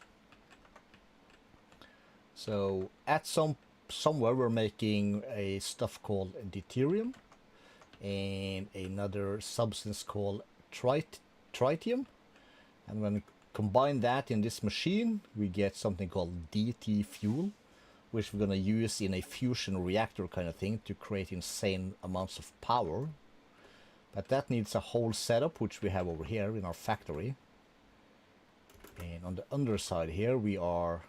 So at somewhere we're making a stuff called deuterium and another substance called tritium. And when we combine that in this machine, we get something called DT fuel, which we're gonna use in a fusion reactor kind of thing to create insane amounts of power. But that needs a whole setup, which we have over here in our factory. And on the underside here, we are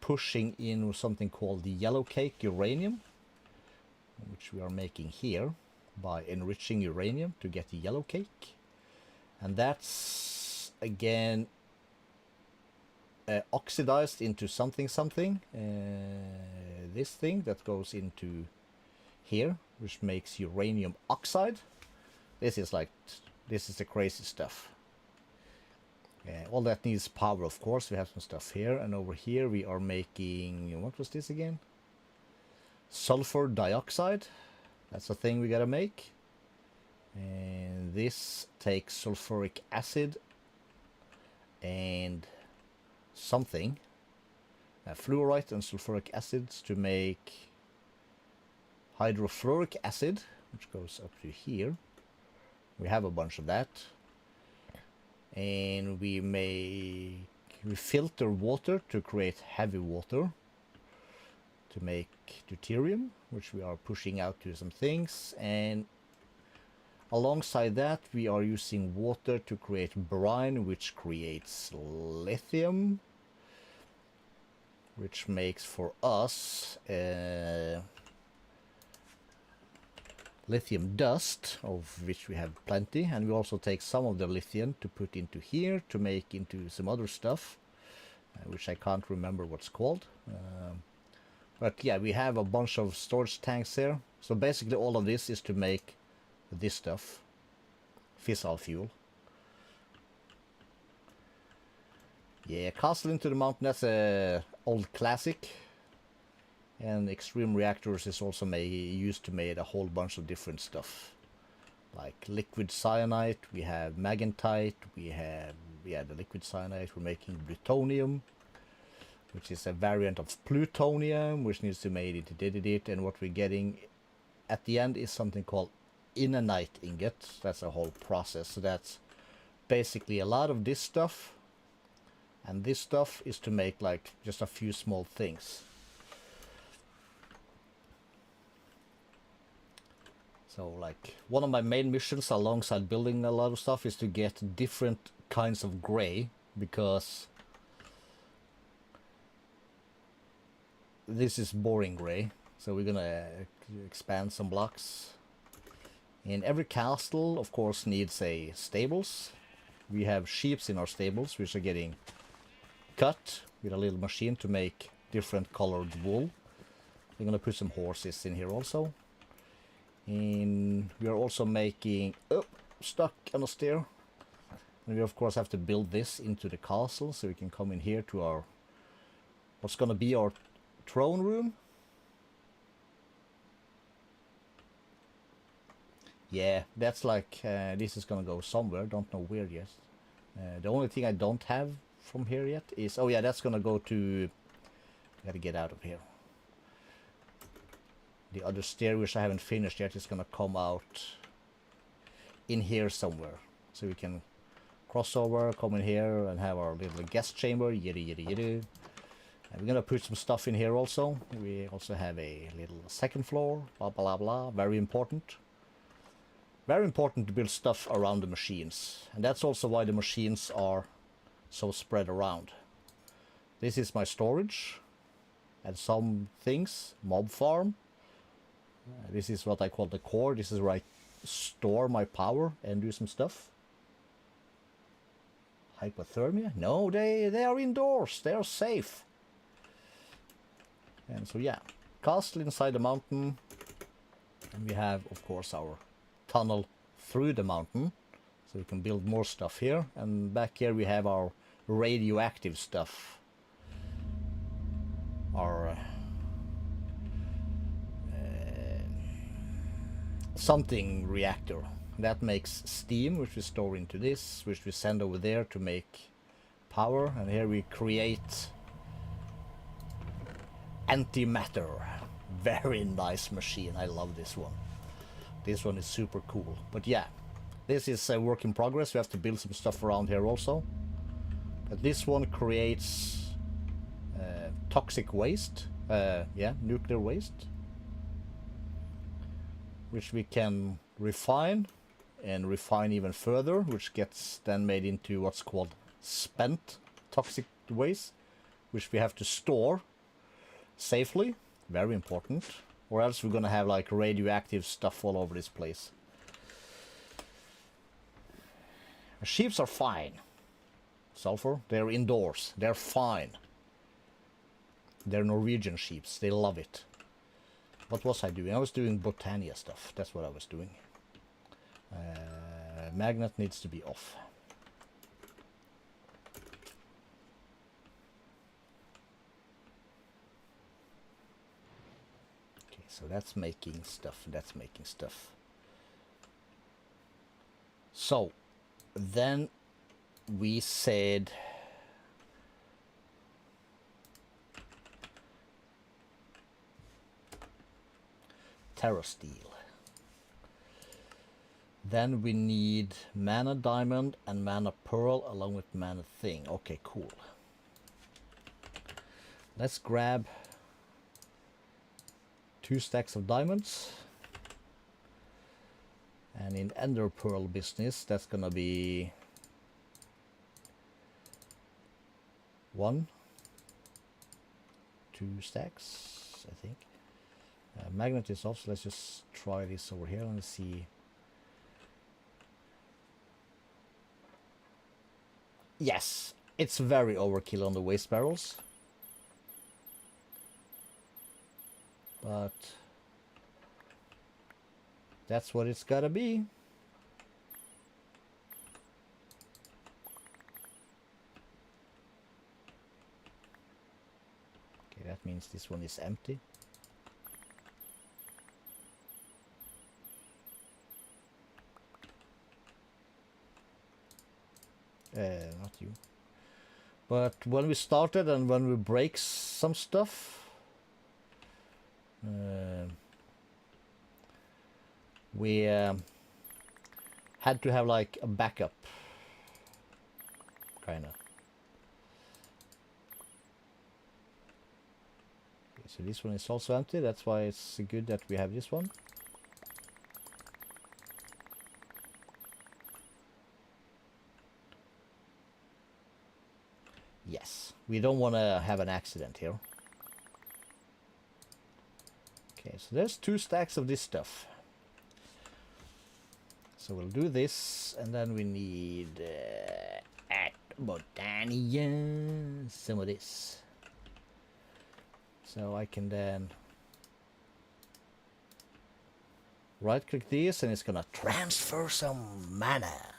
pushing in something called the yellow cake uranium, which we are making here by enriching uranium to get the yellow cake. And that's again oxidized into something. This thing that goes into here, which makes uranium oxide. This is the crazy stuff. All that needs power, of course. We have some stuff here, and over here we are making, what was this again? Sulfur dioxide. That's the thing we gotta make. And this takes sulfuric acid and something, fluorite and sulfuric acids to make hydrofluoric acid, which goes up to here. We have a bunch of that. And we filter water to create heavy water to make deuterium, which we are pushing out to some things. And alongside that, we are using water to create brine, which creates lithium, which makes for us lithium dust, of which we have plenty. And we also take some of the lithium to put into here to make into some other stuff, which I can't remember what's called. But yeah, we have a bunch of storage tanks here. So basically all of this is to make this stuff, fissile fuel. Yeah, Castle into the Mountain, that's a old classic. And Extreme Reactors is also used to make a whole bunch of different stuff. Like liquid cyanide, we have magentite, we have, yeah, the liquid cyanide, we're making plutonium, which is a variant of plutonium, which needs to be made into didit, and what we're getting at the end is something called inanite ingot. That's a whole process. So that's basically a lot of this stuff, and this stuff is to make like just a few small things. So like one of my main missions alongside building a lot of stuff is to get different kinds of gray, because this is boring gray. So we're gonna expand some blocks. And every castle of course needs a stables. We have sheeps in our stables which are getting cut with a little machine to make different colored wool. We're gonna put some horses in here also. And we are also making, stuck on a stair. And we of course have to build this into the castle so we can come in here to our, what's gonna be our throne room. Yeah, that's like, this is gonna go somewhere, don't know where yet. The only thing I don't have from here yet is, oh yeah, that's gonna go to, gotta get out of here. The other stair, which I haven't finished yet, is gonna come out in here somewhere. So we can cross over, come in here, and have our little guest chamber, yiddy. And we're gonna put some stuff in here also. We also have a little second floor, blah blah blah, very important. Very important to build stuff around the machines. And that's also why the machines are so spread around. This is my storage. And some things, mob farm. This is what I call the core. This is where I store my power and do some stuff. Hypothermia? No, they are indoors. They are safe. And so yeah, castle inside the mountain. And we have, of course, our tunnel through the mountain. So we can build more stuff here. And back here we have our radioactive stuff. our something reactor. That makes steam, which we store into this, which we send over there to make power. And here we create antimatter. Very nice machine. I love this one. This one is super cool. But yeah, this is a work in progress. We have to build some stuff around here also. But this one creates toxic waste. Yeah, nuclear waste. Which we can refine and refine even further, which gets then made into what's called spent toxic waste, which we have to store safely. Very important. Or else we're gonna have like radioactive stuff all over this place. Sheeps are fine. Sulfur, they're indoors. They're fine. They're Norwegian sheeps. They love it. What was I doing? I was doing Botania stuff. That's what I was doing. Magnet needs to be off. Okay, so that's making stuff. That's making stuff. So, then we said... Terra steel. Then we need mana diamond and mana pearl along with mana thing. Okay, cool. Let's grab 2 stacks of diamonds. And in ender pearl business, that's gonna be 1, 2 stacks, I think. Magnet is off, so let's just try this over here and see. Yes, it's very overkill on the waste barrels. But that's what it's gotta be. Okay, that means this one is empty. Not you. But when we started and when we break some stuff, we had to have like a backup, kinda. Okay, so this one is also empty. That's why it's good that we have this one. Yes, we don't want to have an accident here. Okay, so there's 2 stacks of this stuff. So we'll do this, and then we need at Botania some of this. So I can then right click this, and it's gonna transfer some mana.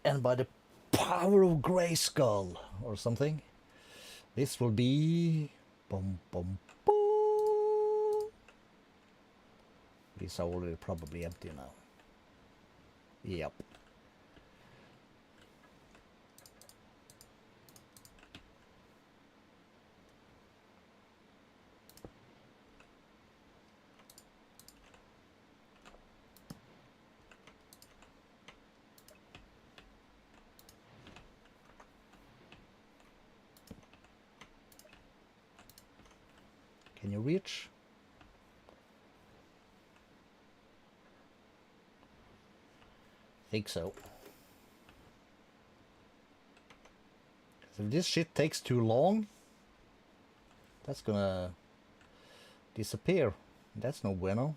And by the power of Grayskull or something, this will be boom, boom, boom. These are already probably empty now. Yep. Can you reach? Think so. If this shit takes too long, that's gonna disappear. That's no bueno.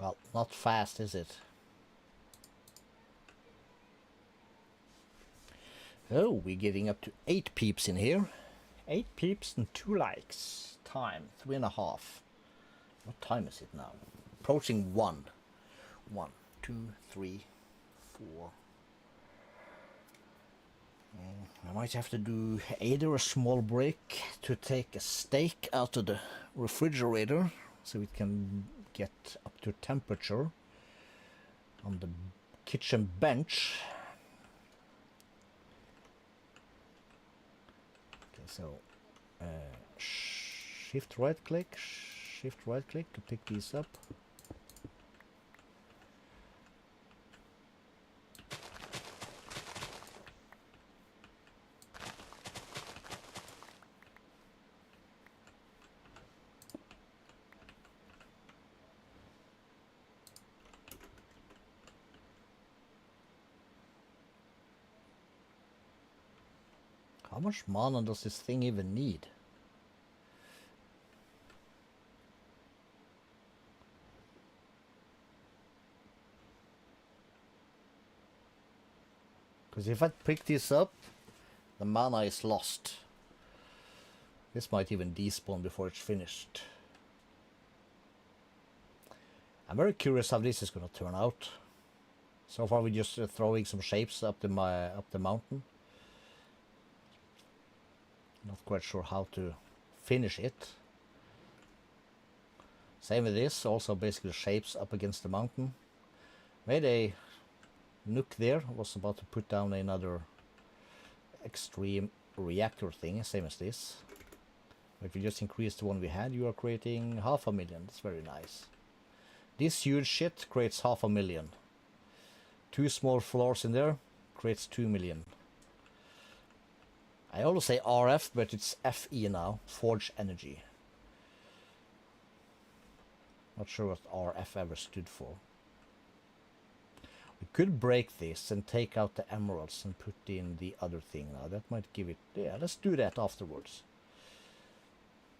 Well, not fast, is it? Oh, we're getting up to 8 peeps in here. 8 peeps and 2 likes. Time 3.5. What time is it now? Approaching 1. 1, 2, 3, 4. I might have to do either a small break to take a steak out of the refrigerator so it can get up to temperature on the kitchen bench. Okay, so shift right click to pick these up. How much mana does this thing even need? Because if I pick this up, the mana is lost. This might even despawn before it's finished. I'm very curious how this is going to turn out. So far we're just throwing some shapes up the mountain. Not quite sure how to finish it. Same with this, also basically shapes up against the mountain. Made a nook there, was about to put down another extreme reactor thing, same as this. If you just increase the one we had, you are creating 500,000. That's very nice. This huge shit creates 500,000. 2 small floors in there creates 2 million. I always say RF, but it's FE now, Forge Energy. Not sure what RF ever stood for. We could break this and take out the emeralds and put in the other thing now. That might give it... Yeah, let's do that afterwards.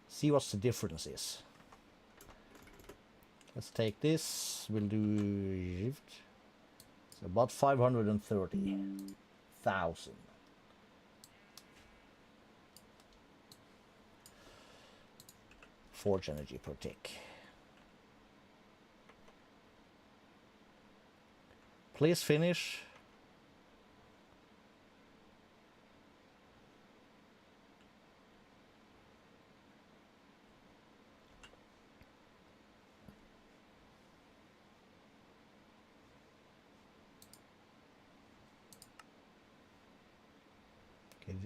See what the difference is. Let's take this. We'll do shift. It's about 530,000. Forge energy per tick. Please finish.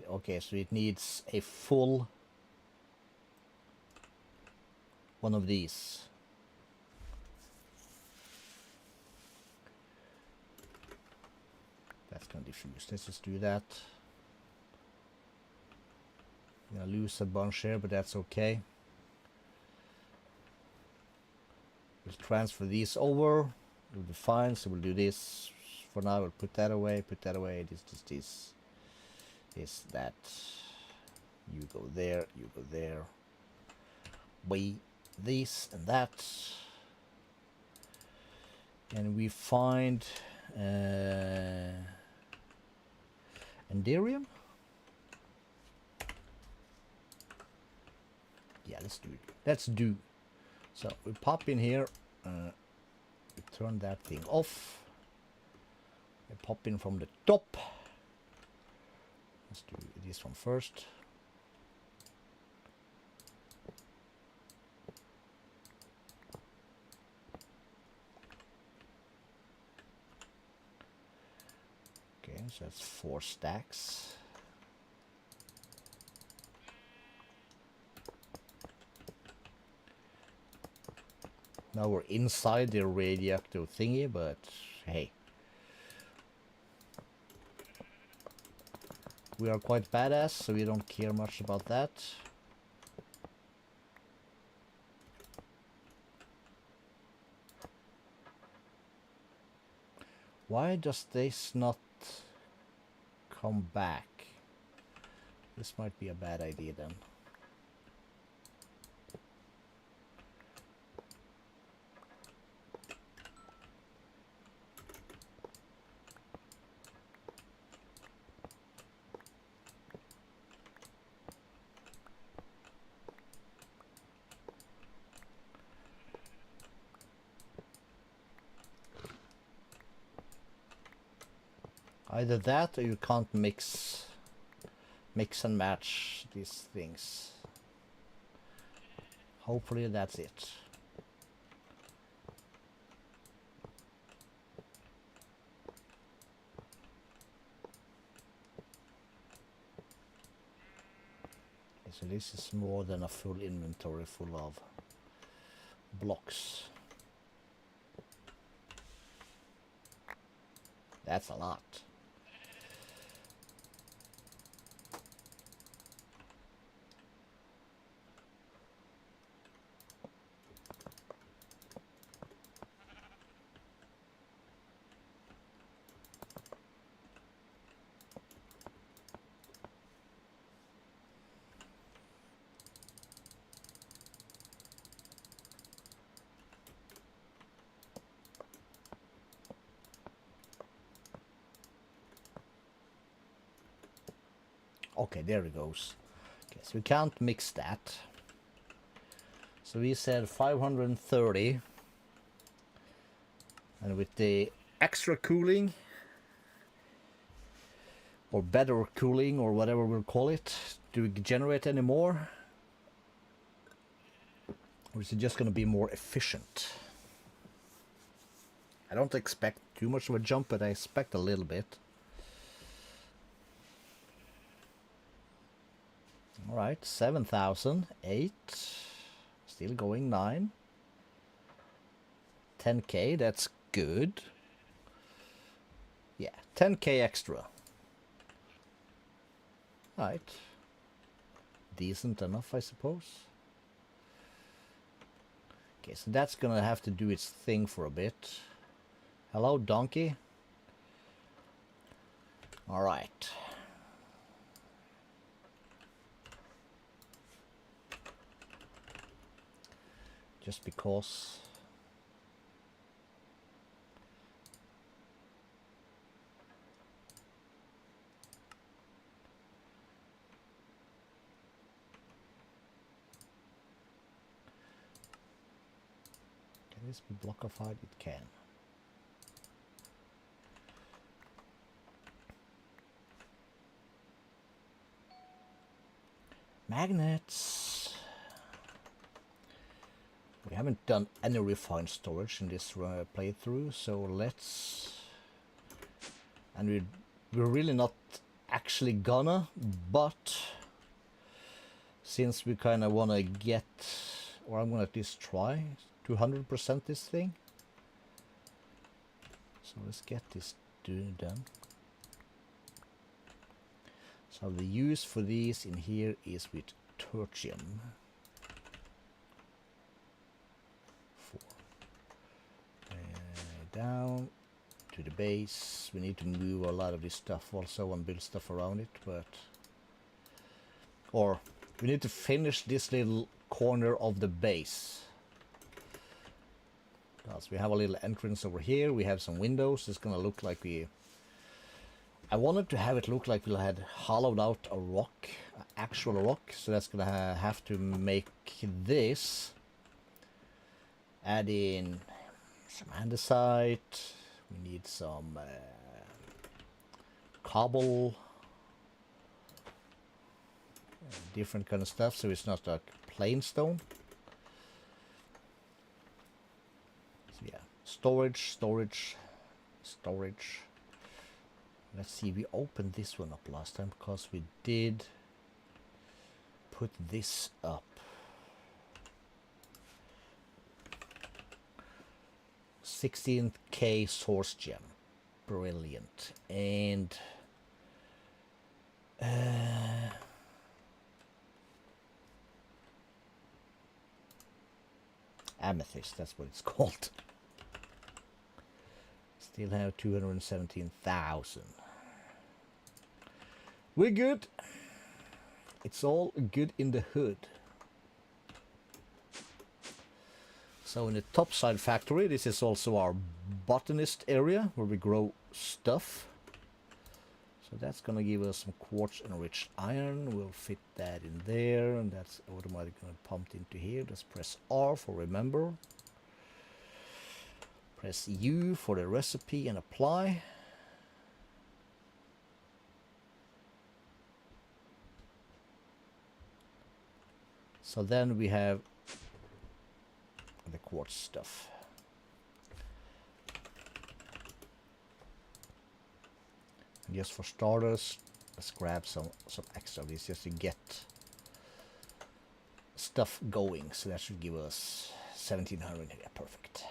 Okay, so it needs a full one of these. That's gonna diffuse. Let's just do that. I'm gonna lose a bunch here, but that's okay. We'll transfer these over. It'll be fine. So we'll do this for now. We'll put that away. Put that away. This, that. You go there. You go there. This and that. And we find Enderium. Yeah, let's do it. Let's do. So we pop in here. We turn that thing off. We pop in from the top. Let's do this one first. Okay, so that's 4 stacks. Now we're inside the radioactive thingy, but hey. We are quite badass, so we don't care much about that. Why does this not come back? This might be a bad idea then. Either that or you can't mix and match these things. Hopefully that's it. Okay, so this is more than a full inventory full of blocks. That's a lot. Okay, there it goes. Okay, so we can't mix that. So we said 530. And with the extra cooling, or better cooling, or whatever we'll call it, do we generate any more? Or is it just going to be more efficient? I don't expect too much of a jump, but I expect a little bit. Alright, 7,000, 8, still going 9. 10k, that's good. Yeah, 10k extra. Right. Decent enough, I suppose. Okay, so that's gonna have to do its thing for a bit. Hello, donkey. Alright. Just because. Can this be blockified? It can. Magnets. We haven't done any refined storage in this playthrough, so let's... And we're really not actually gonna, but since we kind of want to get, or I'm gonna at least try 200% this thing. So let's get this done. So the use for these in here is with tertium. 4. Down to the base. We need to move a lot of this stuff also and build stuff around it, but... Or we need to finish this little corner of the base. Because we have a little entrance over here, we have some windows. It's gonna look like we... I wanted to have it look like we had hollowed out a rock, actual rock, so that's gonna have to make this. Add in some andesite, we need some cobble, different kind of stuff, so it's not like plain stone. So yeah, storage. Let's see, we opened this one up last time because we did put this up. 16k source gem. Brilliant. And amethyst, that's what it's called. Still have 217,000. We're good. It's all good in the hood. So in the topside factory, this is also our botanist area where we grow stuff. So that's gonna give us some quartz enriched iron. We'll fit that in there, and that's automatically gonna pumped into here. Let's press R for remember. Press U for the recipe and apply. So then we have the quartz stuff. And just for starters, let's grab some extra of these just to get stuff going. So that should give us 1700. Yeah, perfect.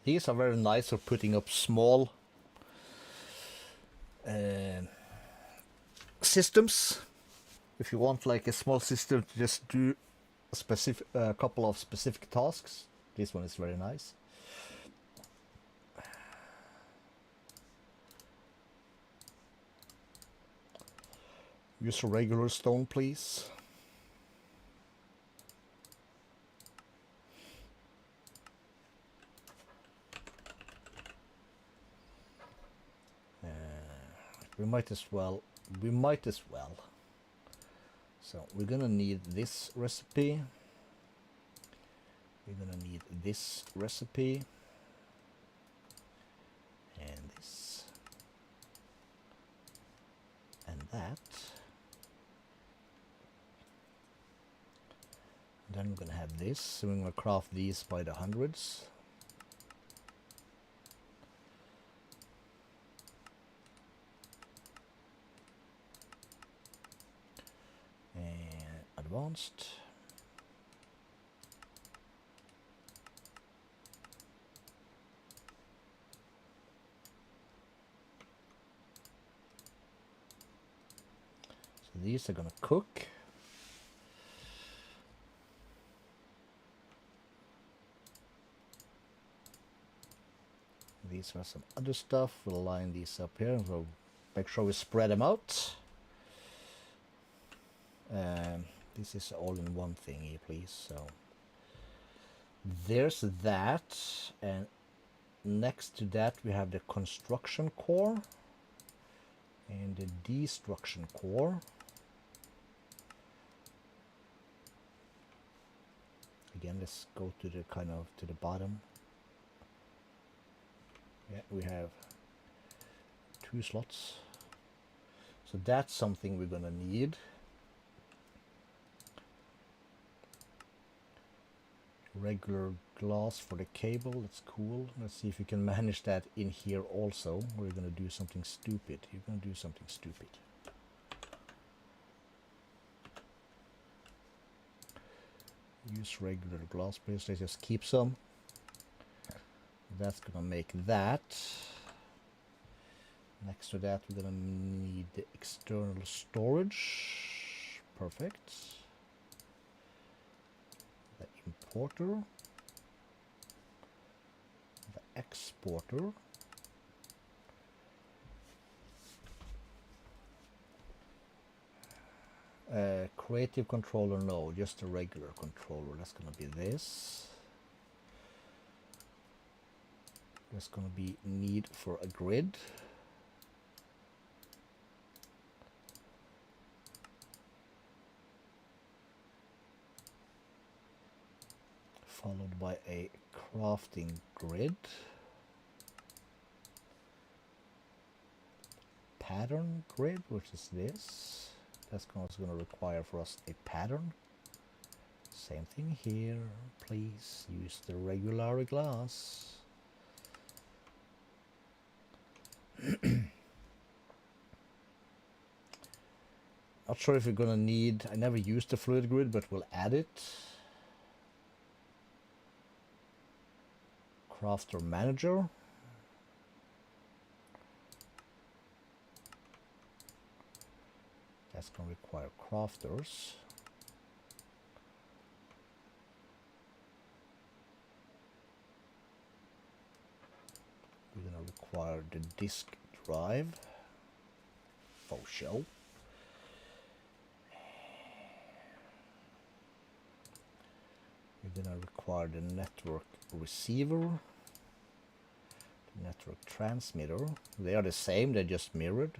These are very nice for putting up small systems. If you want like a small system to just do a couple of specific tasks, this one is very nice. Use a regular stone, please. We might as well. So we're gonna need this recipe. We're gonna need this recipe. And this. And that. And then we're gonna have this. So we're gonna craft these by the hundreds. Advanced. So these are gonna cook. These are some other stuff. We'll line these up here. We'll make sure we spread them out. This is all in one thingy, please. So there's that, and next to that we have the construction core and the destruction core. Again, let's go to the to the bottom. Yeah, we have 2 slots. So that's something we're gonna need. Regular glass for the cable, that's cool. Let's see if we can manage that in here also. We're gonna do something stupid. You're gonna do something stupid. Use regular glass, please. Let's just keep some. That's gonna make that. Next to that, we're gonna need the external storage. Perfect. The importer, the exporter, creative controller, no, just a regular controller. That's gonna be this. There's gonna be need for a grid. Followed by a crafting grid. Pattern grid, which is this. That's also going to require for us a pattern. Same thing here. Please use the regular glass. Not sure if we're going to need, I never used the fluid grid, but we'll add it. Crafter manager. That's going to require crafters. We're going to require the disk drive for show. We're going to require the network receiver, the network transmitter. They are the same, they're just mirrored.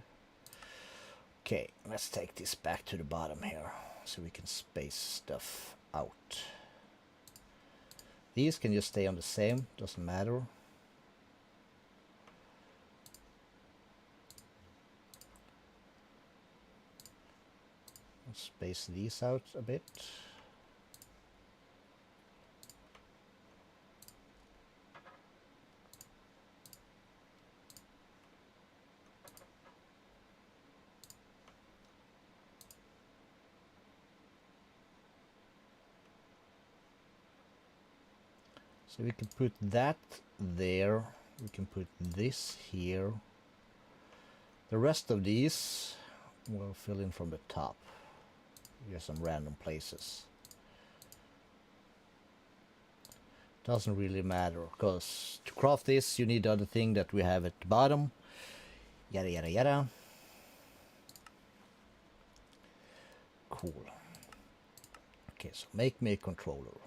Okay, let's take this back to the bottom here so we can space stuff out. These can just stay on the same, doesn't matter. space these out a bit. So we can put that there. We can put this here. The rest of these we'll fill in from the top. Just some random places. Doesn't really matter, because to craft this you need the other thing that we have at the bottom. Yada yada yada. Cool. Okay, so make me a controller.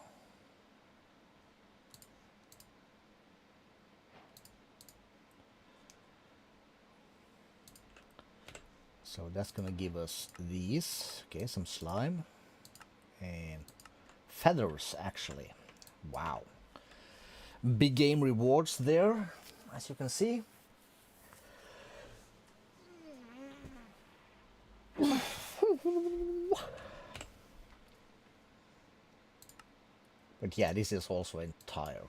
So that's gonna give us these. Okay, some slime and feathers actually. Wow. Big game rewards there, as you can see. But yeah, this is also an entire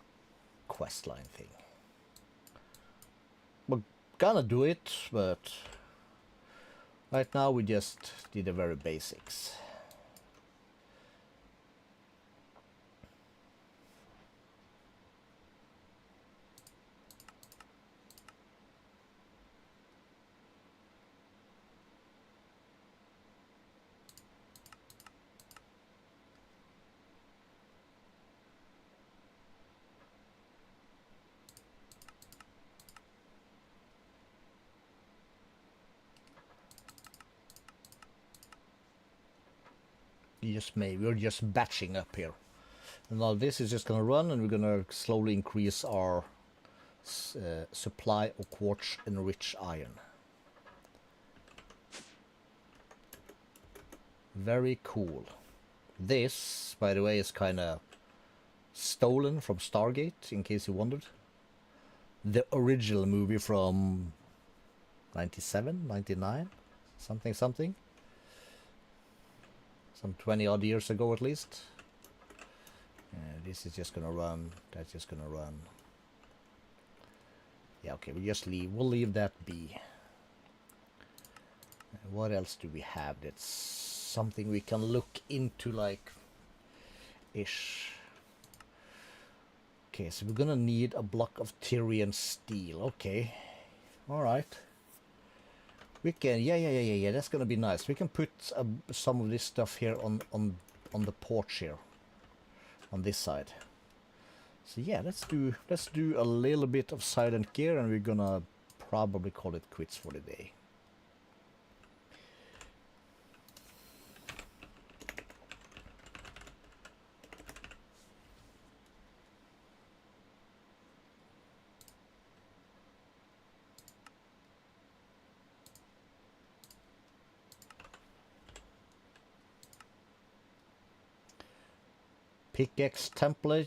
questline thing. We're gonna do it, but right now we just did the very basics. We're just batching up here. And now this is just gonna run, and we're gonna slowly increase our supply of quartz enriched iron. Very cool. This, by the way, is kind of stolen from Stargate, in case you wondered. The original movie from 97, 99, something. Some 20 odd years ago at least. This is just gonna run, that's just gonna run. Yeah, okay, we'll leave that be. What else do we have that's something we can look into, like ish? Okay, so we're gonna need a block of Tyrian steel. Okay, all right. We can, yeah. That's gonna be nice. We can put some of this stuff here on the porch here, on this side. So yeah, let's do a little bit of silent gear, and we're gonna probably call it quits for the day. Pickaxe template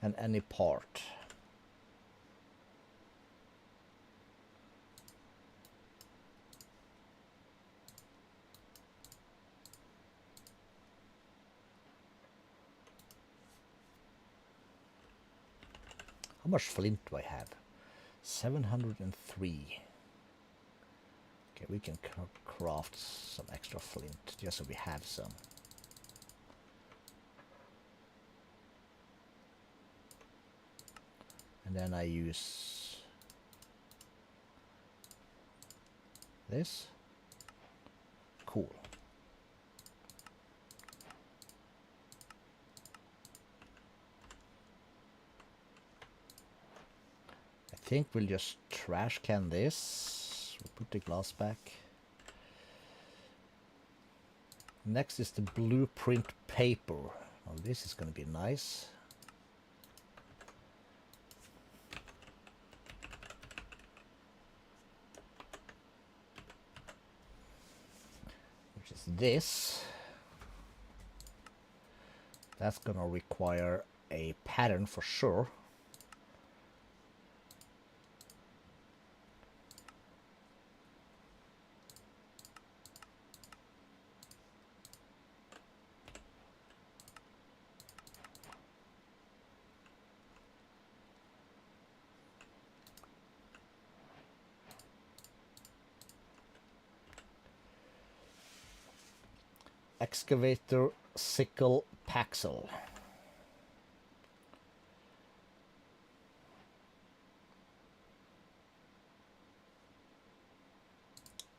and any part. How much flint do I have? 703. Okay, we can craft some extra flint just so we have some. And then I use this. Cool. I think we'll just trash can this. We'll put the glass back. Next is the blueprint paper. Well, this is going to be nice. This, that's gonna require a pattern for sure. Excavator, sickle, paxel.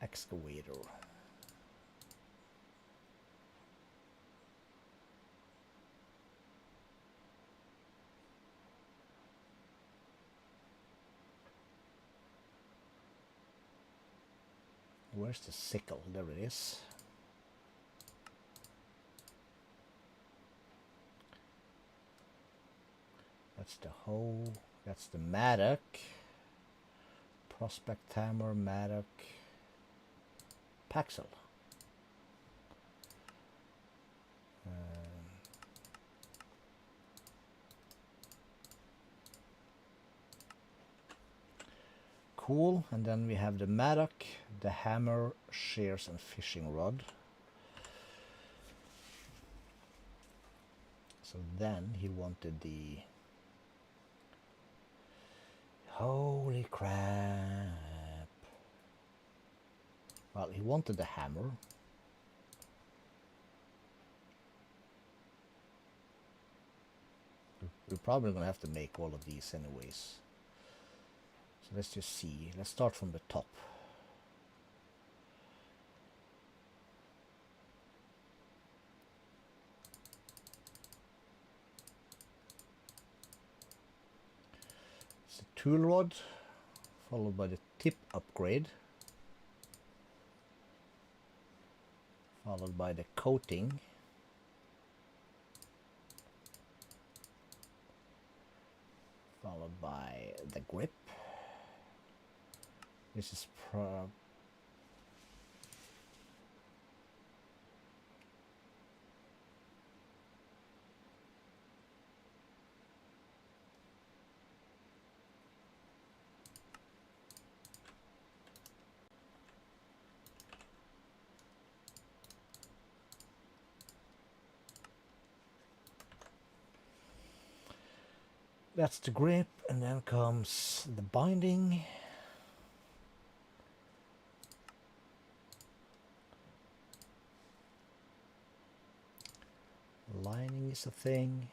Excavator. Where's the sickle? There it is. That's the hoe. That's the mattock. Prospect hammer, mattock, paxel. Cool. And then we have the mattock, the hammer, shears, and fishing rod. So then he wanted the... Holy crap. Well, he wanted the hammer. We're probably going to have to make all of these anyways. So let's just see. Let's start from the top. It's a tool rod, followed by the tip upgrade, followed by the coating, followed by the grip. This is that's the grip, and then comes the binding. Lining is a thing.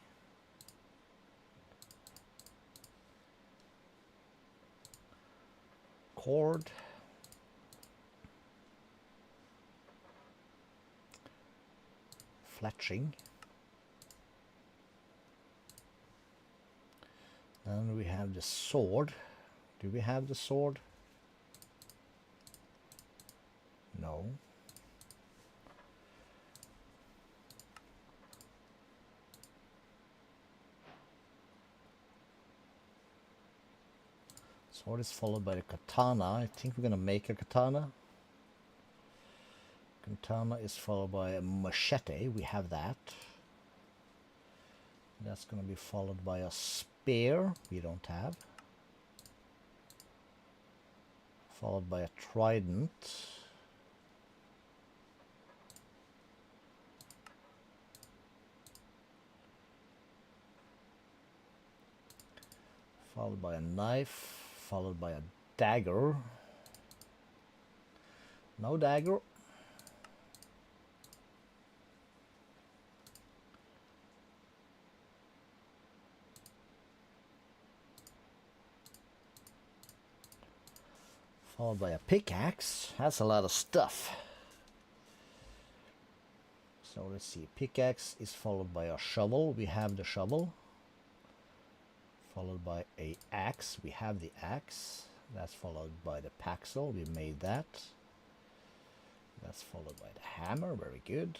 Cord. Fletching. Then we have the sword. Do we have the sword? No. Sword is followed by the katana. I think we're gonna make a katana. Katana is followed by a machete. We have that. That's gonna be followed by a spear. We don't have. Followed by a trident. Followed by a knife. Followed by a dagger. No dagger. Followed by a pickaxe. That's a lot of stuff. So let's see. Pickaxe is followed by a shovel. We have the shovel. Followed by a axe. We have the axe. That's followed by the paxel. We made that. That's followed by the hammer. Very good.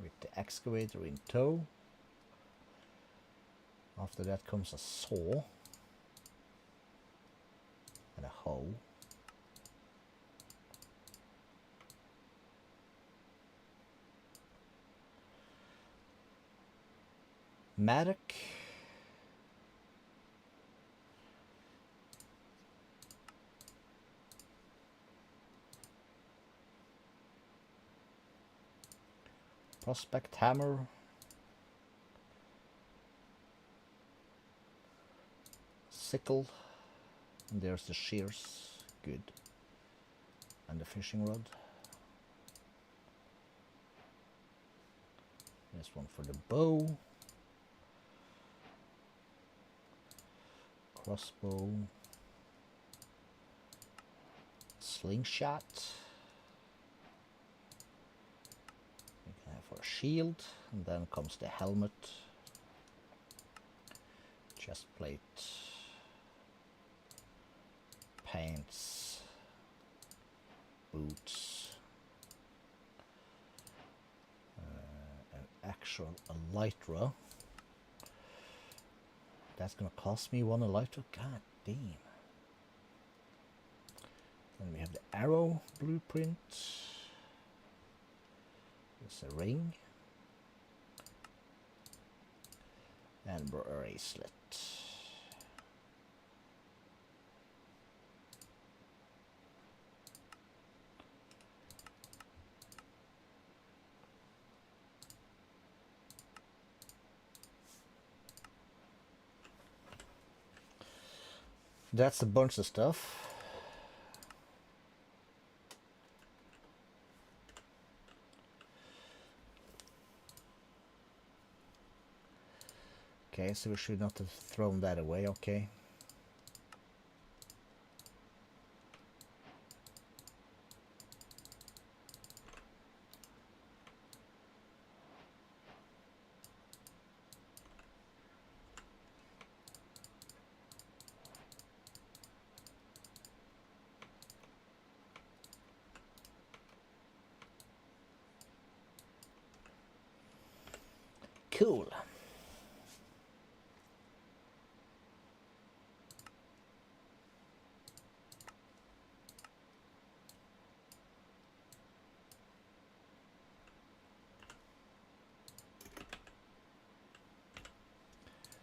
With the excavator in tow. After that comes a saw. And a hoe. Mattock. Prospect hammer. Sickle. And there's the shears. Good. And the fishing rod. This one for the bow. Crossbow. Slingshot. We can have for a shield. And then comes the helmet. Chest plate. Pants. Boots. An actual elytra. That's gonna cost me one elytra? God damn. Then we have the arrow blueprint. There's a ring. And bracelet. That's a bunch of stuff. Okay, so we should not have thrown that away, okay. Cool.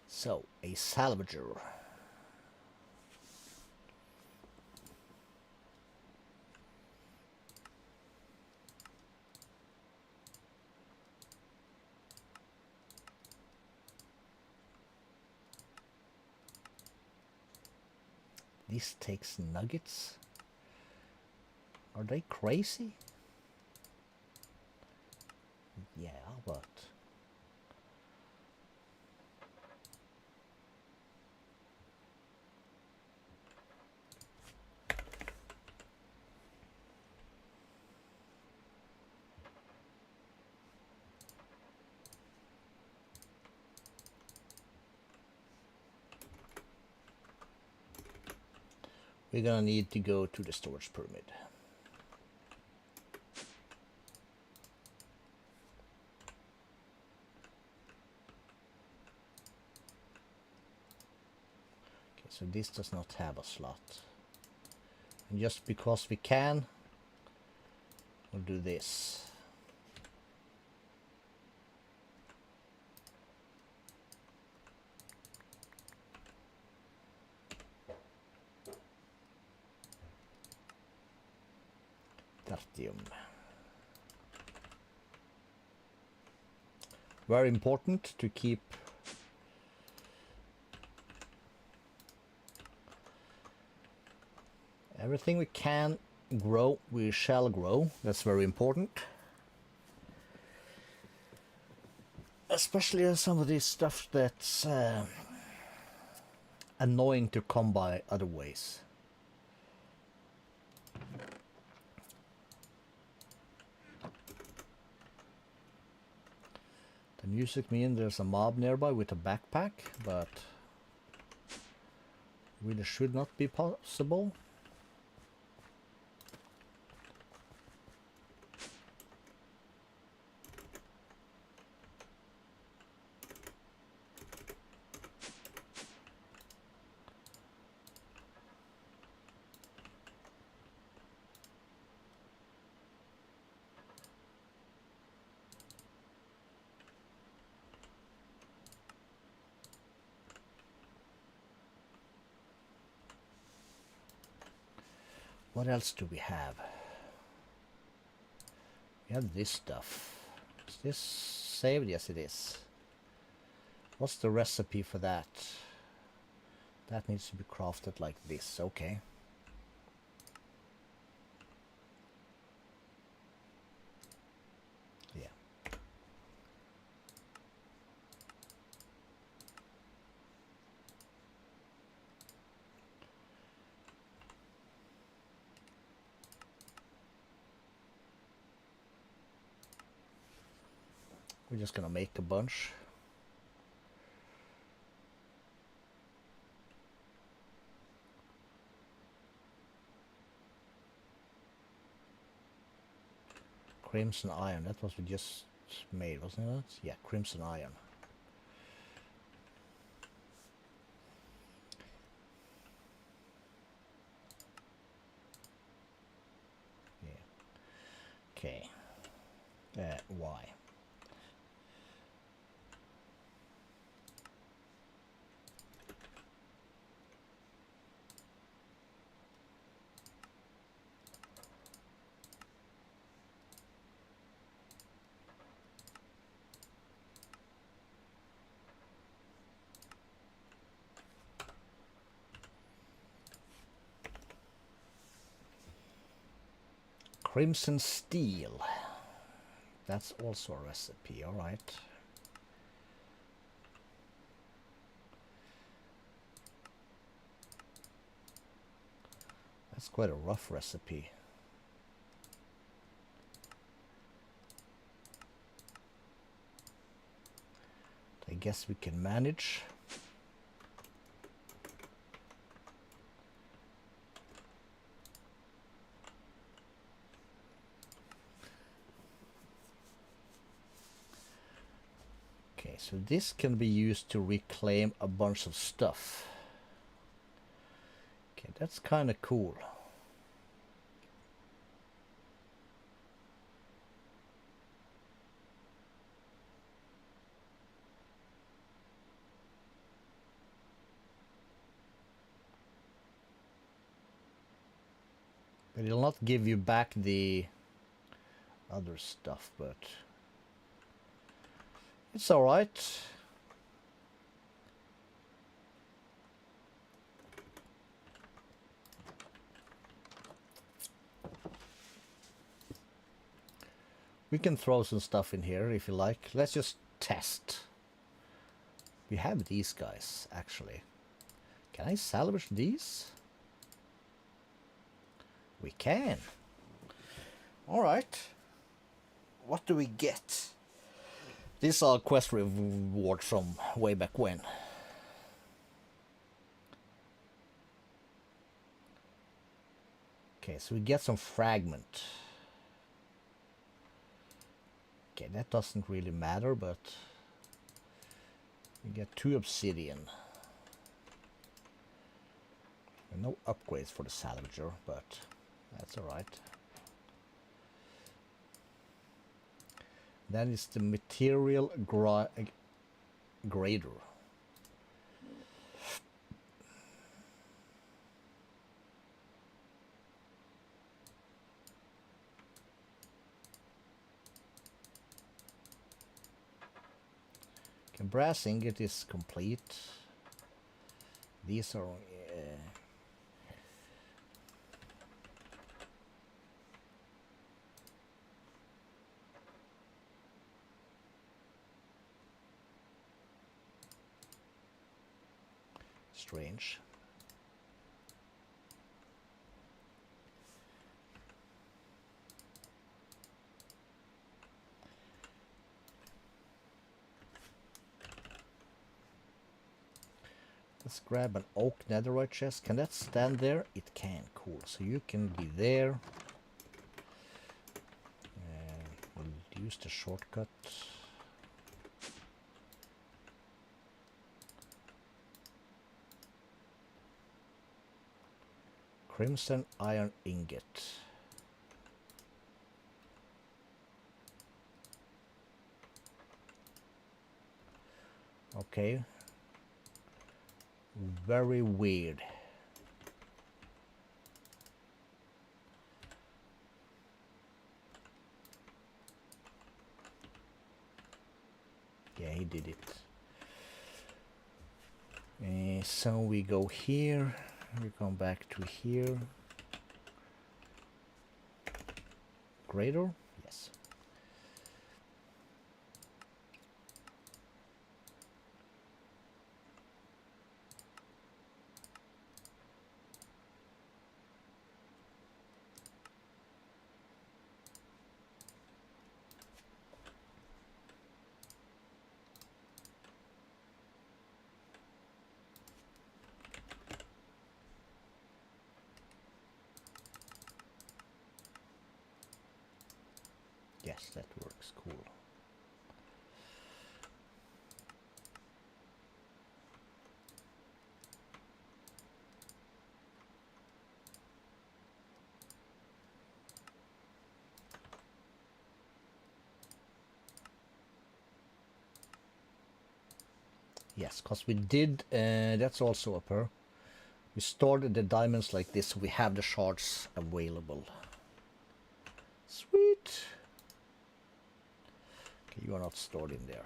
So, a salvager. This takes nuggets. Are they crazy? Yeah, but we're gonna need to go to the storage pyramid. Okay, so this does not have a slot. And just because we can, we'll do this. Tertium. Very important to keep everything we can grow, we shall grow. That's very important. Especially some of this stuff that's annoying to come by other ways. The music means there's a mob nearby with a backpack, but really should not be possible. What else do we have? We have this stuff. Is this saved? Yes, it is. What's the recipe for that? That needs to be crafted like this. Okay. Yeah. We're just gonna make a bunch. Crimson iron, that was we just made, wasn't it? Yeah, crimson iron. Yeah. Okay. Why? Crimson steel. That's also a recipe, alright. That's quite a rough recipe. I guess we can manage. Okay, so this can be used to reclaim a bunch of stuff. Okay, that's kind of cool. But it'll not give you back the other stuff, but it's alright. We can throw some stuff in here if you like. Let's just test. We have these guys, actually. Can I salvage these? We can. Alright. What do we get? These are quest rewards from way back when. Okay, so we get some fragment. Okay, that doesn't really matter, but we get 2 obsidian. And no upgrades for the salvager, but that's alright. That is the material grader. Okay, brass ingot is complete. These are strange. Let's grab an oak netherite chest. Can that stand there? It can. Cool. So you can be there. We'll use the shortcut. Crimson iron ingot. Okay. Very weird. Yeah, he did it. So we go here. We come back to here. Grader? Yes. Yes, that works. Cool. Yes, because we did, that's also up here. We stored the diamonds like this, so we have the shards available. Sweet. Okay, you are not stored in there.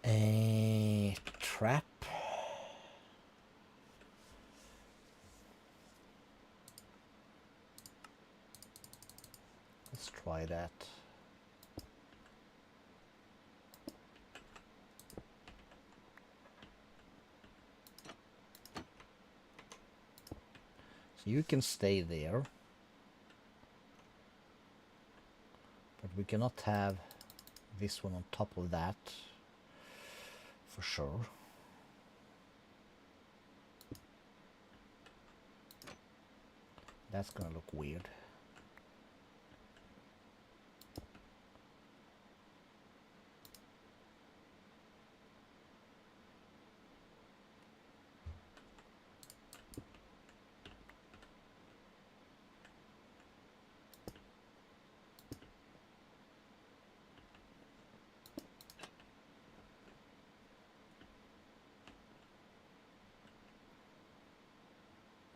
A trap. Let's try that. So you can stay there. But we cannot have this one on top of that. For sure. That's gonna look weird.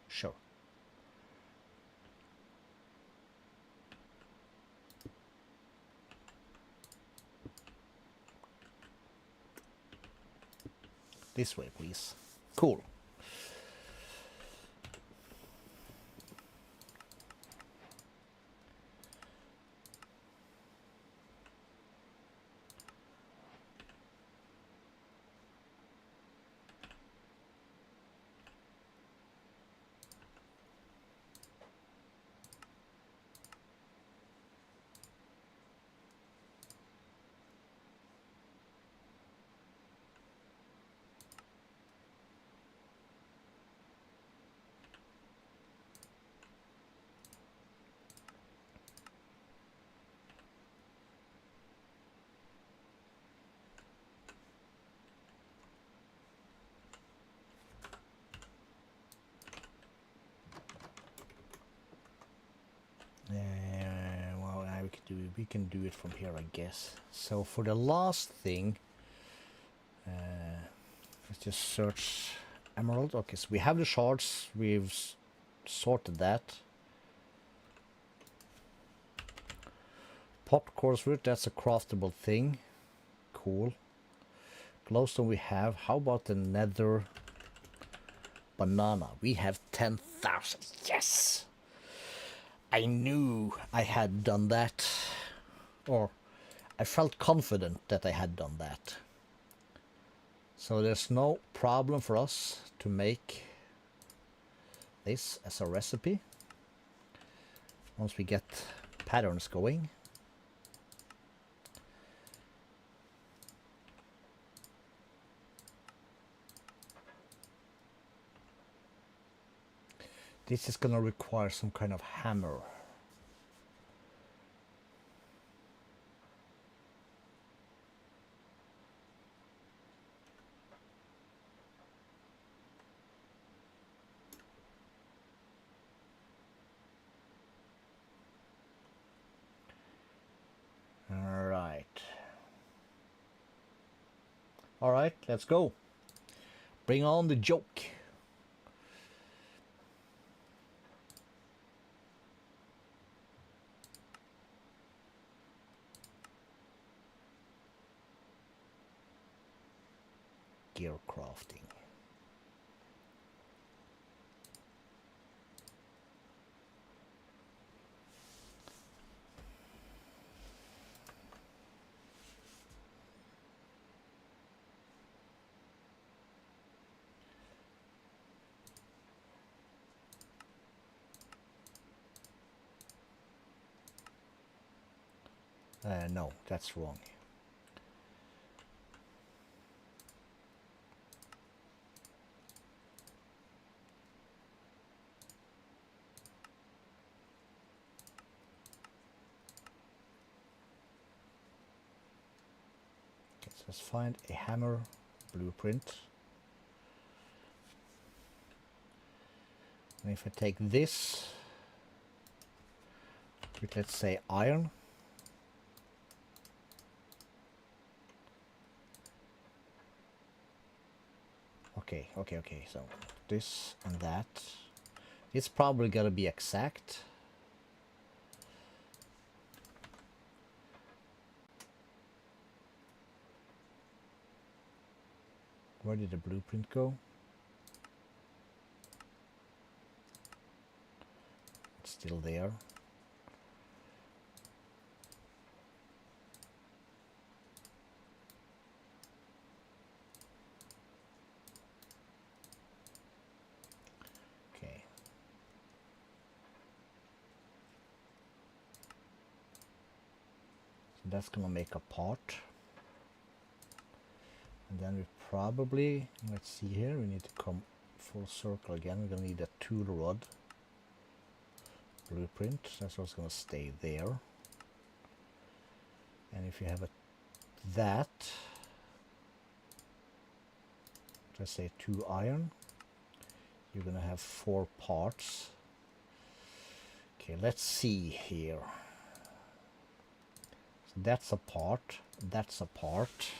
Sure. This way, please. Cool. Well, we can do it from here, I guess. So for the last thing, let's just search emerald. Okay, so we have the shards. We've sorted that. Pot coarse root, that's a craftable thing. Cool. Glowstone we have. How about the nether banana? We have 10,000. Yes! I knew I had done that. Or I felt confident that I had done that. So there's no problem for us to make this as a recipe. Once we get patterns going. This is gonna require some kind of hammer. Alright, let's go. Bring on the joke. Gear crafting. No, that's wrong. Okay, so let's find a hammer blueprint. And if I take this with, let's say, iron, okay, so this and that, it's probably gonna be exact. Where did the blueprint go? It's still there. Okay. So that's gonna make a part. And then we probably, let's see here, we need to come full circle again. We're gonna need a tool rod blueprint. That's what's gonna stay there. And if you have that, let's say 2 iron, you're gonna have 4 parts. Okay, let's see here. So that's a part, that's a part.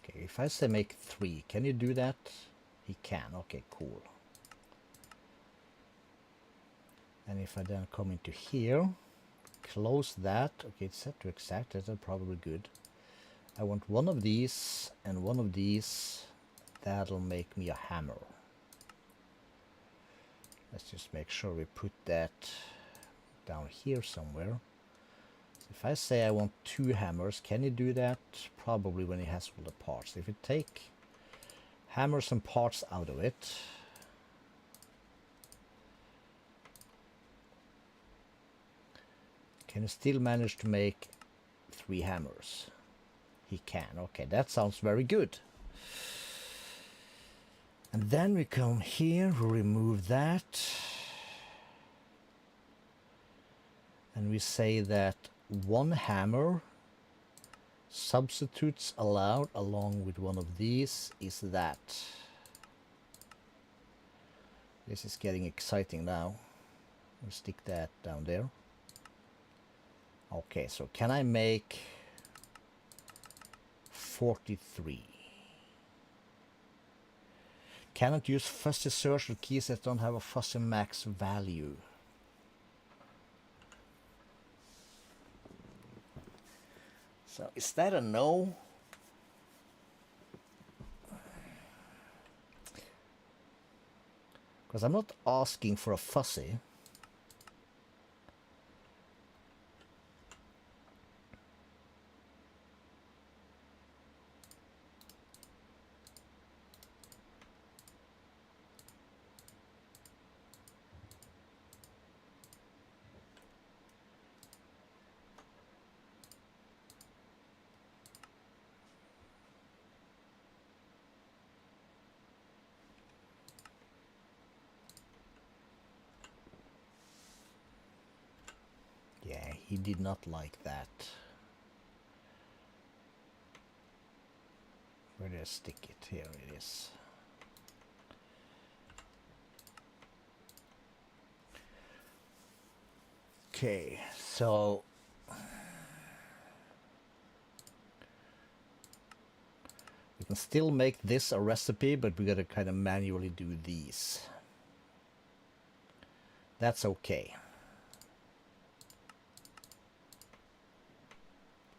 Okay, if I say make 3, can you do that? He can, okay, cool. And if I then come into here, close that, okay, it's set to exact, that's probably good. I want one of these and one of these, that'll make me a hammer. Let's just make sure we put that down here somewhere. So if I say I want 2 hammers, can you do that? Probably when it has all the parts. If you take hammers and parts out of it, can you still manage to make 3 hammers? He can. Okay, that sounds very good. And then we come here, we remove that. And we say that 1 hammer substitutes allowed along with one of these is that. This is getting exciting now. We'll stick that down there. Okay, so can I make 43? Cannot use fuzzy search with keys that don't have a fuzzy max value. So is that a no? Because I'm not asking for a fuzzy. Yeah, he did not like that. Where did I stick it? Here it is. Okay, so we can still make this a recipe, but we gotta kind of manually do these. That's okay.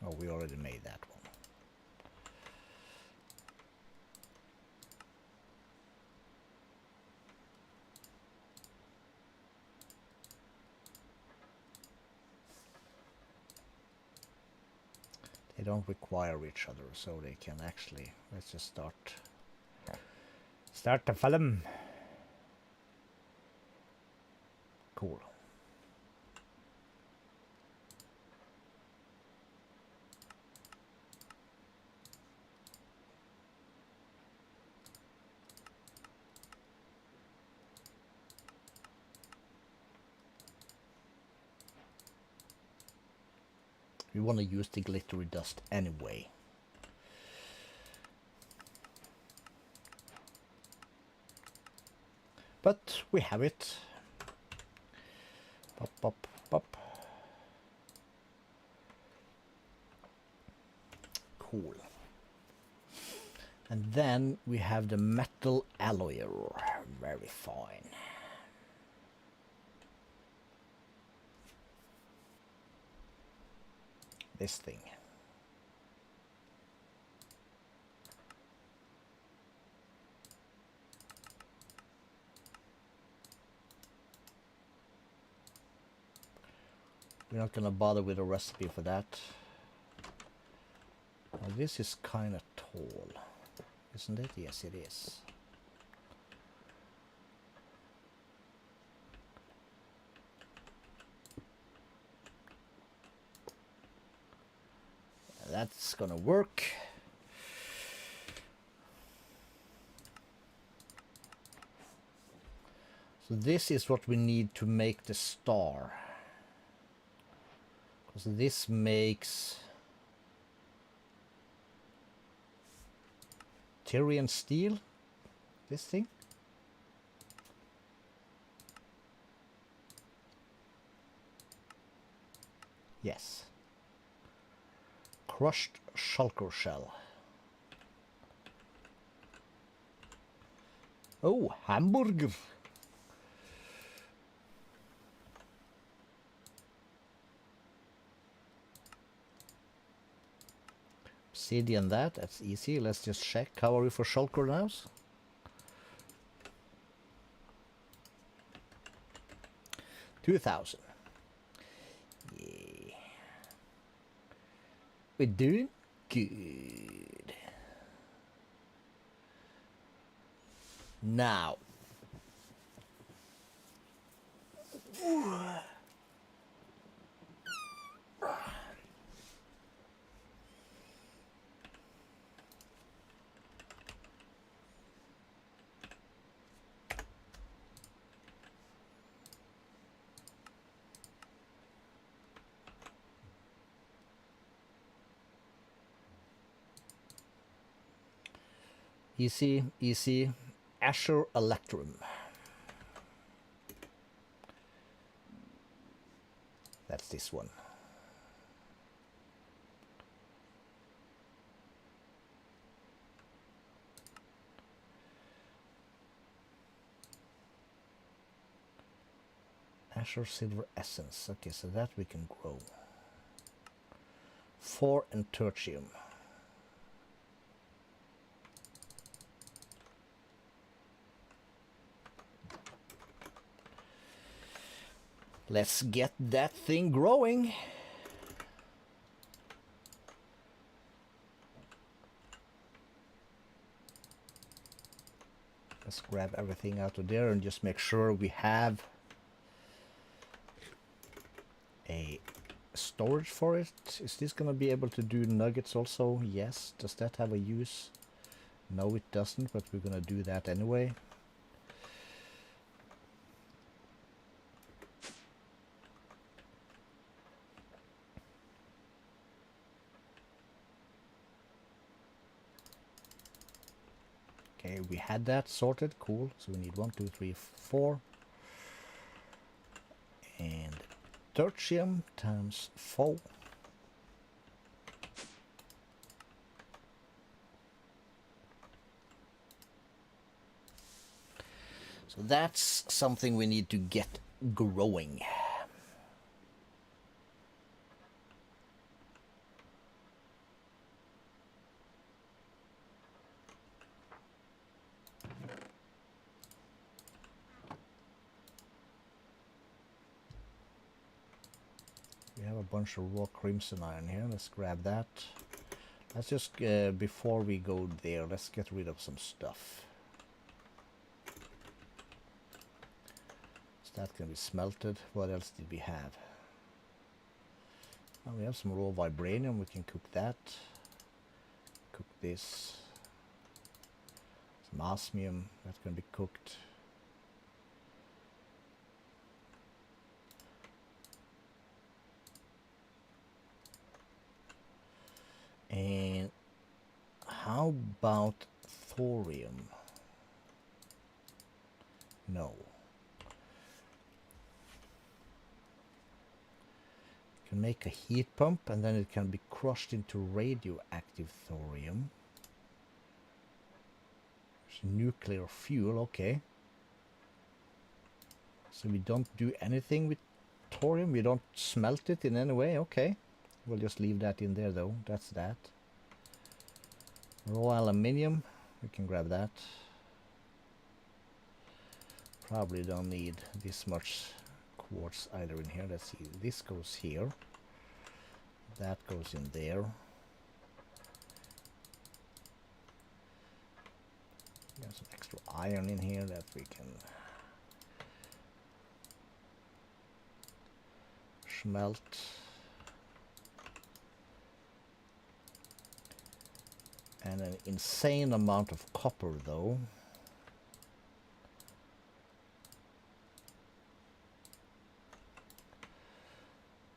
Oh, we already made that one. They don't require each other, so they can actually, let's just start Start the film. Cool. We want to use the glittery dust anyway. But we have it. Pop, pop, pop. Cool. And then we have the metal alloyer. Very fine. This thing. We're not gonna bother with a recipe for that. Now this is kind of tall, isn't it? Yes, it is. That's gonna work. So this is what we need to make the star. Because this makes Tyrian steel, this thing. Yes. Crushed shulker shell. Oh, hamburger. Obsidian that's easy. Let's just check. How are we for shulker now? $2,000. Yeah. We're doing good. Now. Easy, easy. Asher Electrum. That's this one. Asher Silver Essence. Okay, so that we can grow. 4 and tertium. Let's get that thing growing. Let's grab everything out of there and just make sure we have a storage for it. Is this gonna be able to do nuggets also? Yes. Does that have a use? No, it doesn't, but we're gonna do that anyway. Okay, we had that sorted. Cool. So we need 1, 2, 3, 4. And tertium times 4. So that's something we need to get growing. We have a bunch of raw crimson iron here. Let's grab that. Let's just, before we go there, let's get rid of some stuff. That can be smelted. What else did we have? Oh, we have some raw vibranium. We can cook that. Cook this. Some osmium. That can be cooked. And how about thorium? No. You can make a heat pump and then it can be crushed into radioactive thorium. There's nuclear fuel, okay. So we don't do anything with thorium, we don't smelt it in any way, okay. We'll just leave that in there though, that's that. Raw aluminium, we can grab that. Probably don't need this much quartz either in here. Let's see, this goes here. That goes in there. There's some extra iron in here that we can smelt. And an insane amount of copper though.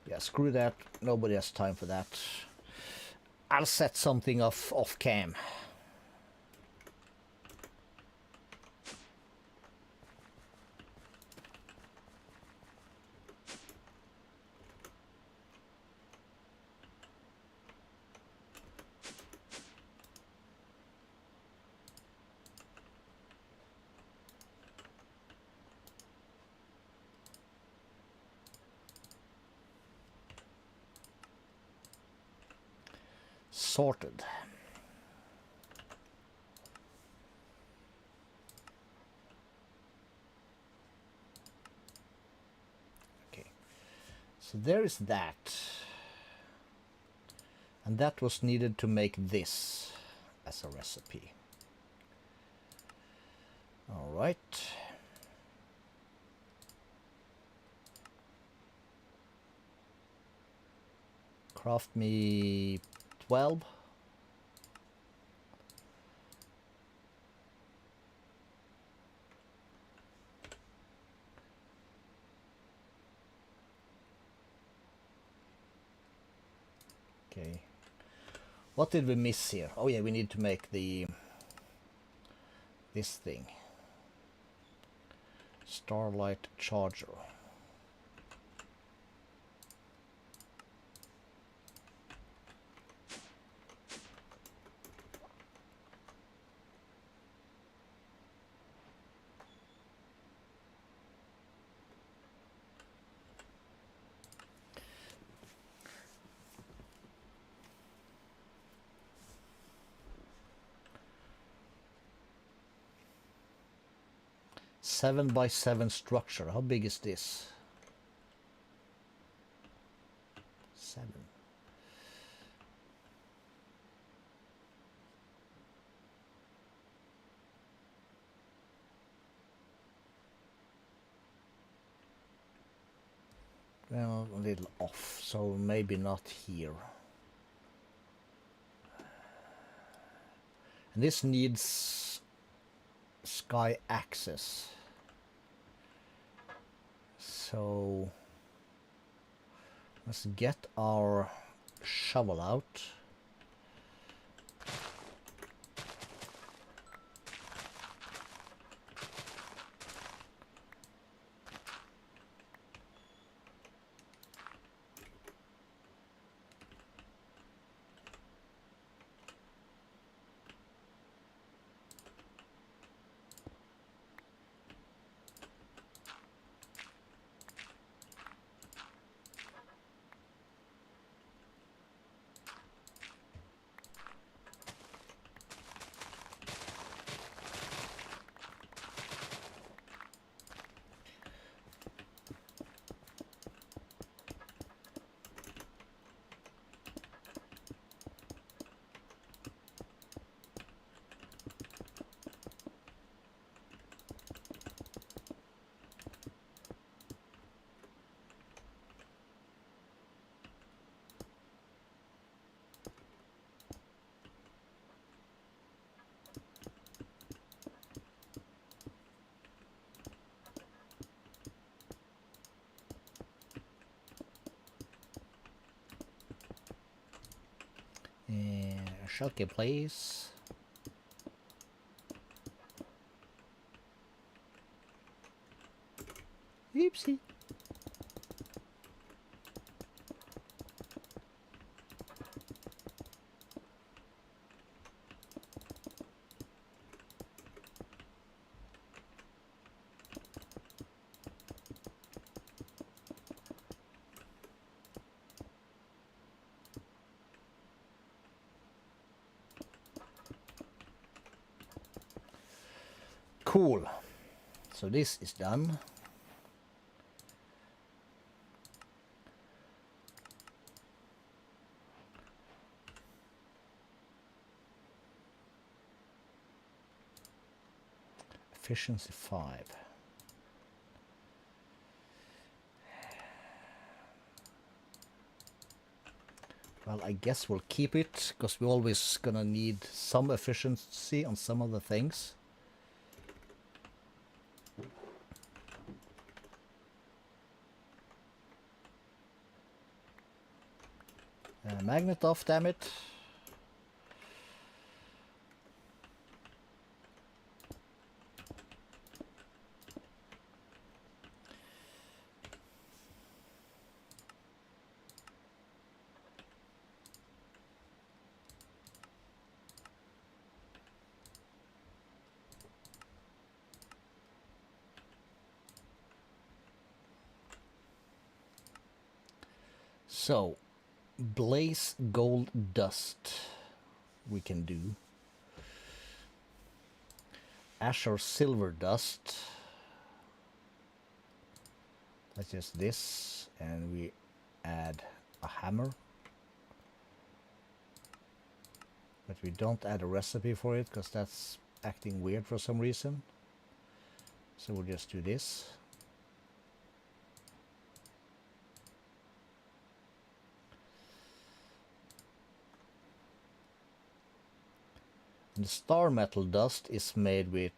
Yeah, screw that. Nobody has time for that. I'll set something off cam. Sorted. Okay, so there is that, and that was needed to make this as a recipe. All right. Craft me 12. Okay. What did we miss here? Oh yeah, we need to make the this thing. Starlight charger. Seven by 7 structure. How big is this? 7. Well, a little off, so maybe not here. And this needs sky access. So let's get our shovel out. Schalke, please. Oopsie. Cool. So this is done. Efficiency 5. Well, I guess we'll keep it, because we're always gonna need some efficiency on some of the things. Magnet off, damn it. So, blaze gold dust we can do. Azure silver dust. That's just this, and we add a hammer. But we don't add a recipe for it, because that's acting weird for some reason. So we'll just do this. And the star metal dust is made with,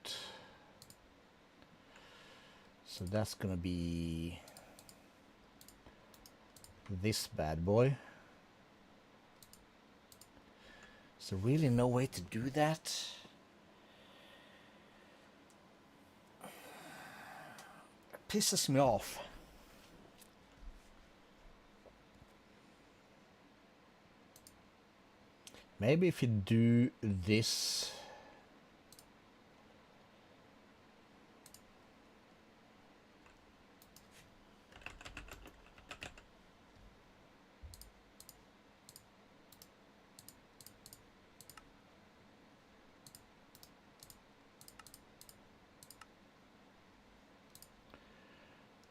so that's gonna be this bad boy. Is there really no way to do that? It pisses me off. Maybe if you do this,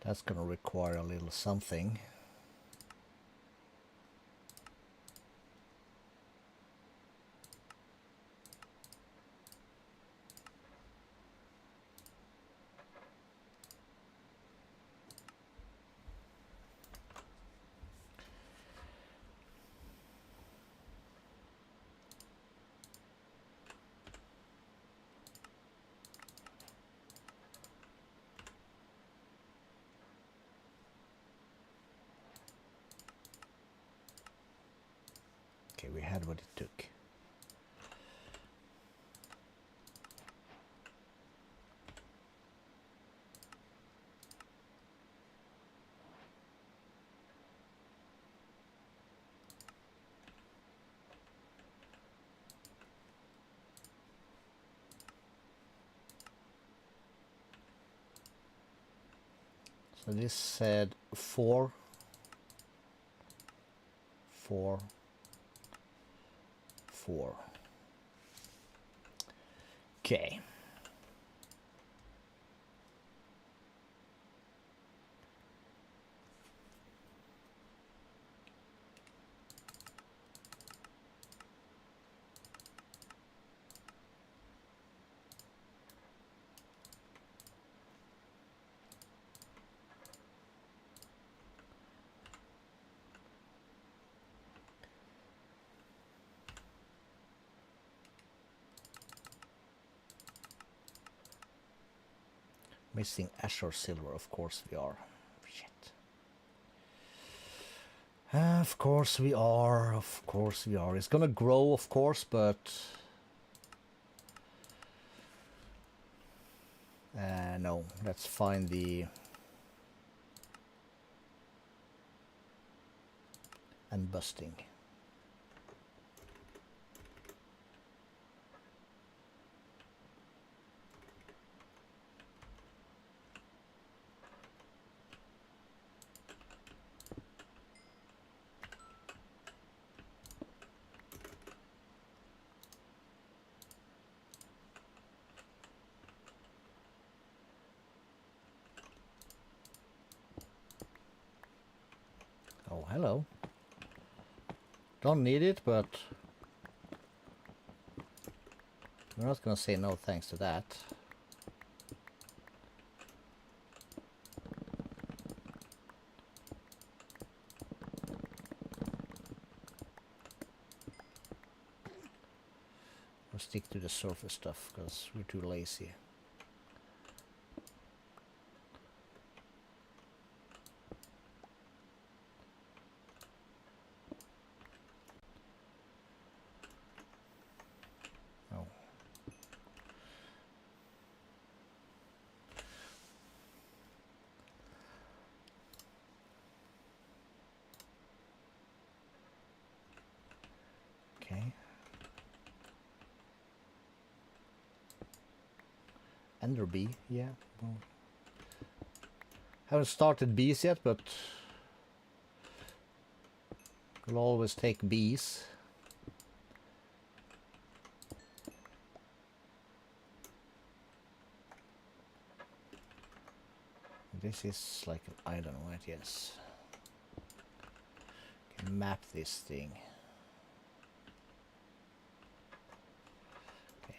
that's gonna require a little something. Okay, we had what it took. So this said 4, 4, 4. Okay. Missing Azure silver, of course we are. Shit. Of course we are, of course we are. It's gonna grow, of course, but... no, let's find the... and busting. Oh, hello. Don't need it, but... we're not gonna say no thanks to that. We'll stick to the surface stuff, because we're too lazy. Oh. Okay. Ender bee, yeah. Well, haven't started bees yet, but we'll always take bees. This is like an island, right? Yes. Can map this thing. Okay.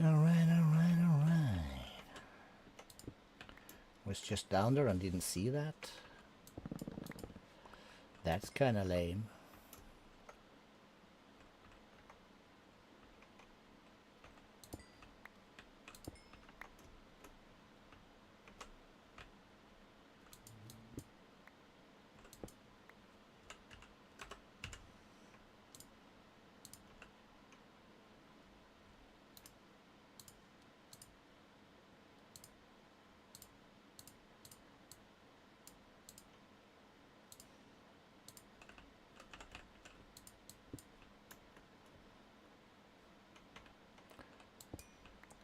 Alright. Was just down there and didn't see that. That's kinda lame.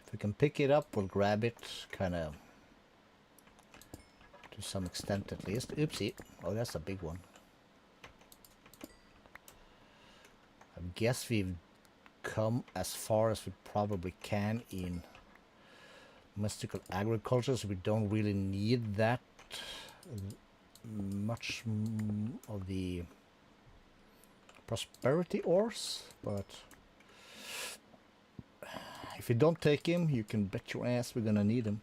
If we can pick it up, we'll grab it, kinda, to some extent at least. Oopsie. Oh, that's a big one. I guess we've come as far as we probably can in mystical agriculture, so we don't really need that much of the prosperity ores, but if you don't take him, you can bet your ass we're gonna need him.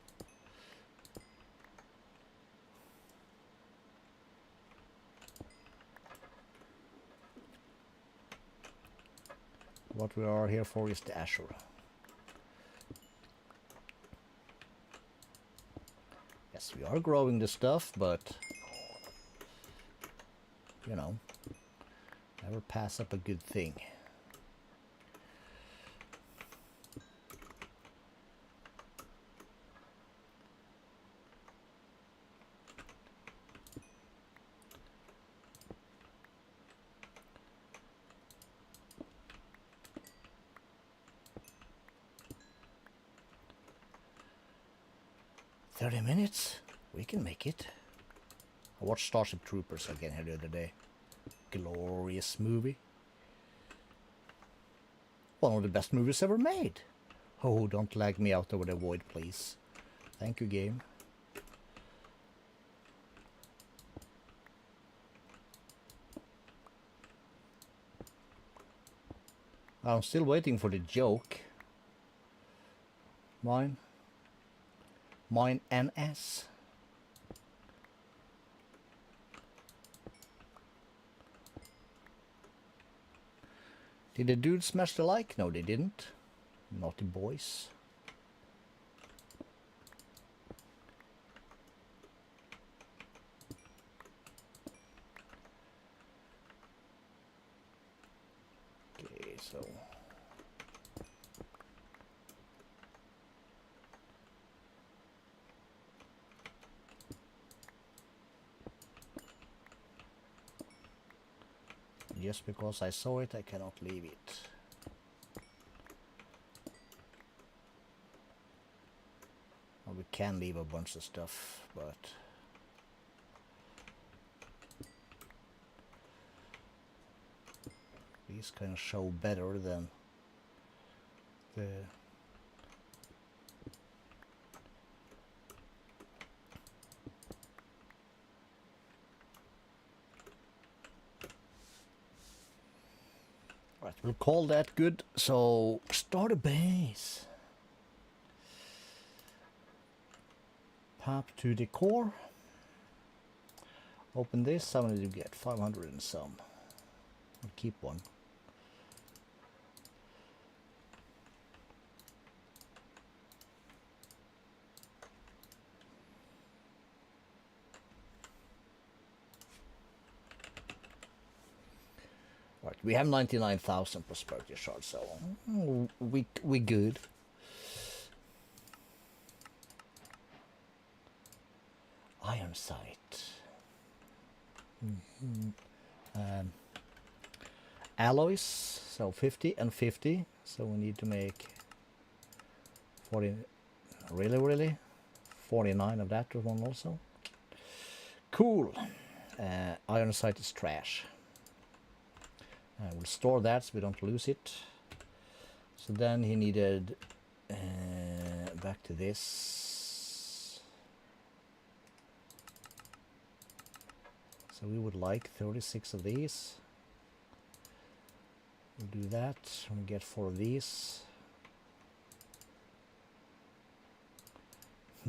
What we are here for is the Azure. Yes, we are growing the stuff, but you know, never pass up a good thing. 30 minutes? We can make it. I watched Starship Troopers again here the other day. Glorious movie. One of the best movies ever made. Oh, don't lag me out over the void, please. Thank you, game. I'm still waiting for the joke. Mine NS. Did the dude smash the like? No, they didn't. Naughty boys. Okay, so... just because I saw it, I cannot leave it. Well, we can leave a bunch of stuff, but... these kind of show better than the... Right, we'll call that good. So, start a base. Pop to the core. Open this. How many did you get? 500 and some. I'll keep one. Right, we have 99,000 prosperity shards, so we good. Iron sight. Alloys, so 50 and 50. So we need to make 40. Really? 49 of that one also. Cool. Iron sight is trash. We'll store that so we don't lose it. So then he needed back to this. So we would like 36 of these. We'll do that. We'll get 4 of these.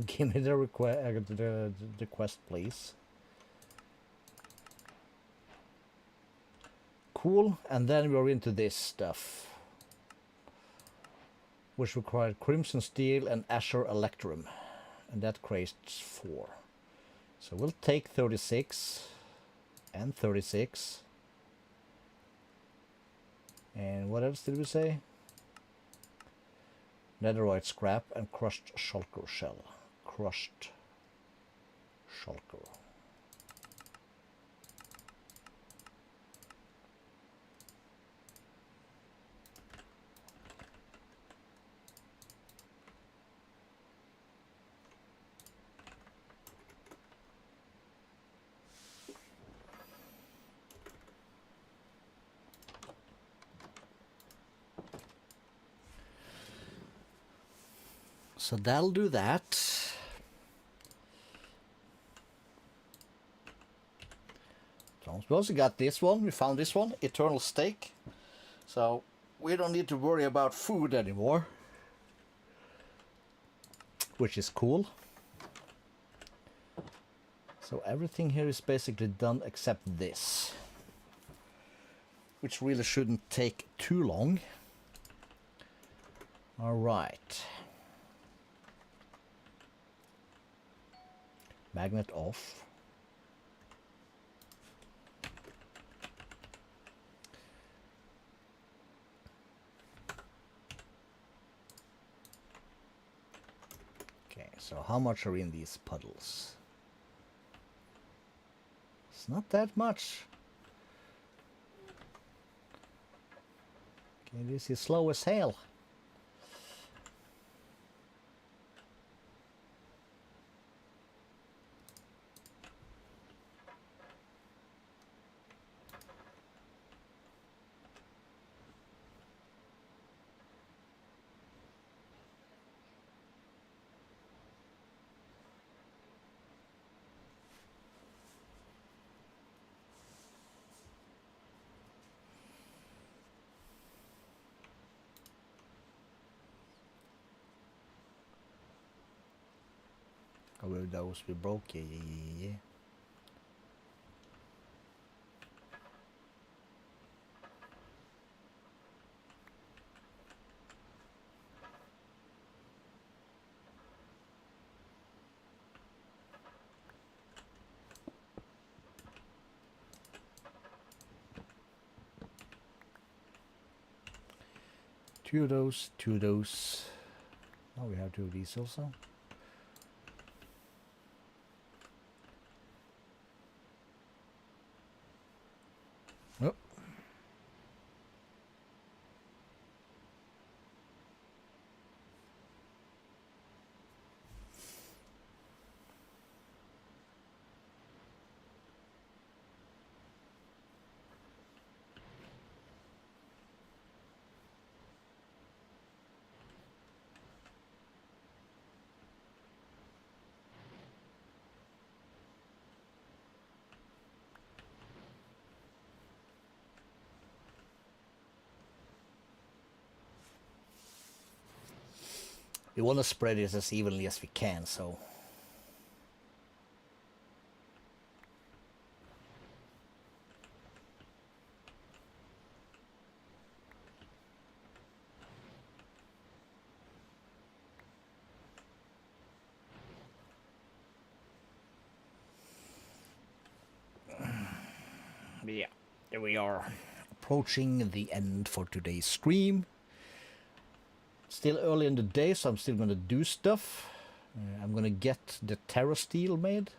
Give me the request, the quest, please. Cool, and then we're into this stuff, which required Crimson Steel and Azure Electrum, and that creates 4. So we'll take 36 and 36. And what else did we say? Netherite scrap and crushed shulker shell. Crushed shulker. So that'll do that. So we also got this one. We found this one, Eternal Steak. So we don't need to worry about food anymore, which is cool. So everything here is basically done except this, which really shouldn't take too long. All right. Magnet off. Okay, so how much are in these puddles? It's not that much. Okay, this is slow as hell. Oh, well, those we broke. Yeah, yeah, yeah, yeah. Two of those, two of those. Oh, we have two of these also. Oh. We want to spread it as evenly as we can, so. Yeah, there we are, approaching the end for today's stream. Still early in the day, so I'm still gonna do stuff. I'm gonna get the Terra Steel made.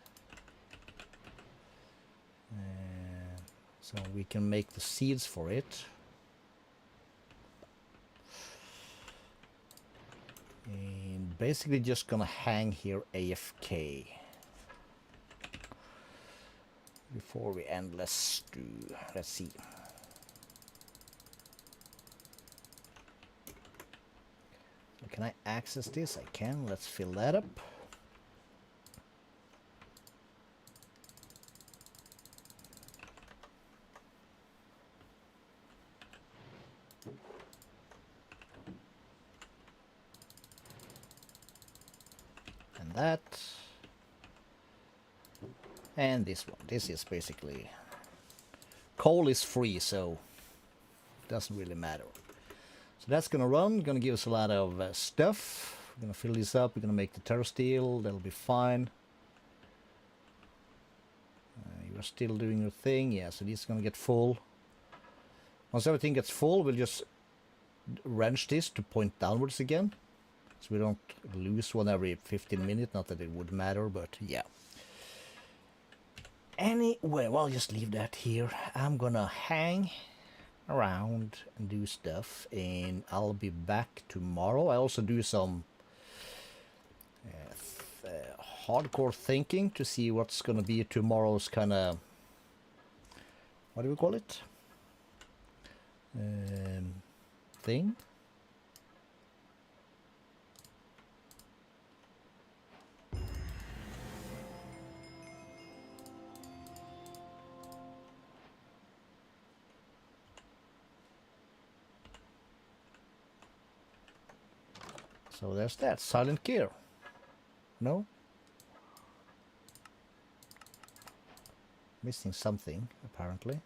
So we can make the seeds for it. And basically just gonna hang here AFK. Before we end, let's see. So can I access this? I can. Let's fill that up. And that. And this one. This is basically... Coal is free, so it doesn't really matter. So that's gonna run, gonna give us a lot of stuff. We're gonna fill this up, we're gonna make the Terra Steel, that'll be fine. You are still doing your thing, yeah, so this is gonna get full. Once everything gets full, we'll just wrench this to point downwards again. So we don't lose one every 15 minutes, not that it would matter, but yeah. Anyway, well, I'll just leave that here. I'm gonna hang around and do stuff, and I'll be back tomorrow. I also do some hardcore thinking to see what's gonna be tomorrow's kind of, what do we call it, thing. So there's that. Silent gear. No? Missing something, apparently.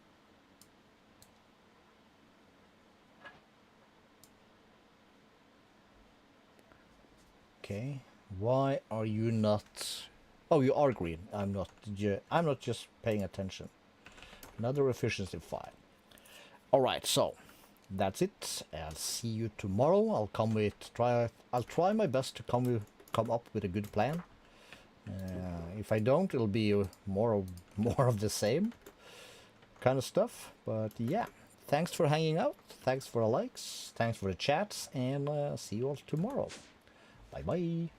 Okay. Why are you not... Oh, you are green. I'm not just paying attention. Another efficiency 5. Alright, so... That's it. I'll see you tomorrow. I'll try my best to come up with a good plan. If I don't, it'll be more of the same kind of stuff. But yeah, thanks for hanging out. Thanks for the likes. Thanks for the chats, and see you all tomorrow. Bye bye.